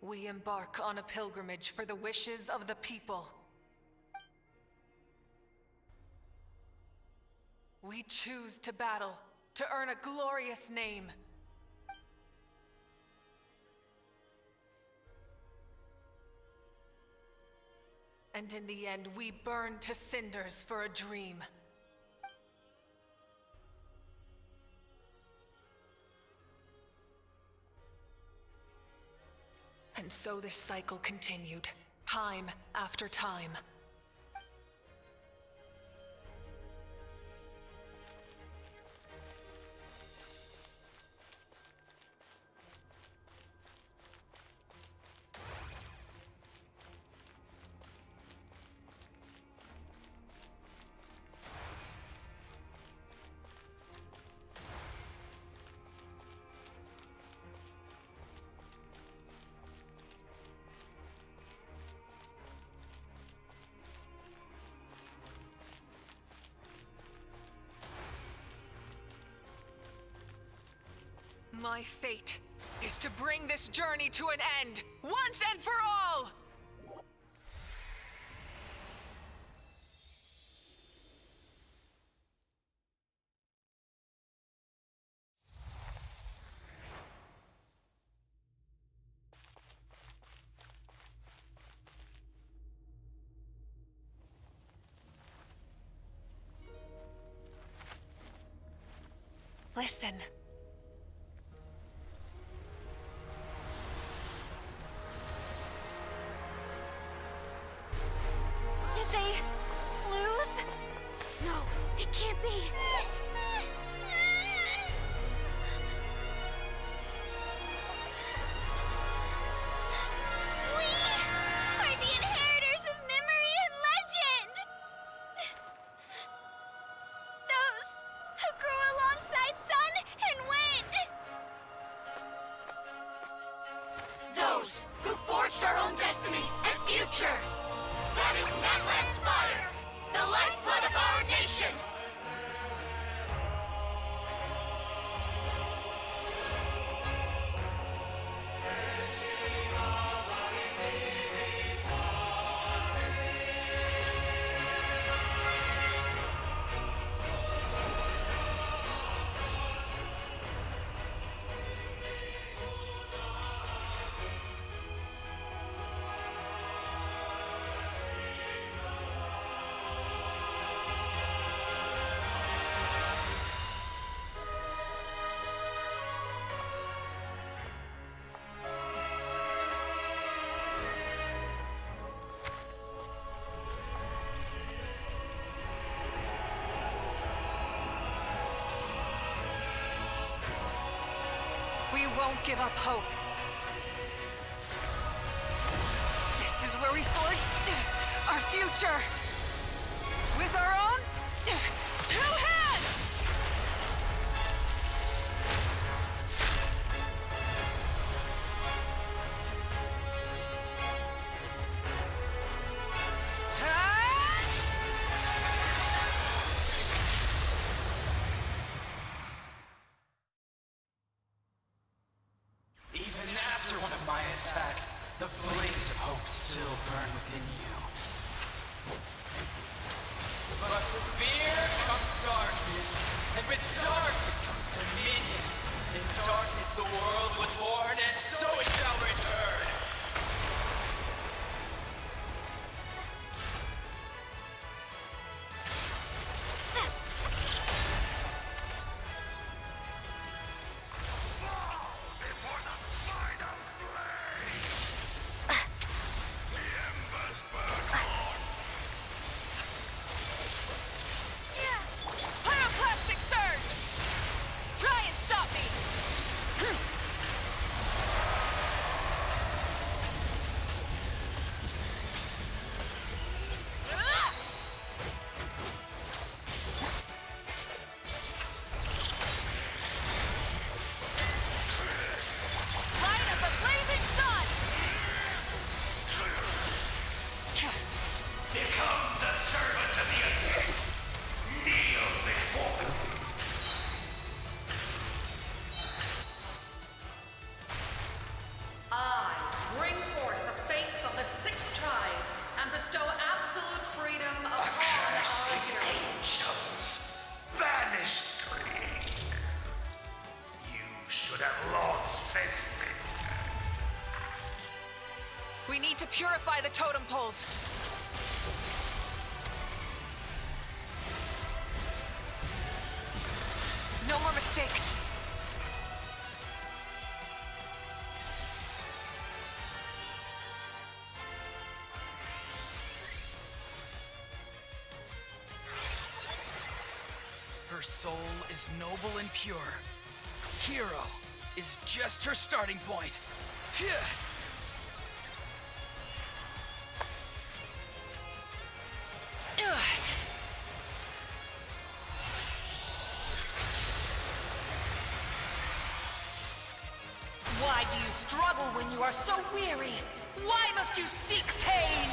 We embark on a pilgrimage for the wishes of the people. We choose to battle, to earn a glorious name. And in the end, we burn to cinders for a dream. And so this cycle continued, time after time. My fate is to bring this journey to an end, once and for all! Listen. Did they lose? No, it can't be. We are the inheritors of memory and legend. Those who grew alongside sun and wind. Those who forged our own destiny and future. That is Natlan's fire, the lifeblood of our nation. We won't give up hope. This is where we forge our future. With our own 2 hands! Even after one of my attacks, the flames of hope still burn within you. But with fear comes darkness, and with darkness comes dominion. In darkness the world was born, and so it shall return. Pyroclastic surge! Try and stop me! Light of the blazing sun! Become the servant of the undead. Kneel before me. I bring forth the faith of the 6 tribes and bestow absolute freedom upon our Accursed dear. angels, vanished greed. You should have long since been We need to purify the totem poles. No more mistakes. Her soul is noble and pure. Hero is just her starting point. Phew. Ugh. Why do you struggle when you are so weary? Why must you seek pain?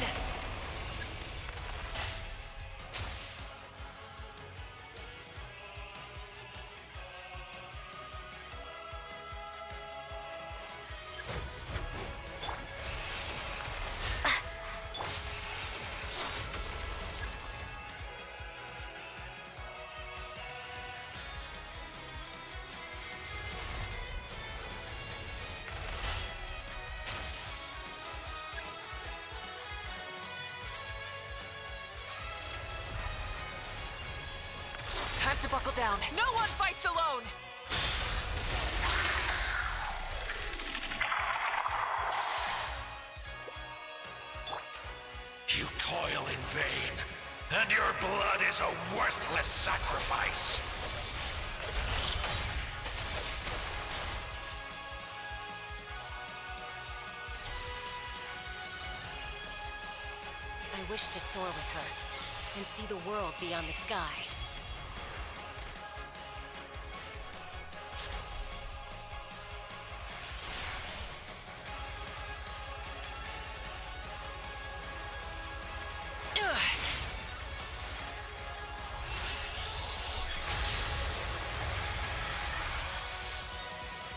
to buckle down. No one fights alone! You toil in vain, and your blood is a worthless sacrifice. I wish to soar with her and see the world beyond the sky.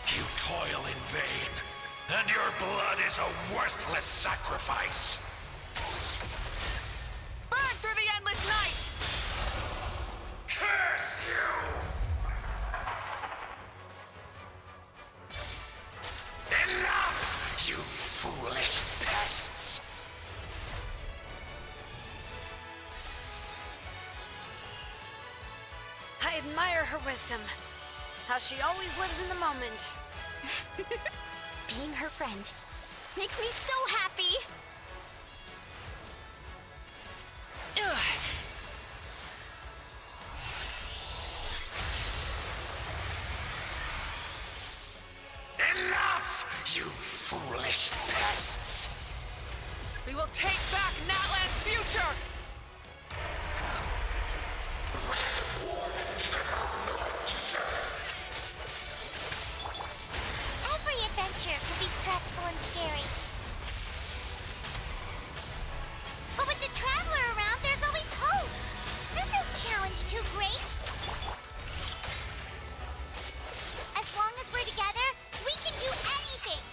You toil in vain, and your blood is a worthless sacrifice. Burn through the endless night! Curse you! Enough, you foolish pests! I admire her wisdom. How she always lives in the moment. Being her friend makes me so happy. Enough, you foolish pests! We will take back Natlan's future! Every adventure can be stressful and scary. But with the Traveler around, there's always hope. There's no challenge too great. As long as we're together, we can do anything.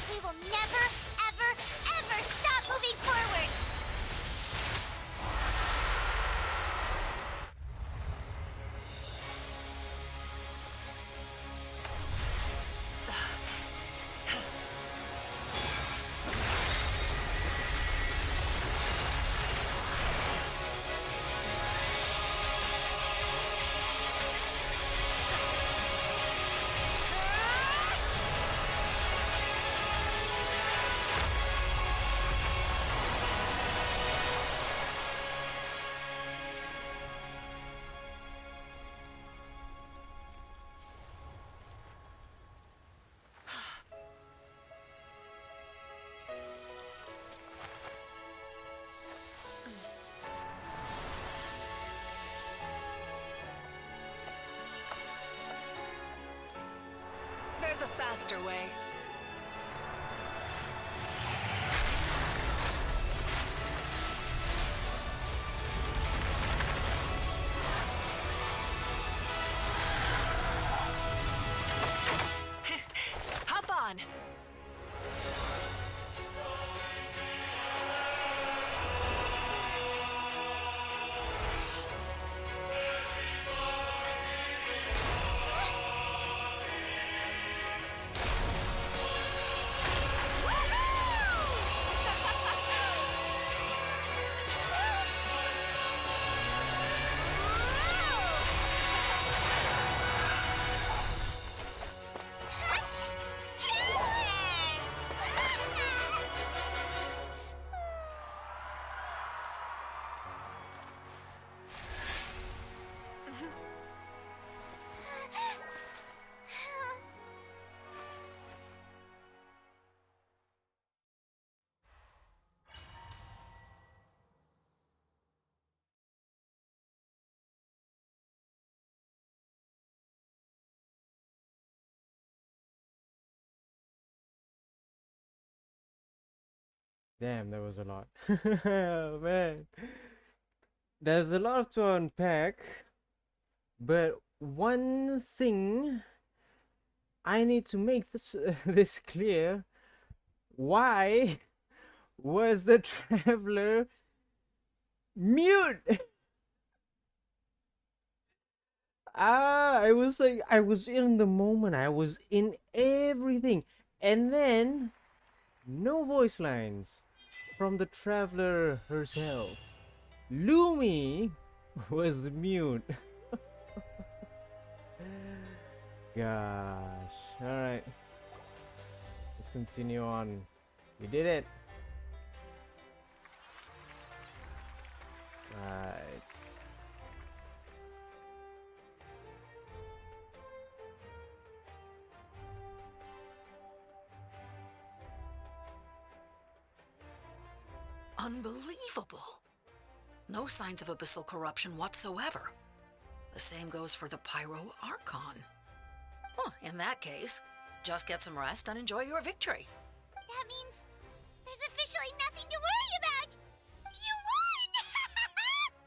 We will never, ever, ever stop moving forward. There's a faster way. Hop on! Damn, that was a lot. Man, there's a lot to unpack, but one thing I need to make this this clear. Why was the Traveler mute? I was like, I was in the moment, I was in everything, and then no voice lines from the Traveler herself. Lumi was mute. Gosh. Alright. Let's continue on. We did it. Right. Unbelievable. No signs of abyssal corruption whatsoever. The same goes for the Pyro Archon. Oh, in that case, just get some rest and enjoy your victory. That means there's officially nothing to worry about! You won!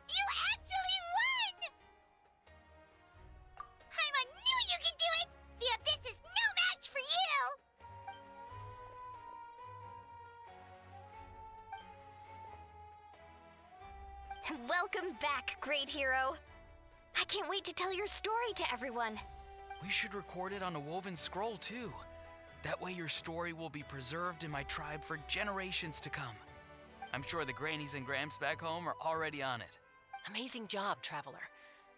You actually won! Paimon knew you could do it! The Abyss is no match for you! Welcome back, great hero. I can't wait to tell your story to everyone. We should record it on a woven scroll too. That way your story will be preserved in my tribe for generations to come. I'm sure the grannies and gramps back home are already on it. Amazing job, Traveler.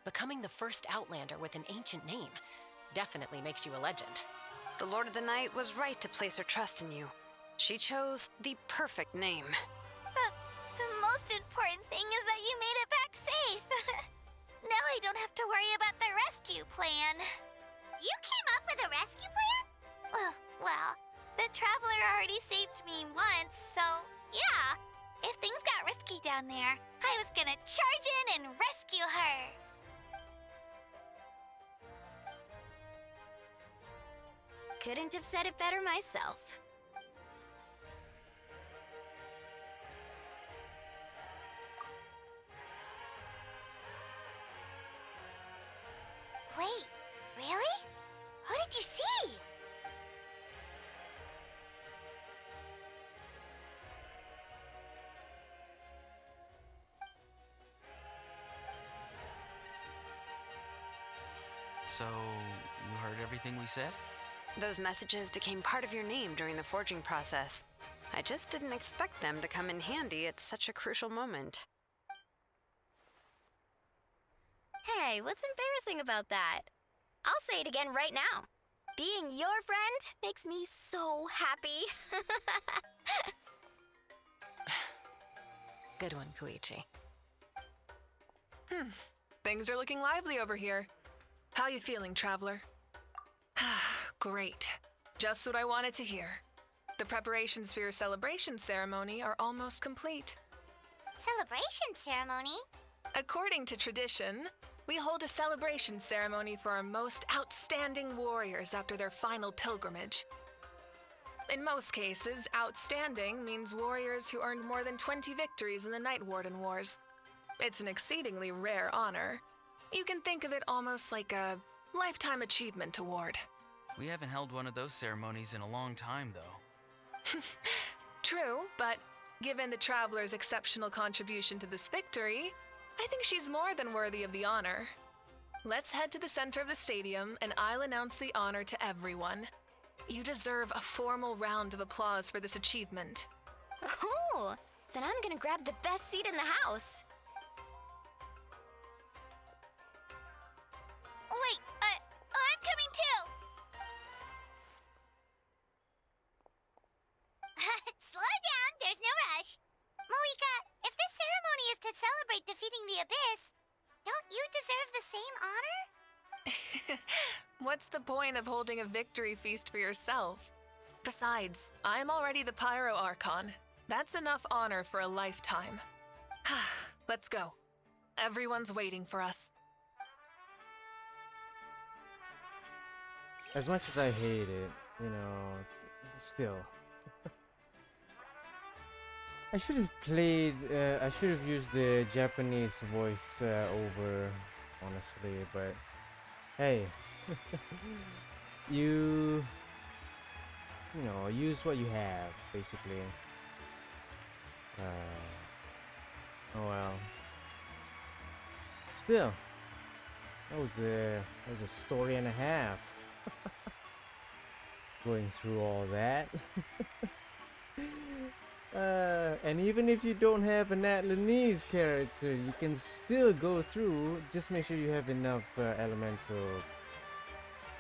Becoming the first Outlander with an ancient name definitely makes you a legend. The Lord of the Night was right to place her trust in you. She chose the perfect name. The most important thing is that you made it back safe. Now I don't have to worry about the rescue plan. You came up with a rescue plan? Well, the Traveler already saved me once, so yeah. If things got risky down there, I was gonna charge in and rescue her. Couldn't have said it better myself. Wait, really? Who did you see? So, you heard everything we said? Those messages became part of your name during the forging process. I just didn't expect them to come in handy at such a crucial moment. Hey, what's embarrassing about that? I'll say it again right now. Being your friend makes me so happy. Good one, Koichi. Things are looking lively over here. How you feeling, Traveler? Great. Just what I wanted to hear. The preparations for your celebration ceremony are almost complete. Celebration ceremony? According to tradition, we hold a celebration ceremony for our most outstanding warriors after their final pilgrimage. In most cases, outstanding means warriors who earned more than 20 victories in the Night Warden Wars. It's an exceedingly rare honor. You can think of it almost like a lifetime achievement award. We haven't held one of those ceremonies in a long time, though. True, but given the Traveler's exceptional contribution to this victory, I think she's more than worthy of the honor. Let's head to the center of the stadium and I'll announce the honor to everyone. You deserve a formal round of applause for this achievement. Oh, then I'm gonna grab the best seat in the house. Wait, I'm coming too. Slow down, there's no rush. Mavuika, if this ceremony is to celebrate defeating the Abyss, don't you deserve the same honor? What's the point of holding a victory feast for yourself? Besides, I'm already the Pyro Archon. That's enough honor for a lifetime. Let's go. Everyone's waiting for us. As much as I hate it, still. I should have I should have used the Japanese voice over, honestly, but hey, use what you have, basically. Oh well. Still, that was a story and a half. Going through all that. And even if you don't have a Natlanese character, you can still go through. Just make sure you have enough elemental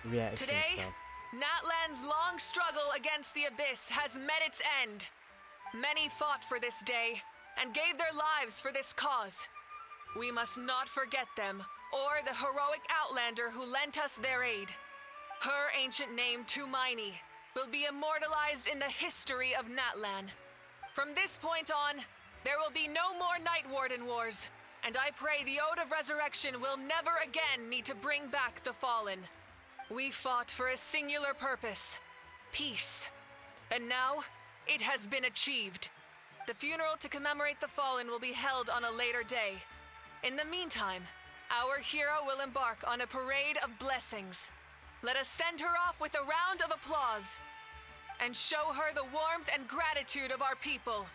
reaction Today, stuff. Natlan's long struggle against the Abyss has met its end. Many fought for this day and gave their lives for this cause. We must not forget them or the heroic Outlander who lent us their aid. Her ancient name, Tumaini, will be immortalized in the history of Natlan. From this point on, there will be no more Night Warden Wars, and I pray the Ode of Resurrection will never again need to bring back the Fallen. We fought for a singular purpose, peace. And now, it has been achieved. The funeral to commemorate the Fallen will be held on a later day. In the meantime, our hero will embark on a parade of blessings. Let us send her off with a round of applause and show her the warmth and gratitude of our people.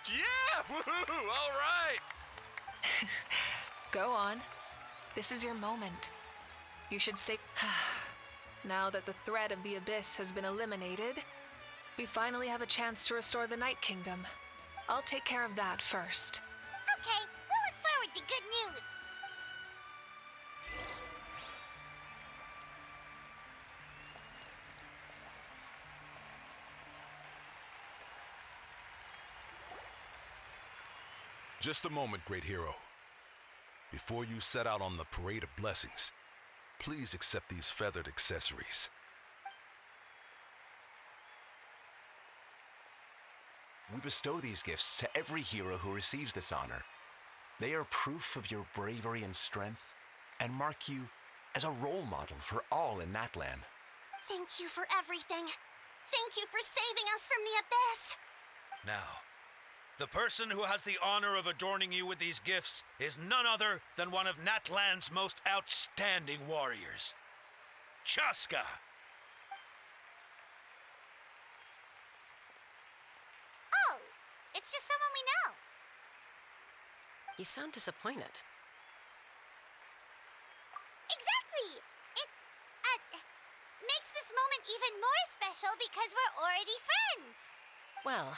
Yeah! Woohoo! All right! Go on. This is your moment. You should say, now that the threat of the Abyss has been eliminated, we finally have a chance to restore the Night Kingdom. I'll take care of that first. Okay, we'll look forward to good news. Just a moment, great hero. Before you set out on the parade of blessings, please accept these feathered accessories. We bestow these gifts to every hero who receives this honor. They are proof of your bravery and strength, and mark you as a role model for all in Natlan. Thank you for everything. Thank you for saving us from the Abyss. Now, the person who has the honor of adorning you with these gifts is none other than one of Natlan's most outstanding warriors, Chaska. Oh, it's just someone we know. You sound disappointed. Exactly! It, makes this moment even more special because we're already friends. Well,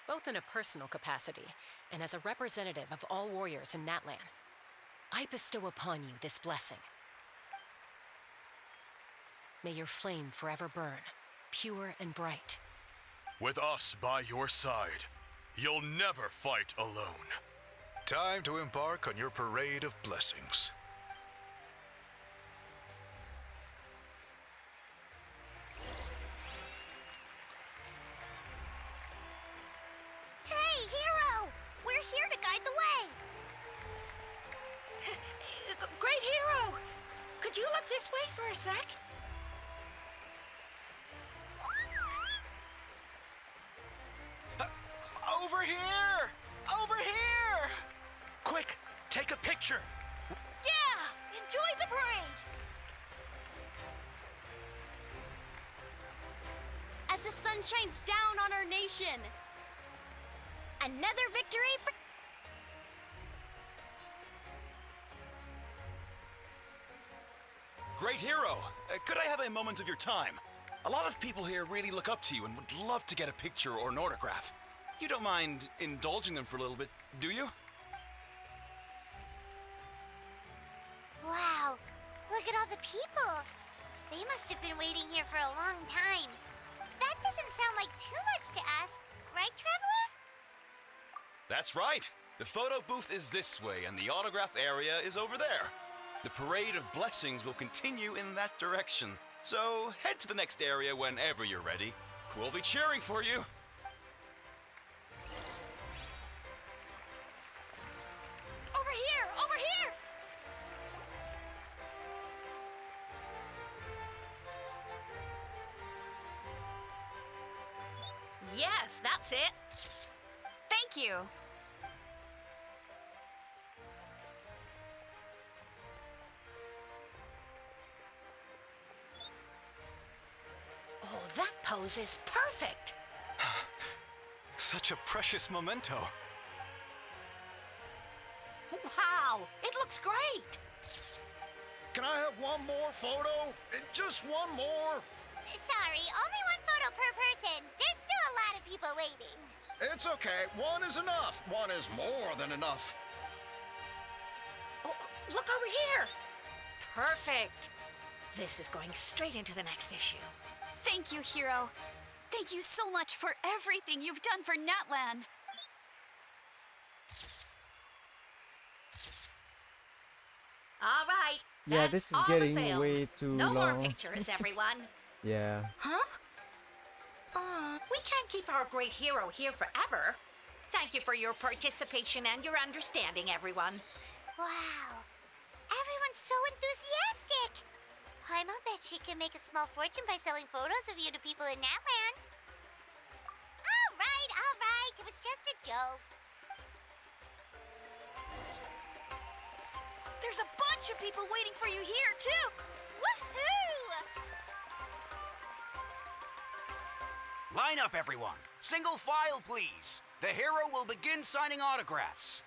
both in a personal capacity and as a representative of all warriors in Natlan, I bestow upon you this blessing. May your flame forever burn, pure and bright. With us by your side, you'll never fight alone. Time to embark on your parade of blessings. Hey, hero! We're here to guide the way. Great hero! Could you look this way for a sec? Over here! Over here! Quick, take a picture. Yeah! Enjoy the parade! As the sun shines down on our nation, Another victory for... Great hero, could I have a moment of your time? A lot of people here really look up to you and would love to get a picture or an autograph. You don't mind indulging them for a little bit, do you? Wow, look at all the people. They must have been waiting here for a long time. That doesn't sound like too much to ask, right, Traveler? That's right. The photo booth is this way and the autograph area is over there. The parade of blessings will continue in that direction. So head to the next area whenever you're ready. We'll be cheering for you. over here! Over here! Yes, that's it. Thank you. Oh, that pose is perfect. Such a precious memento. Wow, it looks great. Can I have one more photo? Just one more. Sorry, only one photo per person. There's still a lot of people waiting. It's okay. One is enough. One is more than enough. Oh, look over here! Perfect! This is going straight into the next issue. Thank you, Hero. Thank you so much for everything you've done for Natlan. All right. Yeah, that's this is all the getting film. way too no long. more pictures, everyone. Yeah. Huh? We can't keep our great hero here forever. Thank you for your participation and your understanding, everyone. Wow. Everyone's so enthusiastic. Paimon bet she can make a small fortune by selling photos of you to people in Natlan. All right. It was just a joke. There's a bunch of people waiting for you here, too. Woohoo! Line up, everyone. Single file, please. The hero will begin signing autographs.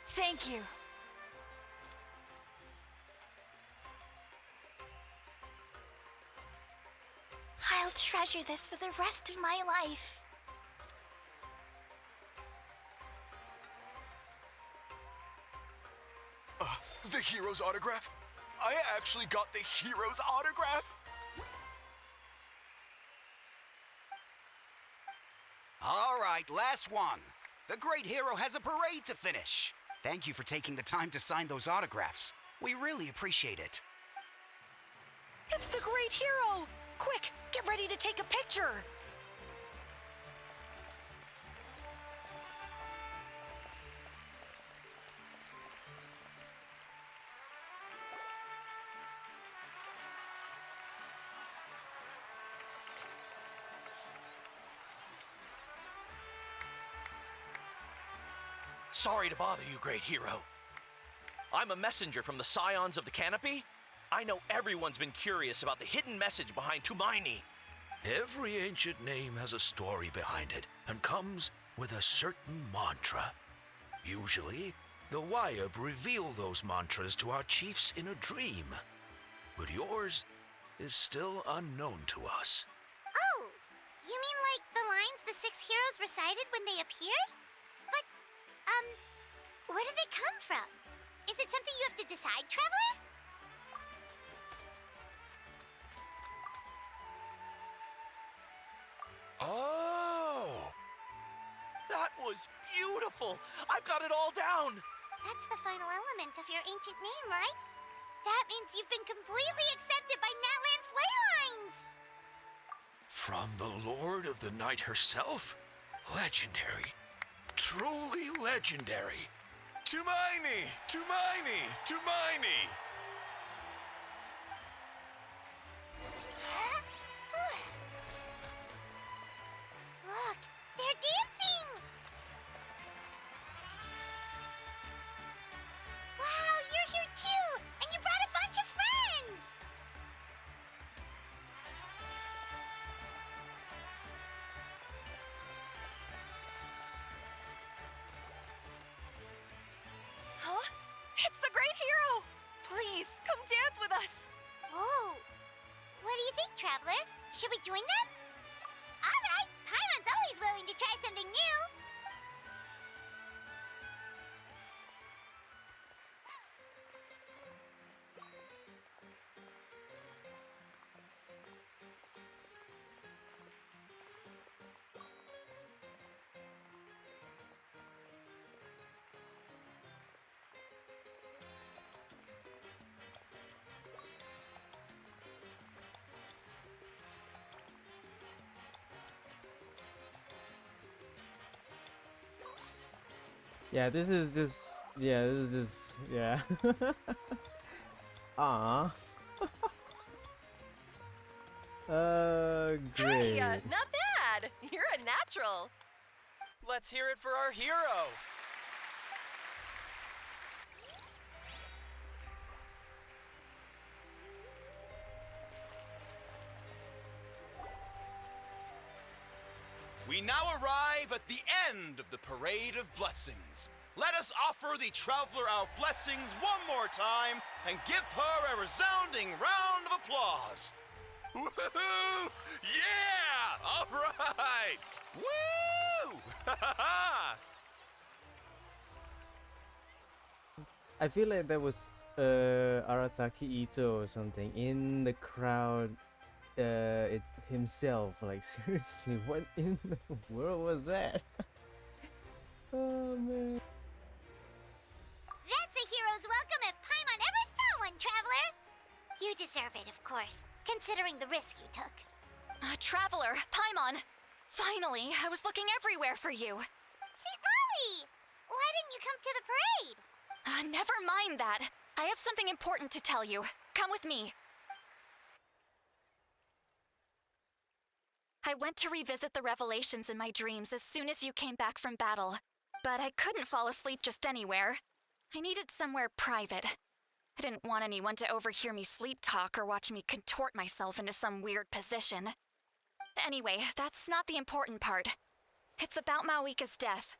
Thank you. I'll treasure this for the rest of my life. The hero's autograph? I actually got the hero's autograph? All right, last one. The great hero has a parade to finish. Thank you for taking the time to sign those autographs. We really appreciate it. It's the great hero! Quick, get ready to take a picture! Sorry to bother you, great hero. I'm a messenger from the Scions of the Canopy. I know everyone's been curious about the hidden message behind Tumaini. Every ancient name has a story behind it and comes with a certain mantra. Usually, the Waifu reveal those mantras to our chiefs in a dream. But yours is still unknown to us. Oh, you mean like the lines the 6 heroes recited when they appeared? But, where do they come from? Is it something you have to decide, Traveler? Oh! That was beautiful! I've got it all down! That's the final element of your ancient name, right? That means you've been completely accepted by Natlan's ley lines! From the Lord of the Night herself? Legendary. Truly legendary. Tumaini! Tumaini! Tumaini! Look, they're dancing! Wow, you're here too! And you brought a bunch of friends! Huh? It's the great hero! Please, come dance with us! Oh, what do you think, Traveler? Should we join them? All right, Paimon's always willing to try something new. Yeah, this is just. Yeah, this is just. Yeah. Ah. Great. Hey, not bad. You're a natural. Let's hear it for our hero! We now arrive at the end of the Parade of Blessings. let us offer the traveler our blessings one more time and give her a resounding round of applause. Woohoo! Yeah! All right! Woo! I feel like there was Arataki Ito or something in the crowd. It's himself. Like seriously, what in the world was that? Oh man. That's a hero's welcome if Paimon ever saw one, Traveler! You deserve it, of course, considering the risk you took. Traveler, Paimon! Finally, I was looking everywhere for you. St. Molly! Why didn't you come to the parade? Never mind that. I have something important to tell you. Come with me. I went to revisit the revelations in my dreams as soon as you came back from battle, but I couldn't fall asleep just anywhere. I needed somewhere private. I didn't want anyone to overhear me sleep talk or watch me contort myself into some weird position. Anyway, that's not the important part. It's about Mavuika's death.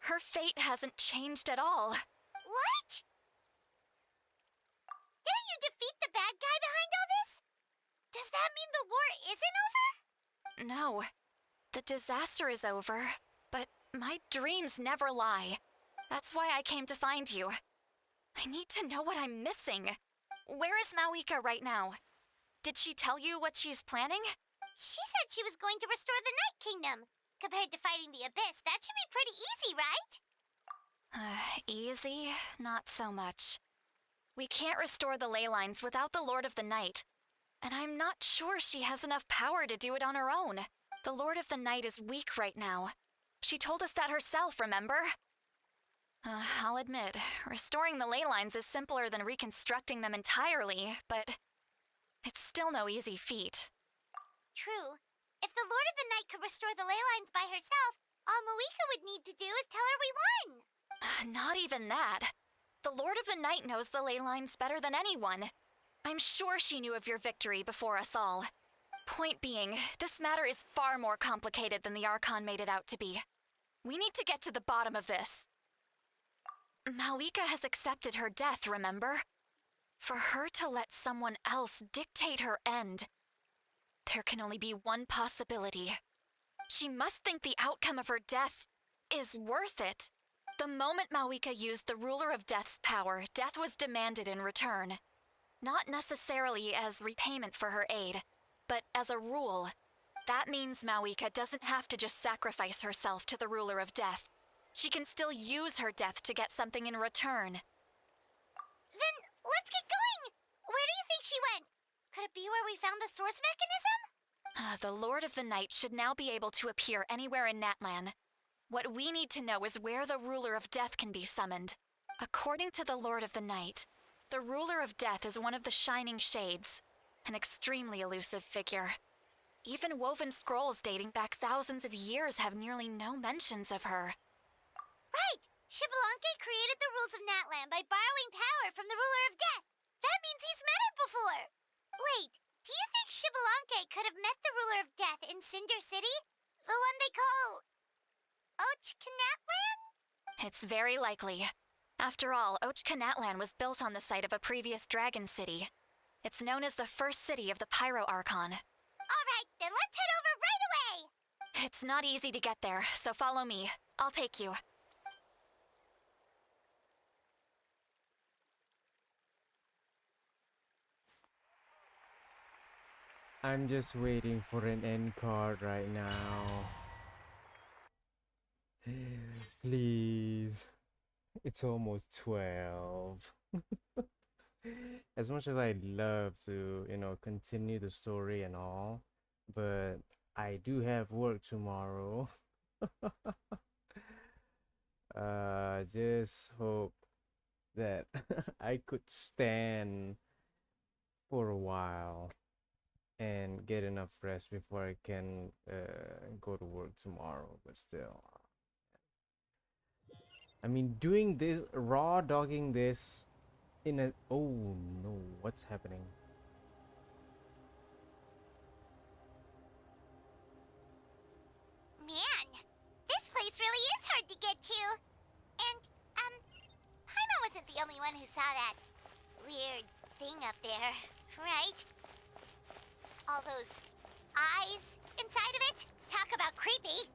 Her fate hasn't changed at all. What? Didn't you defeat the bad guy behind all this? Does that mean the war isn't over? No. The disaster is over, but my dreams never lie. That's why I came to find you. I need to know what I'm missing. Where is Mavuika right now? Did she tell you what she's planning? She said she was going to restore the Night Kingdom. Compared to fighting the Abyss, that should be pretty easy, right? Easy? Not so much. We can't restore the ley lines without the Lord of the Night. And I'm not sure she has enough power to do it on her own. The Lord of the Night is weak right now. She told us that herself, remember? I'll admit, restoring the ley lines is simpler than reconstructing them entirely, but it's still no easy feat. True. If the Lord of the Night could restore the ley lines by herself, all Mavuika would need to do is tell her we won. Not even that. The Lord of the Night knows the ley lines better than anyone. I'm sure she knew of your victory before us all. Point being, this matter is far more complicated than the Archon made it out to be. We need to get to the bottom of this. Mavuika has accepted her death, remember? For her to let someone else dictate her end, there can only be one possibility. She must think the outcome of her death is worth it. The moment Mavuika used the Ruler of Death's power, death was demanded in return. Not necessarily as repayment for her aid, but as a rule. That means Mavuika doesn't have to just sacrifice herself to the Ruler of Death. She can still use her death to get something in return. Then let's get going! Where do you think she went? Could it be where we found the source mechanism? The Lord of the Night should now be able to appear anywhere in Natlan. What we need to know is where the Ruler of Death can be summoned. According to the Lord of the Night, the Ruler of Death is one of the Shining Shades, an extremely elusive figure. Even woven scrolls dating back thousands of years have nearly no mentions of her. Right! Xbalanque created the rules of Natlan by borrowing power from the Ruler of Death. That means he's met her before. Wait, do you think Xbalanque could have met the Ruler of Death in Cinder City? The one they call... Natlan? It's very likely. After all, Natlan was built on the site of a previous dragon city. It's known as the first city of the Pyro Archon. Alright, then let's head over right away! It's not easy to get there, so follow me. I'll take you. I'm just waiting for an end card right now. Please. It's almost 12. As much as I'd love to, continue the story and all, but I do have work tomorrow. Just hope that I could stand for a while and get enough rest before I can go to work tomorrow, but still. I mean, doing this, raw dogging this in a... Oh no, what's happening? Man, this place really is hard to get to. And Paimon wasn't the only one who saw that weird thing up there, right? All those eyes inside of it? Talk about creepy.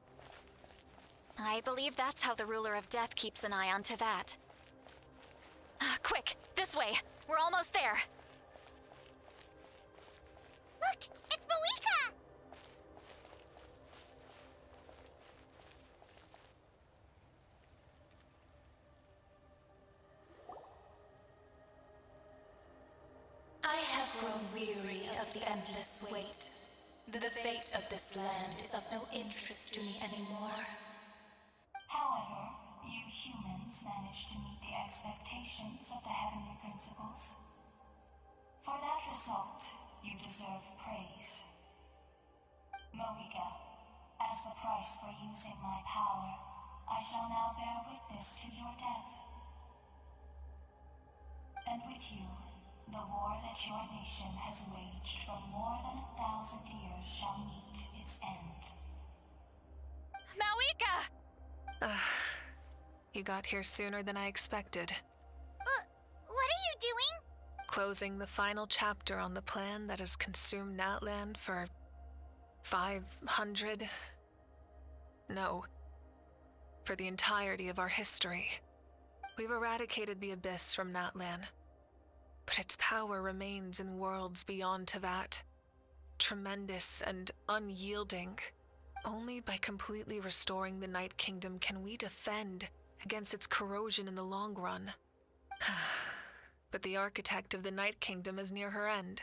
I believe that's how the ruler of death keeps an eye on Tevat. Quick, this way. We're almost there. Look, it's Mavuika! I have grown weary of the endless wait. The fate of this land is of no interest to me anymore. However, you humans managed to meet the expectations of the heavenly principles. For that result, you deserve praise. Mavuika, as the price for using my power, I shall now bear witness to your death. And with you, the war that your nation has waged for more than 1,000 years shall meet its end. Mavuika! You got here sooner than I expected. What are you doing? Closing the final chapter on the plan that has consumed Natlan for 500... No. For the entirety of our history. We've eradicated the Abyss from Natlan. But its power remains in worlds beyond Tevat. Tremendous and unyielding. Only by completely restoring the Night Kingdom can we defend against its corrosion in the long run. But the architect of the Night Kingdom is near her end.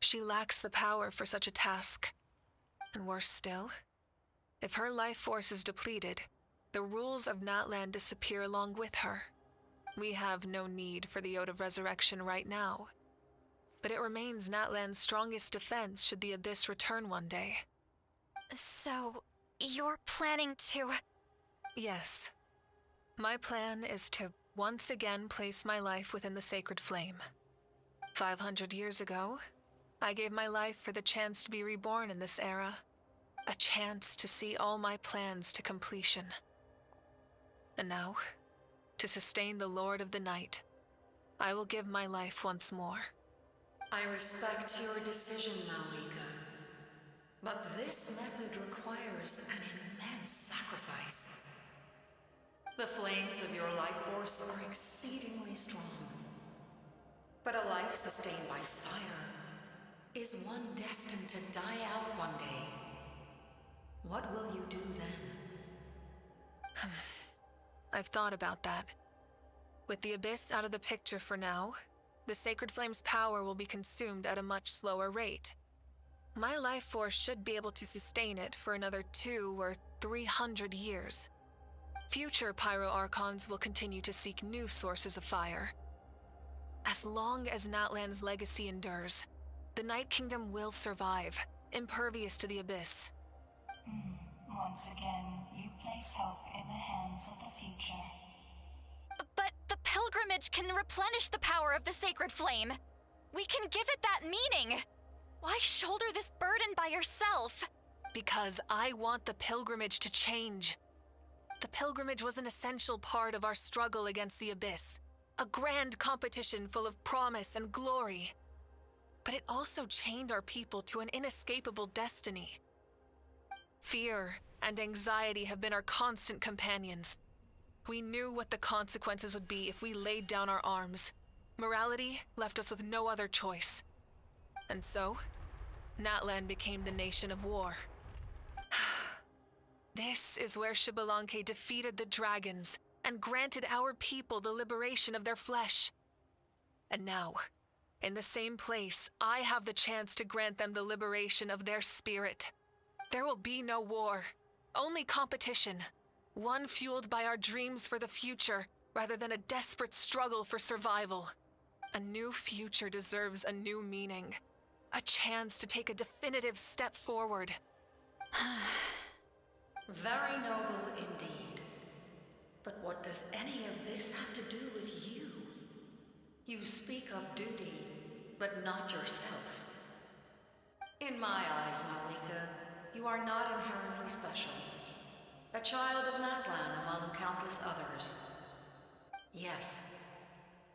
She lacks the power for such a task. And worse still, if her life force is depleted, the rules of Natlan disappear along with her. We have no need for the Ode of Resurrection right now. But it remains Natlan's strongest defense should the Abyss return one day. So, you're planning to... Yes. My plan is to once again place my life within the sacred flame. 500 years ago, I gave my life for the chance to be reborn in this era. A chance to see all my plans to completion. And now, to sustain the Lord of the Night, I will give my life once more. I respect your decision, Mavuika. But this method requires an immense sacrifice. The flames of your life force are exceedingly strong. But a life sustained by fire is one destined to die out one day. What will you do then? I've thought about that. With the Abyss out of the picture for now, the Sacred Flame's power will be consumed at a much slower rate. My life force should be able to sustain it for another 200 or 300 years. Future Pyro Archons will continue to seek new sources of fire. As long as Natlan's legacy endures, the Night Kingdom will survive, impervious to the Abyss. Once again, you place hope in the hands of the future. But the pilgrimage can replenish the power of the sacred flame. We can give it that meaning. Why shoulder this burden by yourself? Because I want the pilgrimage to change. The pilgrimage was an essential part of our struggle against the Abyss. A grand competition full of promise and glory. But it also chained our people to an inescapable destiny. Fear and anxiety have been our constant companions. We knew what the consequences would be if we laid down our arms. Morality left us with no other choice. And so, Natlan became the nation of war. This is where Xbalanque defeated the dragons and granted our people the liberation of their flesh. And now, in the same place, I have the chance to grant them the liberation of their spirit. There will be no war, only competition. One fueled by our dreams for the future, rather than a desperate struggle for survival. A new future deserves a new meaning. A chance to take a definitive step forward. Very noble indeed. But what does any of this have to do with you? You speak of duty, but not yourself. In my eyes, Mavuika, you are not inherently special. A child of Natlan among countless others. Yes,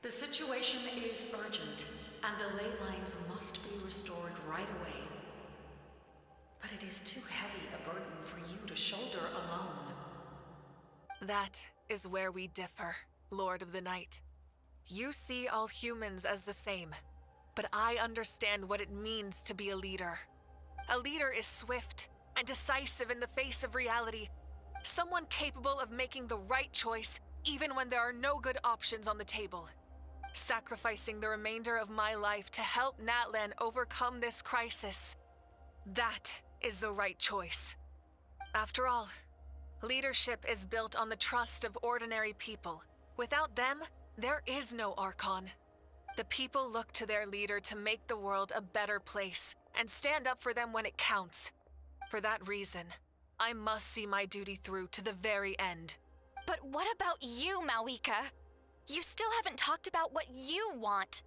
The situation is urgent, and the ley lines must be restored right away. But it is too heavy a burden for you to shoulder alone. That is where we differ, Lord of the Night. You see all humans as the same, but I understand what it means to be a leader. A leader is swift and decisive in the face of reality, someone capable of making the right choice even when there are no good options on the table. Sacrificing the remainder of my life to help Natlan overcome this crisis. That is the right choice. After all, leadership is built on the trust of ordinary people. Without them, there is no Archon. The people look to their leader to make the world a better place and stand up for them when it counts. For that reason, I must see my duty through to the very end. But what about you, Mavuika? You still haven't talked about what you want.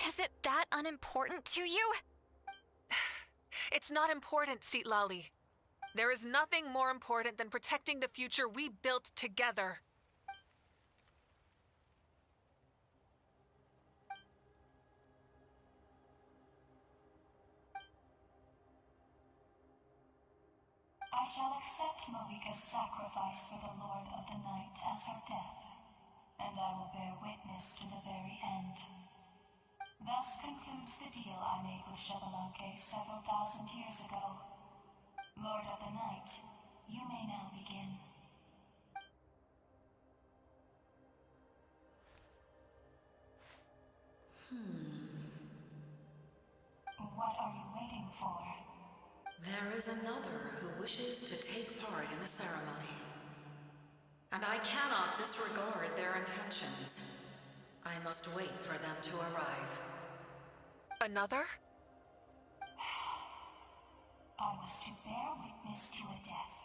Is it that unimportant to you? It's not important, Citlali. There is nothing more important than protecting the future we built together. I shall accept Mavuika's sacrifice for the Lord of the Night as her death, and I will bear witness to the very end. Thus concludes the deal I made with showdown several thousand years ago. Lord of the Night, you may now begin. What are you waiting for? There is another who wishes to take part in the ceremony. And I cannot disregard their intentions. I must wait for them to arrive. Another? I was to bear witness to a death,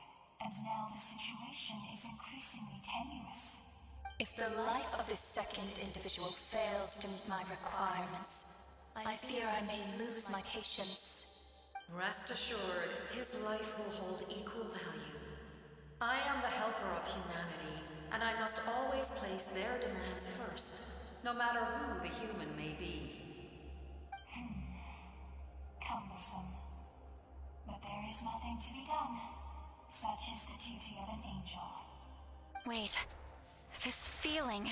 and now the situation is increasingly tenuous. If the life of this second individual fails to meet my requirements, I fear I may lose my patience. Rest assured, his life will hold equal value. I am the helper of humanity, and I must always place their demands first, no matter who the human may be. Cumbersome. But there is nothing to be done. Such is the duty of an angel. Wait, this feeling.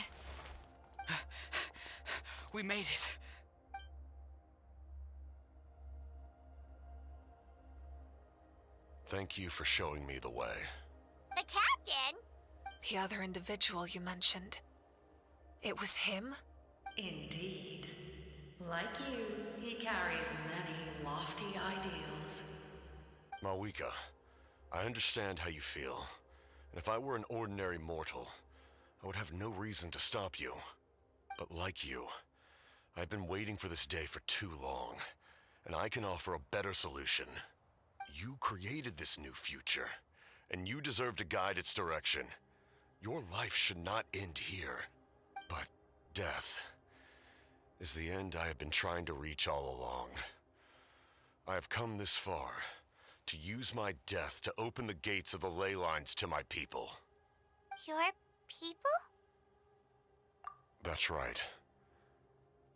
We made it. Thank you for showing me the way. The captain? The other individual you mentioned. It was him? Indeed. Like you, he carries many lofty ideals. Mavuika, I understand how you feel. And if I were an ordinary mortal, I would have no reason to stop you. But like you, I've been waiting for this day for too long, and I can offer a better solution. You created this new future, and you deserve to guide its direction. Your life should not end here. But death is the end I have been trying to reach all along. I have come this far to use my death to open the gates of the ley lines to my people. Your people? That's right.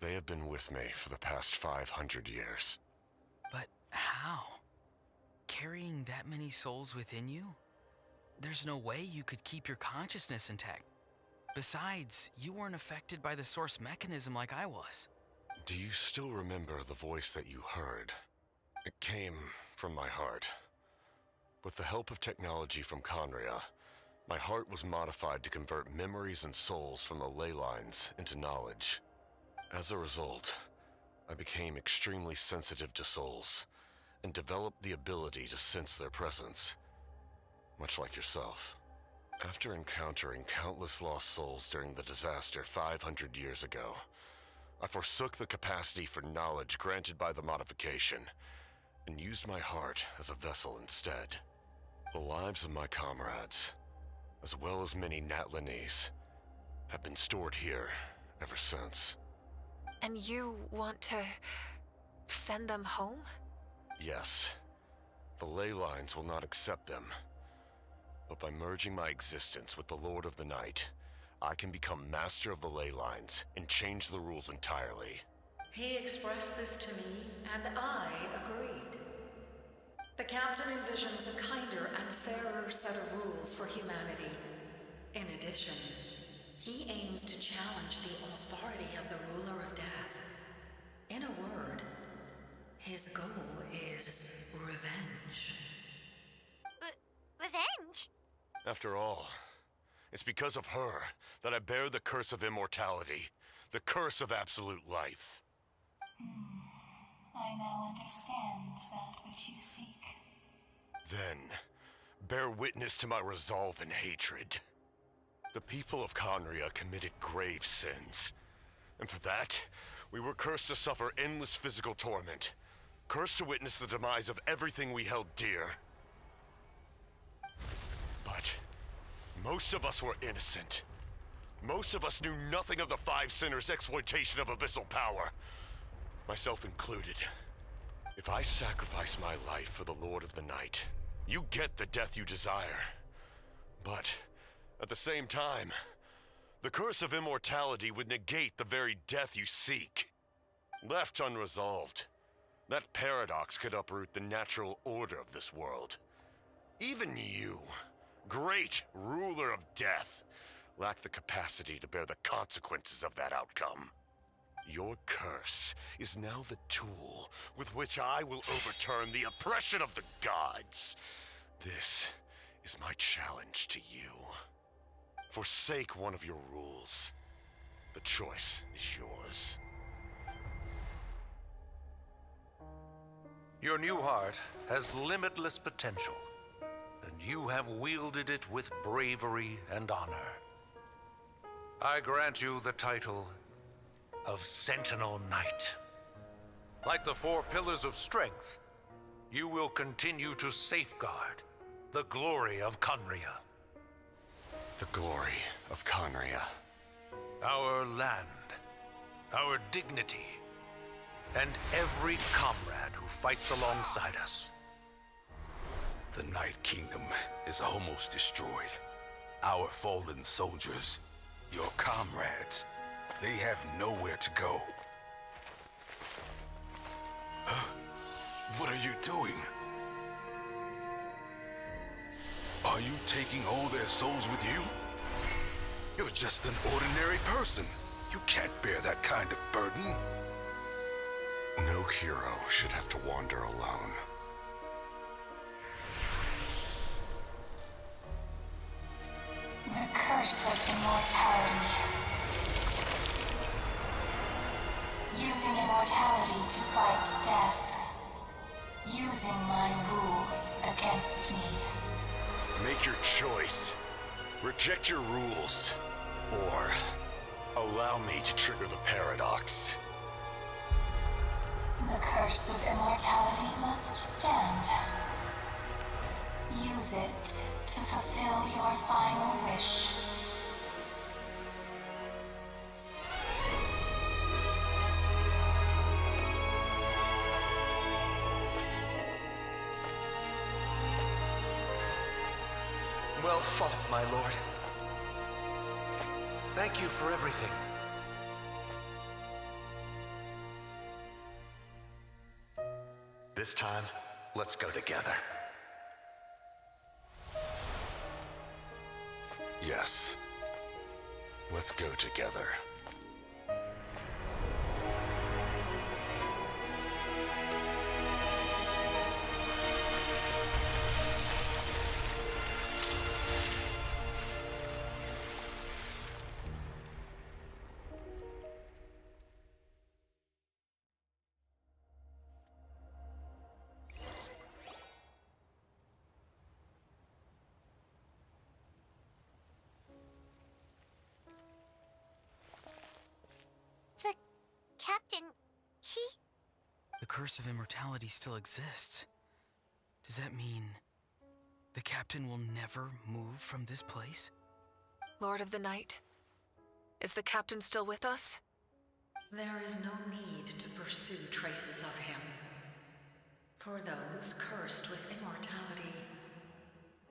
They have been with me for the past 500 years. But how? Carrying that many souls within you? There's no way you could keep your consciousness intact. Besides, you weren't affected by the source mechanism like I was. Do you still remember the voice that you heard? It came from my heart. With the help of technology from Conria, my heart was modified to convert memories and souls from the ley lines into knowledge. As a result, I became extremely sensitive to souls and developed the ability to sense their presence, much like yourself. After encountering countless lost souls during the disaster 500 years ago, I forsook the capacity for knowledge granted by the modification and used my heart as a vessel instead. The lives of my comrades, as well as many Natlanese, have been stored here ever since. And you want to send them home? Yes. The ley lines will not accept them. But by merging my existence with the Lord of the Night, I can become master of the ley lines and change the rules entirely. He expressed this to me, and I agreed. The captain envisions a kinder and fairer set of rules for humanity. In addition, he aims to challenge the authority of the ruler of death. In a word, his goal is revenge. Revenge? After all, it's because of her that I bear the curse of immortality, the curse of absolute life. I now understand that which you seek. Then, bear witness to my resolve and hatred. The people of Conria committed grave sins, and for that, we were cursed to suffer endless physical torment, cursed to witness the demise of everything we held dear. But most of us were innocent. Most of us knew nothing of the Five Sinners' exploitation of abyssal power, myself included. If I sacrifice my life for the Lord of the Night, you get the death you desire. But at the same time, the curse of immortality would negate the very death you seek. Left unresolved, that paradox could uproot the natural order of this world. Even you, great ruler of death, lack the capacity to bear the consequences of that outcome. Your curse is now the tool with which I will overturn the oppression of the gods. This is my challenge to you. Forsake one of your rules. The choice is yours. Your new heart has limitless potential, and you have wielded it with bravery and honor. I grant you the title of Sentinel Knight. Like the four pillars of strength, you will continue to safeguard the glory of Conria. The glory of Conria. Our land, our dignity, and every comrade who fights alongside us. The Night Kingdom is almost destroyed. Our fallen soldiers, your comrades, they have nowhere to go. Huh? What are you doing? Are you taking all their souls with you? You're just an ordinary person. You can't bear that kind of burden. No hero should have to wander alone. The curse of immortality. Using immortality to fight death. Using my rules against me. Make your choice. Reject your rules. Or allow me to trigger the paradox. The curse of immortality must stand. Use it to fulfill your final wish. Well fought, my lord. Thank you for everything. This time, let's go together. Yes. Let's go together. The captain, he... The curse of immortality still exists. Does that mean the captain will never move from this place? Lord of the Night, is the captain still with us? There is no need to pursue traces of him. For those cursed with immortality,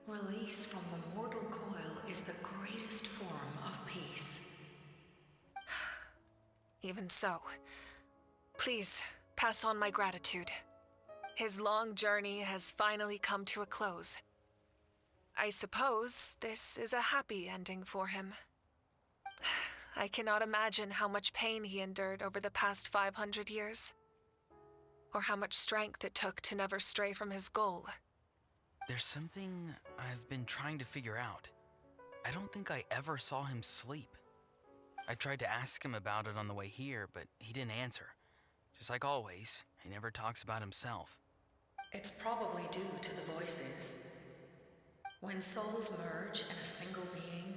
Release from the mortal coil is the greatest form of peace. Even so, please pass on my gratitude. His long journey has finally come to a close. I suppose this is a happy ending for him. I cannot imagine how much pain he endured over the past 500 years, or how much strength it took to never stray from his goal. There's something I've been trying to figure out. I don't think I ever saw him sleep. I tried to ask him about it on the way here, but he didn't answer. Just like always, he never talks about himself. It's probably due to the voices. When souls merge in a single being,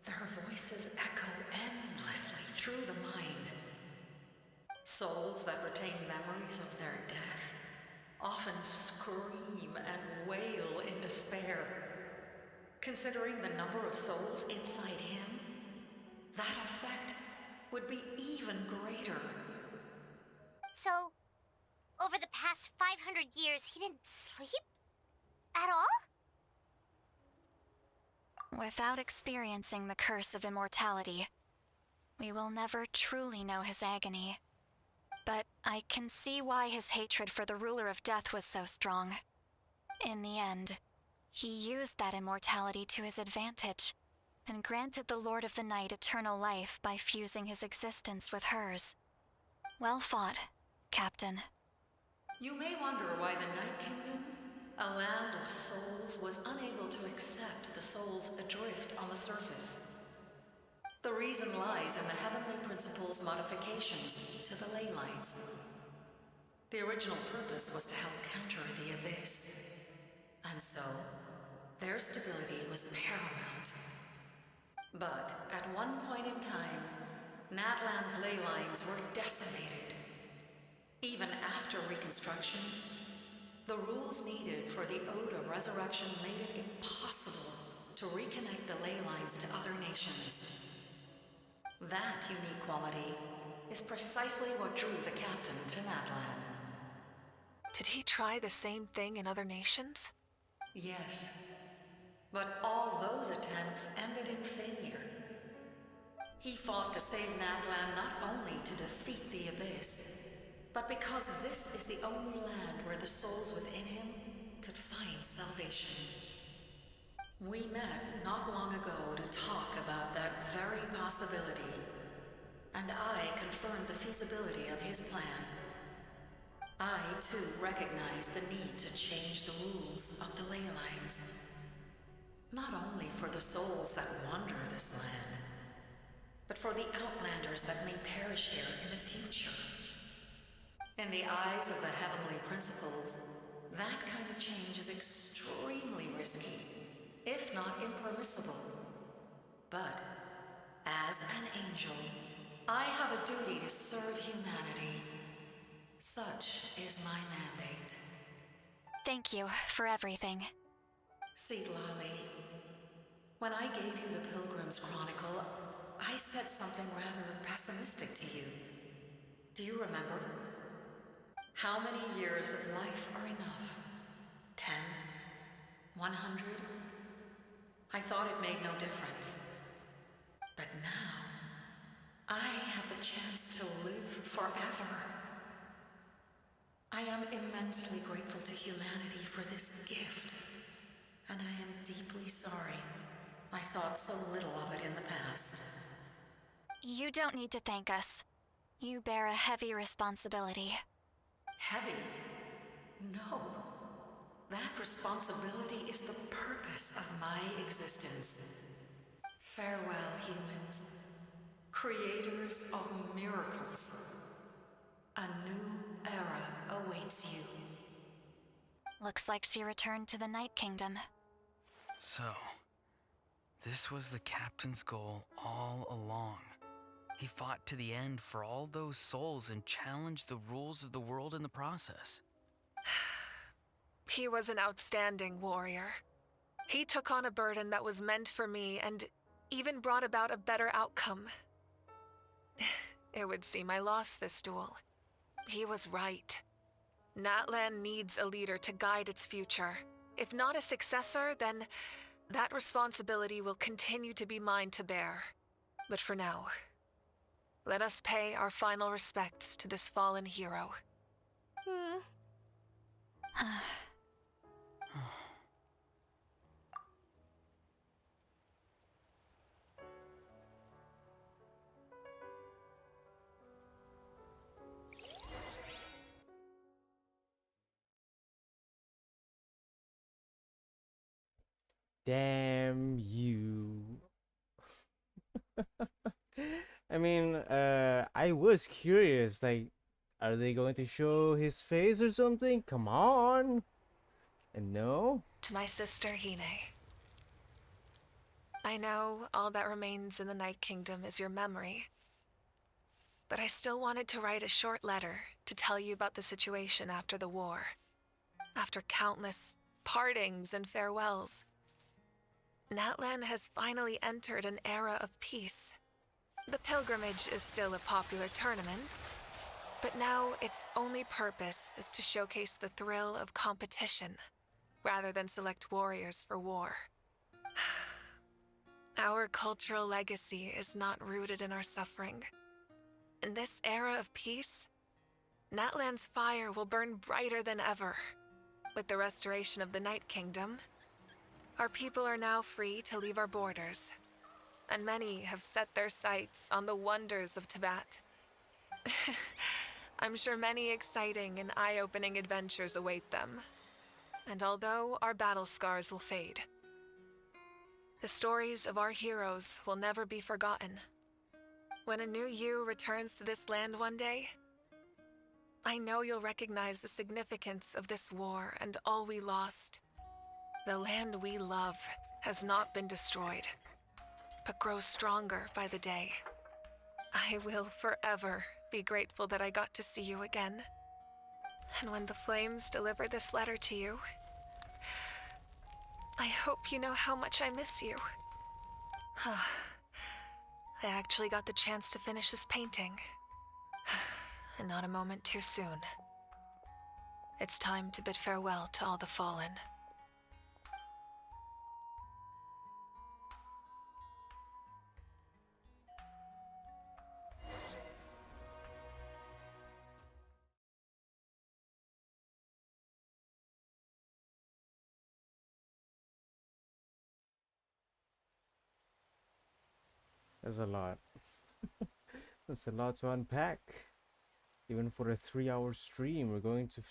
their voices echo endlessly through the mind. Souls that retain memories of their death often scream and wail in despair. Considering the number of souls inside him, that effect would be even greater. So, over the past 500 years, he didn't sleep? At all? Without experiencing the curse of immortality, we will never truly know his agony. But I can see why his hatred for the ruler of death was so strong. In the end, he used that immortality to his advantage, and granted the Lord of the Night eternal life by fusing his existence with hers. Well fought, Captain. You may wonder why the Night Kingdom, a land of souls, was unable to accept the souls adrift on the surface. The reason lies in the Heavenly Principle's modifications to the ley lines. The original purpose was to help counter the Abyss, and so their stability was paramount. But at one point in time, Natlan's ley lines were decimated. Even after reconstruction, the rules needed for the Ode of Resurrection made it impossible to reconnect the ley lines to other nations. That unique quality is precisely what drew the captain to Natlan. Did he try the same thing in other nations? Yes, but all those attempts ended in failure. He fought to save Natlan not only to defeat the Abyss, but because this is the only land where the souls within him could find salvation. We met not long ago to talk about that very possibility, and I confirmed the feasibility of his plan. I, too, recognize the need to change the rules of the ley lines. Not only for the souls that wander this land, but for the outlanders that may perish here in the future. In the eyes of the Heavenly Principles, that kind of change is extremely risky, if not impermissible. But, as an angel, I have a duty to serve humanity. Such is my mandate. Thank you for everything. See, Lolly, when I gave you the Pilgrim's Chronicle, I said something rather pessimistic to you. Do you remember? How many years of life are enough? 10? 100? I thought it made no difference. But now, I have the chance to live forever. I am immensely grateful to humanity for this gift, and I am deeply sorry I thought so little of it in the past. You don't need to thank us. You bear a heavy responsibility. Heavy? No. That responsibility is the purpose of my existence. Farewell, humans. Creators of miracles. A new era awaits you. Looks like she returned to the Night Kingdom. So, this was the captain's goal all along. He fought to the end for all those souls and challenged the rules of the world in the process. He was an outstanding warrior. He took on a burden that was meant for me and even brought about a better outcome. It would seem I lost this duel. He was right. Natlan needs a leader to guide its future, If not a successor, then that responsibility will continue to be mine to bear. But for now, let us pay our final respects to this fallen hero. Damn you. I mean, I was curious, like, are they going to show his face or something? Come on. And no? To my sister Hine. I know all that remains in the Night Kingdom is your memory. But I still wanted to write a short letter to tell you about the situation after the war. After countless partings and farewells. Natlan has finally entered an era of peace. The pilgrimage is still a popular tournament, but now its only purpose is to showcase the thrill of competition, rather than select warriors for war. Our cultural legacy is not rooted in our suffering. In this era of peace, Natlan's fire will burn brighter than ever. With the restoration of the Night Kingdom, our people are now free to leave our borders, and many have set their sights on the wonders of Tibet. I'm sure many exciting and eye-opening adventures await them. And although our battle scars will fade, the stories of our heroes will never be forgotten. When a new you returns to this land one day, I know you'll recognize the significance of this war and all we lost. The land we love has not been destroyed, but grows stronger by the day. I will forever be grateful that I got to see you again. And when the flames deliver this letter to you, I hope you know how much I miss you. I actually got the chance to finish this painting. And not a moment too soon. It's time to bid farewell to all the fallen. There's a lot. There's a lot to unpack. Even for a 3-hour stream, we're going to...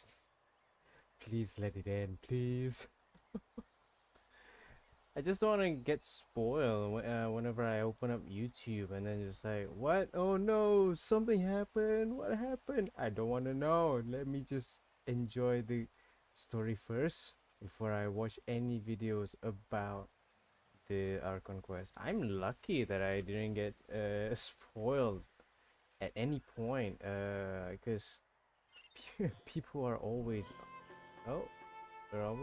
Please let it end, please. I just don't want to get spoiled whenever I open up YouTube and then just like, what? Oh no, something happened. What happened? I don't want to know. Let me just enjoy the story first before I watch any videos about the Archon quest. I'm lucky that I didn't get spoiled at any point, because people are always... Oh, where are we?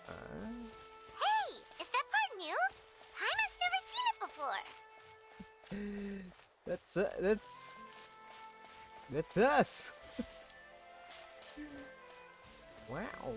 Hey, is that part new? Paimon's never seen it before. That's us. Wow.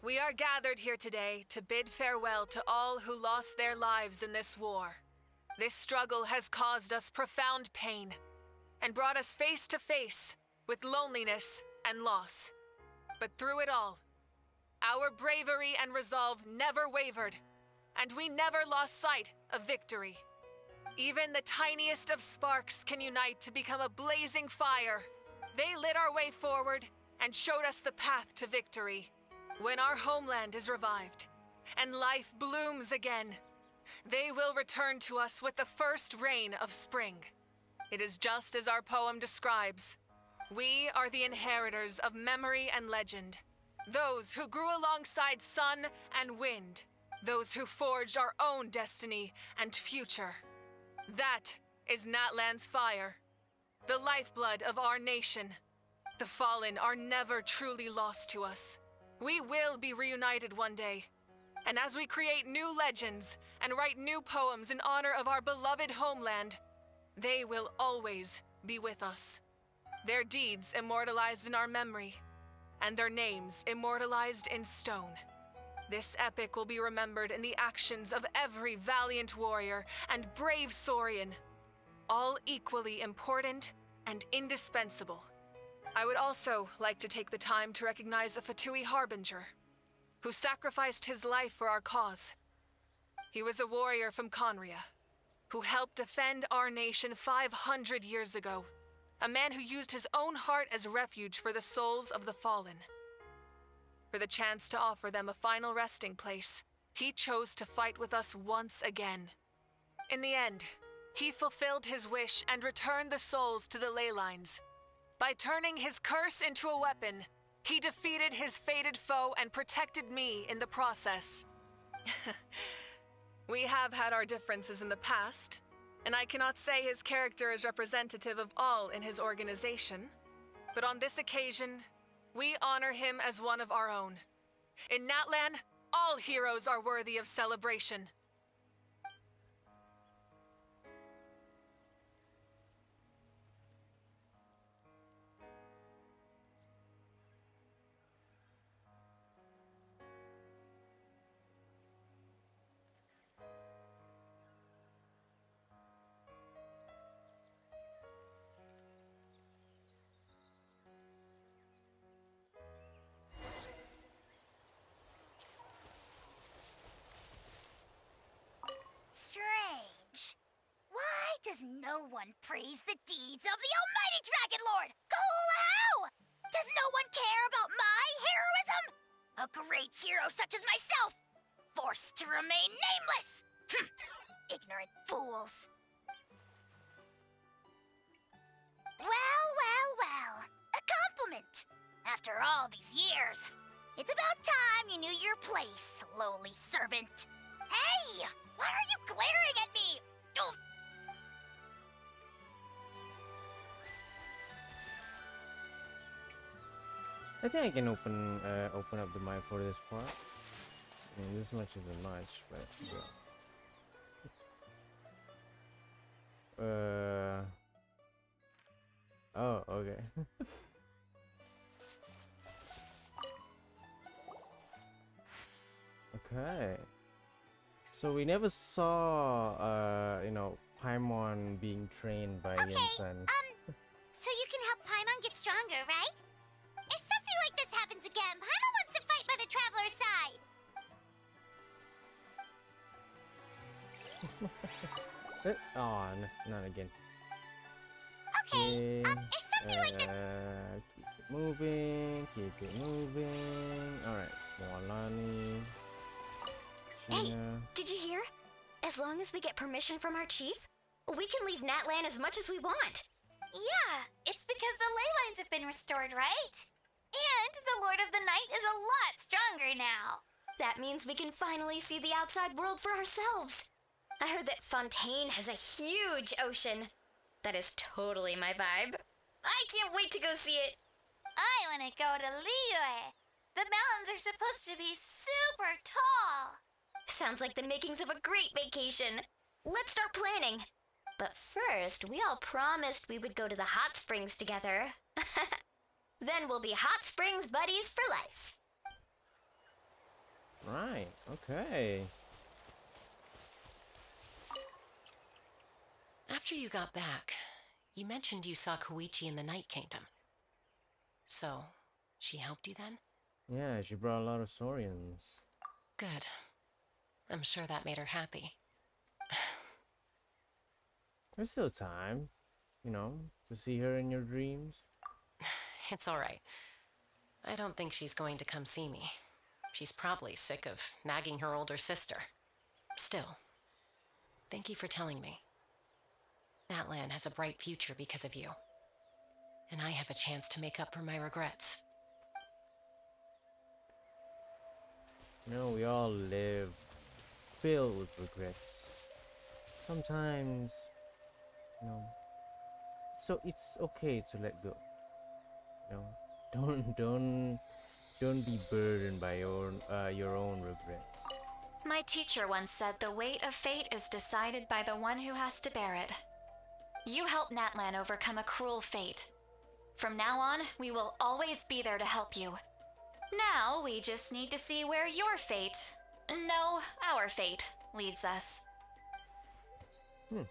We are gathered here today to bid farewell to all who lost their lives in this war. This struggle has caused us profound pain and brought us face to face with loneliness and loss. But through it all, our bravery and resolve never wavered, and we never lost sight of victory. Even the tiniest of sparks can unite to become a blazing fire. They lit our way forward and showed us the path to victory. When our homeland is revived and life blooms again, they will return to us with the first rain of spring. It is just as our poem describes. We are the inheritors of memory and legend, those who grew alongside sun and wind, those who forged our own destiny and future. That is Natlan's fire, the lifeblood of our nation. The fallen are never truly lost to us. We will be reunited one day. And as we create new legends and write new poems in honor of our beloved homeland, they will always be with us. Their deeds immortalized in our memory, and their names immortalized in stone. This epic will be remembered in the actions of every valiant warrior and brave Saurian, all equally important and indispensable. I would also like to take the time to recognize a Fatui Harbinger, who sacrificed his life for our cause. He was a warrior from Conria, who helped defend our nation 500 years ago. A man who used his own heart as refuge for the souls of the fallen. For the chance to offer them a final resting place, he chose to fight with us once again. In the end, he fulfilled his wish and returned the souls to the ley lines. By turning his curse into a weapon, he defeated his fated foe and protected me in the process. We have had our differences in the past, and I cannot say his character is representative of all in his organization. But on this occasion, we honor him as one of our own. In Natlan, all heroes are worthy of celebration. Strange. Why does no one praise the deeds of the almighty Dragon Lord? How? Does no one care about my heroism? A great hero such as myself, forced to remain nameless. Ignorant fools. Well. A compliment. After all these years, it's about time you knew your place, lowly servant. Hey! Why are you glaring at me? Oof. I think I can open up the mic for this part. I mean, this much isn't much, but still. Oh, okay. Okay. So we never saw, Paimon being trained by Genshin. So you can help Paimon get stronger, right? If something like this happens again, Paimon wants to fight by the Traveler's side. Oh, not again. Okay, if something like this... Keep it moving. Alright, Moalani. Hey, did you hear? As long as we get permission from our chief, we can leave Natlan as much as we want. Yeah, it's because the ley lines have been restored, right? And the Lord of the Night is a lot stronger now. That means we can finally see the outside world for ourselves. I heard that Fontaine has a huge ocean. That is totally my vibe. I can't wait to go see it. I want to go to Liyue. The mountains are supposed to be super tall. Sounds like the makings of a great vacation. Let's start planning. But first, we all promised we would go to the hot springs together. Then we'll be hot springs buddies for life. Right, okay. After you got back, you mentioned you saw Koichi in the Night Kingdom. So, she helped you then? Yeah, she brought a lot of Saurians. Good. I'm sure that made her happy. There's still time, to see her in your dreams. It's alright. I don't think she's going to come see me. She's probably sick of nagging her older sister. Still, thank you for telling me. Natlan has a bright future because of you. And I have a chance to make up for my regrets. We all live filled with regrets. Sometimes, you know, so it's okay to let go. You know, don't be burdened by your own regrets. My teacher once said the weight of fate is decided by the one who has to bear it. You helped Natlan overcome a cruel fate. From now on, we will always be there to help you. Now, we just need to see where your fate, no, our fate, leads us. Oh.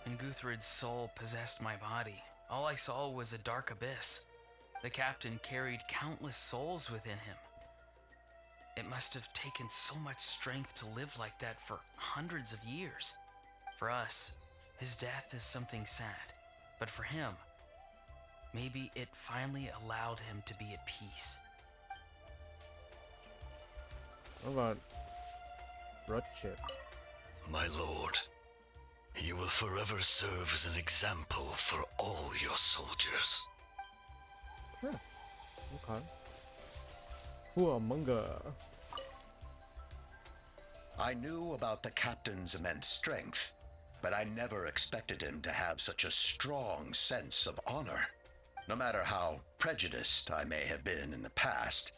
When Guthred's soul possessed my body, all I saw was a dark abyss. The captain carried countless souls within him. It must have taken so much strength to live like that for hundreds of years. For us, his death is something sad, but for him, maybe it finally allowed him to be at peace. What about Rothschild? My lord, you will forever serve as an example for all your soldiers. Huh. Okay. Huamunga. I knew about the captain's immense strength, but I never expected him to have such a strong sense of honor. No matter how prejudiced I may have been in the past,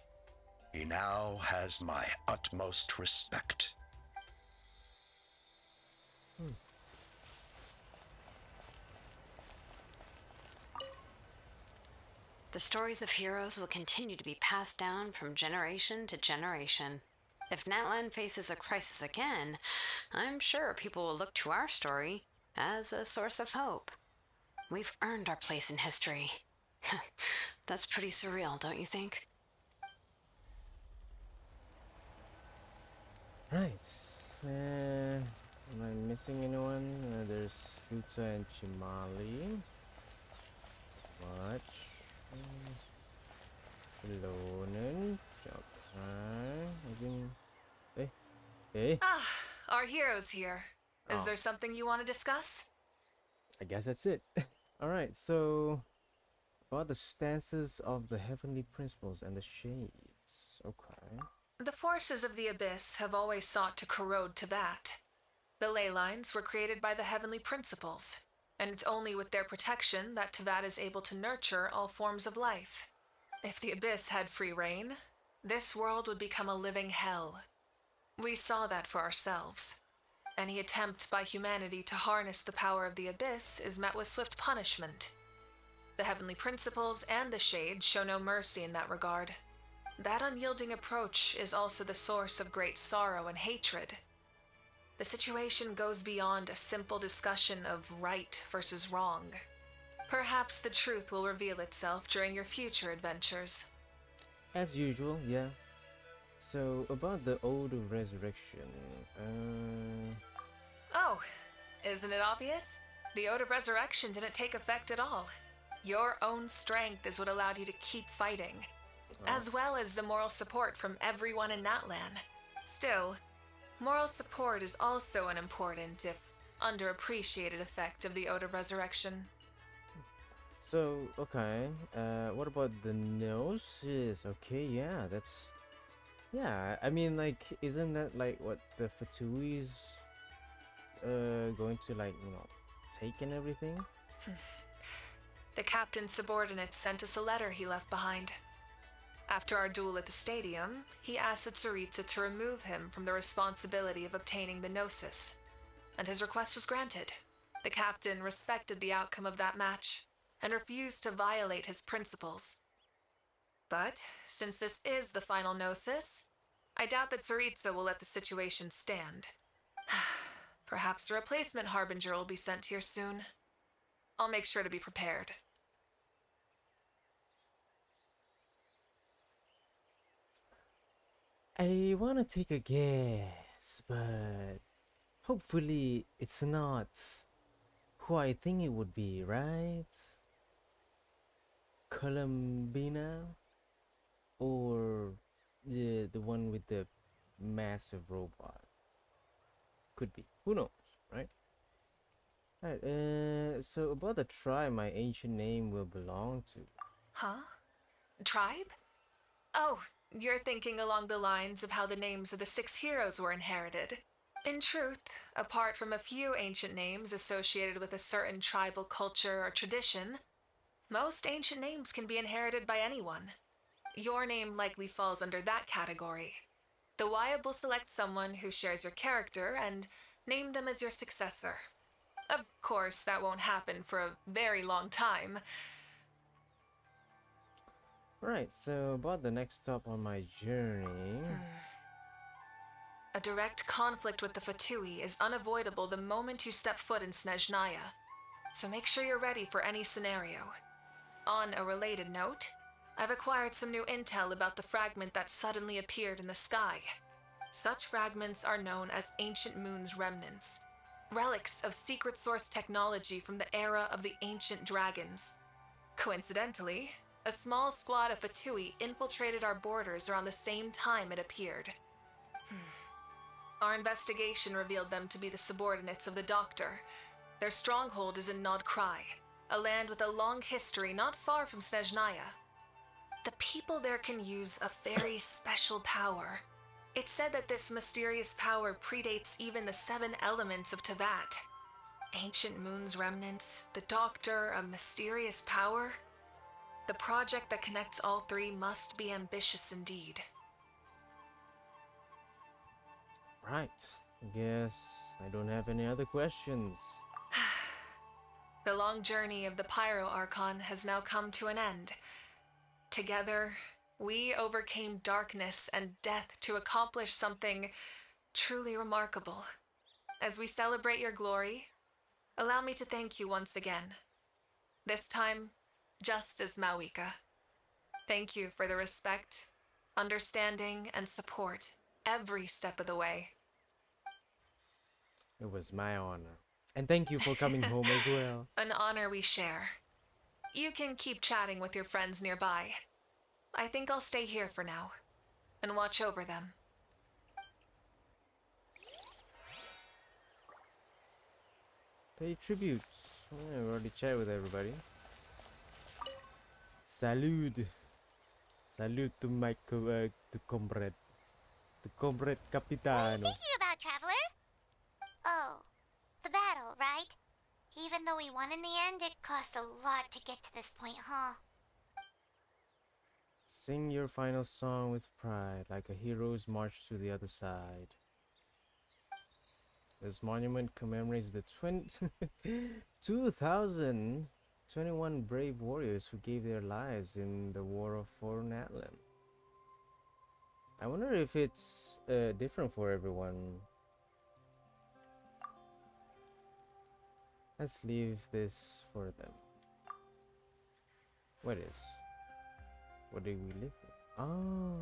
he now has my utmost respect. The stories of heroes will continue to be passed down from generation to generation. If Natlan faces a crisis again, I'm sure people will look to our story as a source of hope. We've earned our place in history. That's pretty surreal, don't you think? Right. Am I missing anyone? There's Futa and Chimali. Much. Shilonen. Hey. Our hero's here. Is there something you want to discuss? I guess that's it. Alright, so about the stances of the heavenly principles and the shades. Okay. The forces of the Abyss have always sought to corrode Teyvat. The ley lines were created by the heavenly principles, and it's only with their protection that Teyvat is able to nurture all forms of life. If the Abyss had free reign, this world would become a living hell. We saw that for ourselves. Any attempt by humanity to harness the power of the Abyss is met with swift punishment. The heavenly principles and the shades show no mercy in that regard. That unyielding approach is also the source of great sorrow and hatred. The situation goes beyond a simple discussion of right versus wrong. Perhaps the truth will reveal itself during your future adventures. As usual, yeah. So, about the Ode of Resurrection, Oh, isn't it obvious? The Ode of Resurrection didn't take effect at all. Your own strength is what allowed you to keep fighting, as well as the moral support from everyone in Natlan. Still, moral support is also an important, if underappreciated, effect of the Ode of Resurrection. So, okay, what about the Gnosis? Okay, yeah, that's... Yeah, I mean, like, isn't that, like, what the Fatui's going to, like, you know, take and everything? The captain's subordinates sent us a letter he left behind. After our duel at the stadium, he asked the Tsaritsa to remove him from the responsibility of obtaining the Gnosis, and his request was granted. The captain respected the outcome of that match, and refused to violate his principles. But, since this is the final Gnosis, I doubt that Tsaritsa will let the situation stand. Perhaps a replacement Harbinger will be sent here soon. I'll make sure to be prepared. I wanna take a guess, but hopefully it's not who I think it would be, right? Columbina? Or the one with the massive robot? Could be. Who knows, right? Alright, so about the tribe my ancient name will belong to. Huh? Tribe? Oh, you're thinking along the lines of how the names of the 6 heroes were inherited. In truth, apart from a few ancient names associated with a certain tribal culture or tradition, most ancient names can be inherited by anyone. Your name likely falls under that category. The Waifu will select someone who shares your character and name them as your successor. Of course, that won't happen for a very long time. Right, so about the next stop on my journey. A direct conflict with the Fatui is unavoidable the moment you step foot in Snezhnaya, so make sure you're ready for any scenario. On a related note, I've acquired some new intel about the fragment that suddenly appeared in the sky. Such fragments are known as Ancient Moon's remnants, relics of secret source technology from the era of the ancient dragons. Coincidentally, a small squad of Fatui infiltrated our borders around the same time it appeared. Our investigation revealed them to be the subordinates of the Doctor. Their stronghold is in Nod Krai, a land with a long history not far from Snezhnaya. The people there can use a very special power. It's said that this mysterious power predates even the 7 elements of Teyvat. Ancient Moon's remnants, the Doctor, a mysterious power. The project that connects all 3 must be ambitious indeed. Right, I guess I don't have any other questions. The long journey of the Pyro Archon has now come to an end. Together, we overcame darkness and death to accomplish something truly remarkable. As we celebrate your glory, allow me to thank you once again. This time, just as Mavuika. Thank you for the respect, understanding, and support every step of the way. It was my honor. And thank you for coming home as well. An honor we share. You can keep chatting with your friends nearby. I think I'll stay here for now and watch over them. Pay tributes. Yeah, we already chatted with everybody. Salud. Salud to my comrade. To comrade Capitano. What are you thinking about, Traveler? Oh, the battle, right? Even though we won in the end, it cost a lot to get to this point, huh? Sing your final song with pride, like a hero's march to the other side. This monument commemorates the 2021 brave warriors who gave their lives in the war for Natlan. I wonder if it's different for everyone. Let's leave this for them. What is? What do we live with? Oh.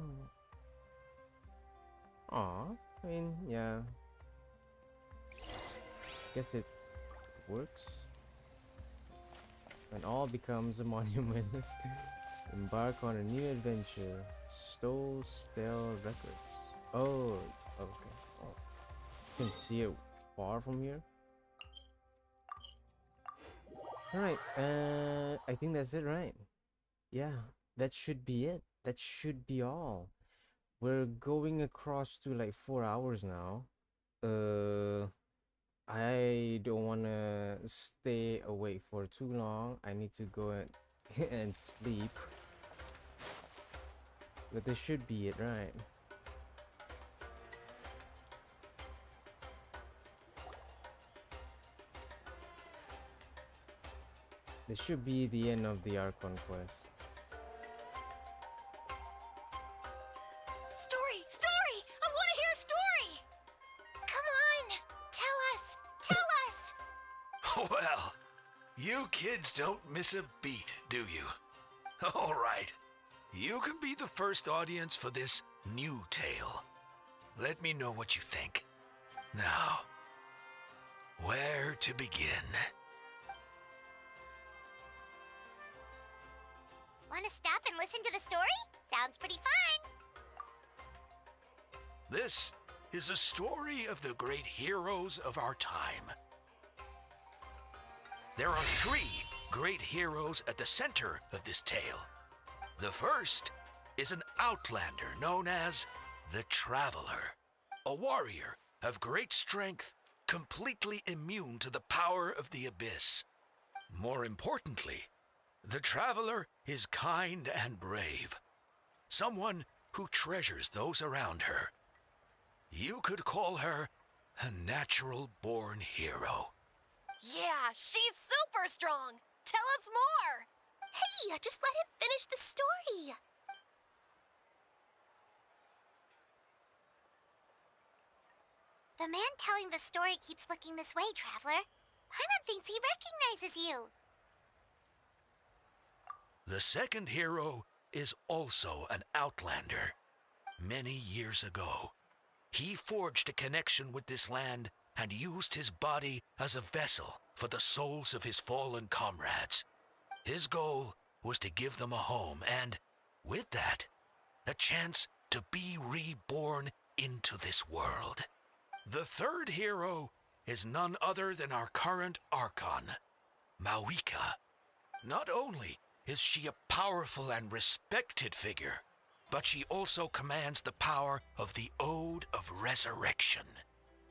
Aw. I mean, yeah. Guess it works. When all becomes a monument, embark on a new adventure. Stole Stell Records. Oh, okay. Oh. You can see it far from here. Alright, I think that's it, right? Yeah, that should be it. That should be all. We're going across to like 4 hours now. I don't want to stay awake for too long. I need to go and sleep. But this should be it, right? This should be the end of the Archon quest. Story! Story! I want to hear a story! Come on! Tell us! Tell us! Well, you kids don't miss a beat, do you? All right. You can be the first audience for this new tale. Let me know what you think. Now, where to begin? Want to stop and listen to the story? Sounds pretty fun! This is a story of the great heroes of our time. There are 3 great heroes at the center of this tale. The first is an outlander known as the Traveler, a warrior of great strength, completely immune to the power of the abyss. More importantly, the Traveler is kind and brave, someone who treasures those around her. You could call her a natural-born hero. Yeah, she's super strong. Tell us more. Hey, just let him finish the story. The man telling the story keeps looking this way, Traveler. Paimon thinks he recognizes you. The second hero is also an outlander. Many years ago, he forged a connection with this land and used his body as a vessel for the souls of his fallen comrades. His goal was to give them a home and, with that, a chance to be reborn into this world. The third hero is none other than our current Archon, Mavuika. Not only is she a powerful and respected figure, but she also commands the power of the Ode of Resurrection,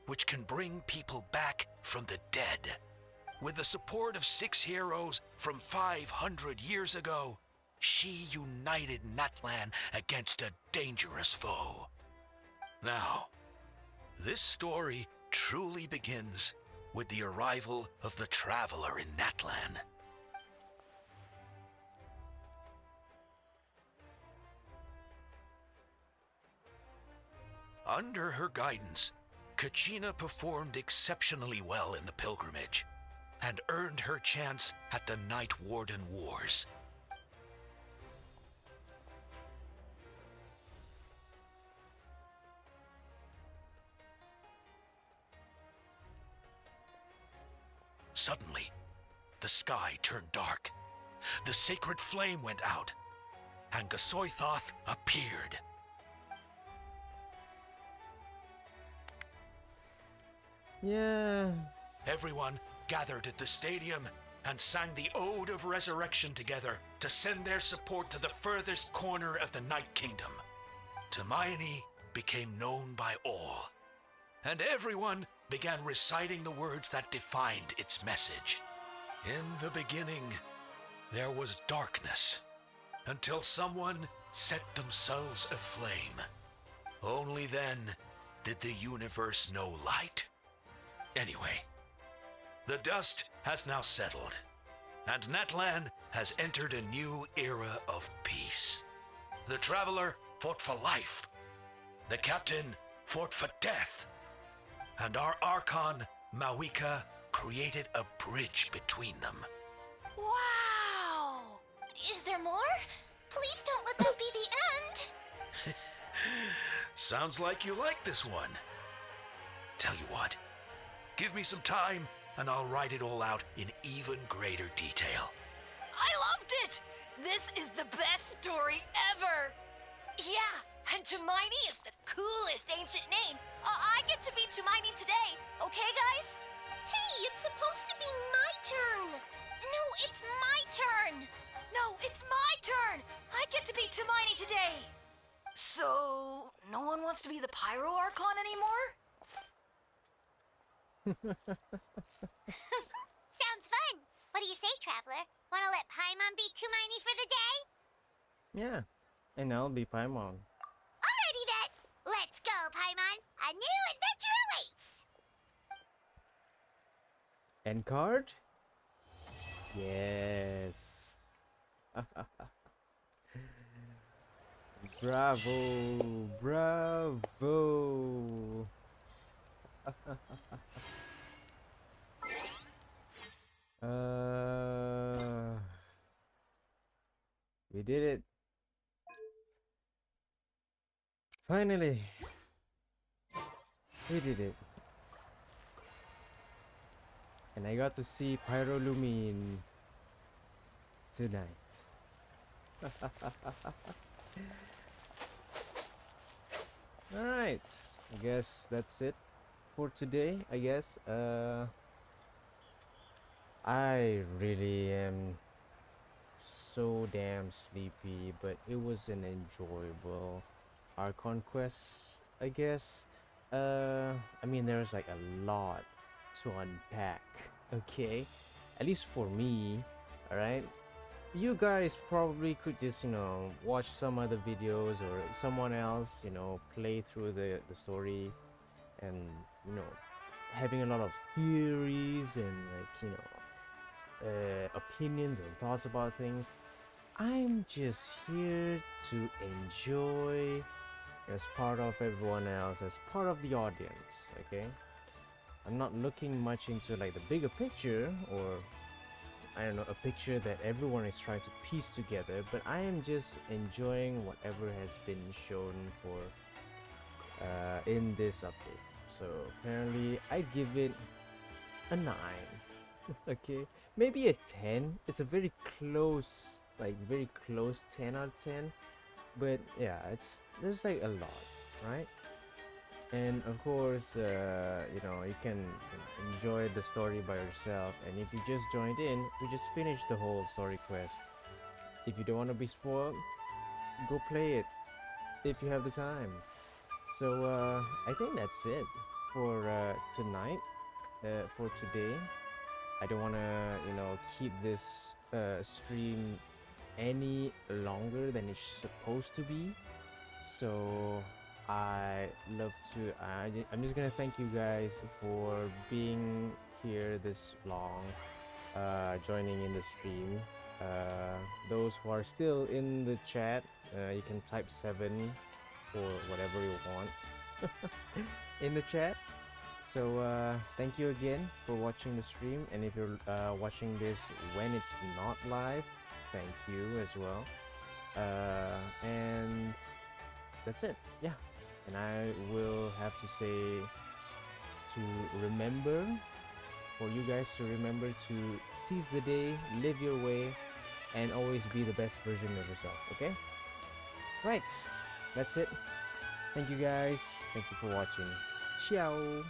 which can bring people back from the dead. With the support of 6 heroes from 500 years ago, she united Natlan against a dangerous foe. Now, this story truly begins with the arrival of the Traveler in Natlan. Under her guidance, Kachina performed exceptionally well in the pilgrimage and earned her chance at the Night Warden Wars. Suddenly, the sky turned dark, the sacred flame went out, and Gasoithoth appeared. Yeah. Everyone gathered at the stadium and sang the Ode of Resurrection together to send their support to the furthest corner of the Night Kingdom. Hermione became known by all, and everyone began reciting the words that defined its message. In the beginning, there was darkness, until someone set themselves aflame. Only then did the universe know light. Anyway, the dust has now settled, and Natlan has entered a new era of peace. The Traveler fought for life, the Captain fought for death, and our Archon, Mavuika, created a bridge between them. Wow! Is there more? Please don't let that be the end. Sounds like you like this one. Tell you what, give me some time and I'll write it all out in even greater detail. I loved it! This is the best story ever! Yeah, and Hermione is the coolest ancient name. I get to be Hermione today, okay, guys? Hey, it's supposed to be my turn. No, it's my turn. No, it's my turn! I get to be Hermione today! So, no one wants to be the Pyro Archon anymore? Sounds fun. What do you say, Traveler? Wanna let Paimon be Hermione for the day? Yeah, and I'll be Paimon. Alrighty then. Let's go, Paimon. A new adventure awaits. End card? Yes. Bravo, bravo. We did it. Finally. We did it. And I got to see Pyrolumin tonight. Alright. I guess that's it for today, I guess. I really am so damn sleepy, but it was an enjoyable Archon quest, I guess. I mean, there's like a lot to unpack, okay? At least for me, alright? You guys probably could just, you know, watch some other videos or someone else, you know, play through the story and, you know, having a lot of theories and, like, you know, opinions and thoughts about things. I'm just here to enjoy as part of everyone else, as part of the audience, okay? I'm not looking much into like the bigger picture, or I don't know, a picture that everyone is trying to piece together, but I am just enjoying whatever has been shown for in this update. So apparently I give it a 9. Okay, maybe a 10. It's a very close, like very close 10 out of 10, but yeah, there's like a lot, right? And of course, you know, you can enjoy the story by yourself, and if you just joined in, we just finished the whole story quest. If you don't want to be spoiled, go play it if you have the time. So I think that's it for tonight, for today. I don't want to, you know, keep this stream any longer than it's supposed to be. So I'm just gonna thank you guys for being here this long, joining in the stream. Those who are still in the chat, you can type 7 or whatever you want in the chat. So thank you again for watching the stream, and if you're watching this when it's not live, thank you as well. And that's it, yeah. And I will have to say to remember, for you guys to remember to seize the day, live your way, and always be the best version of yourself, okay? Right, that's it. Thank you guys, thank you for watching. Ciao.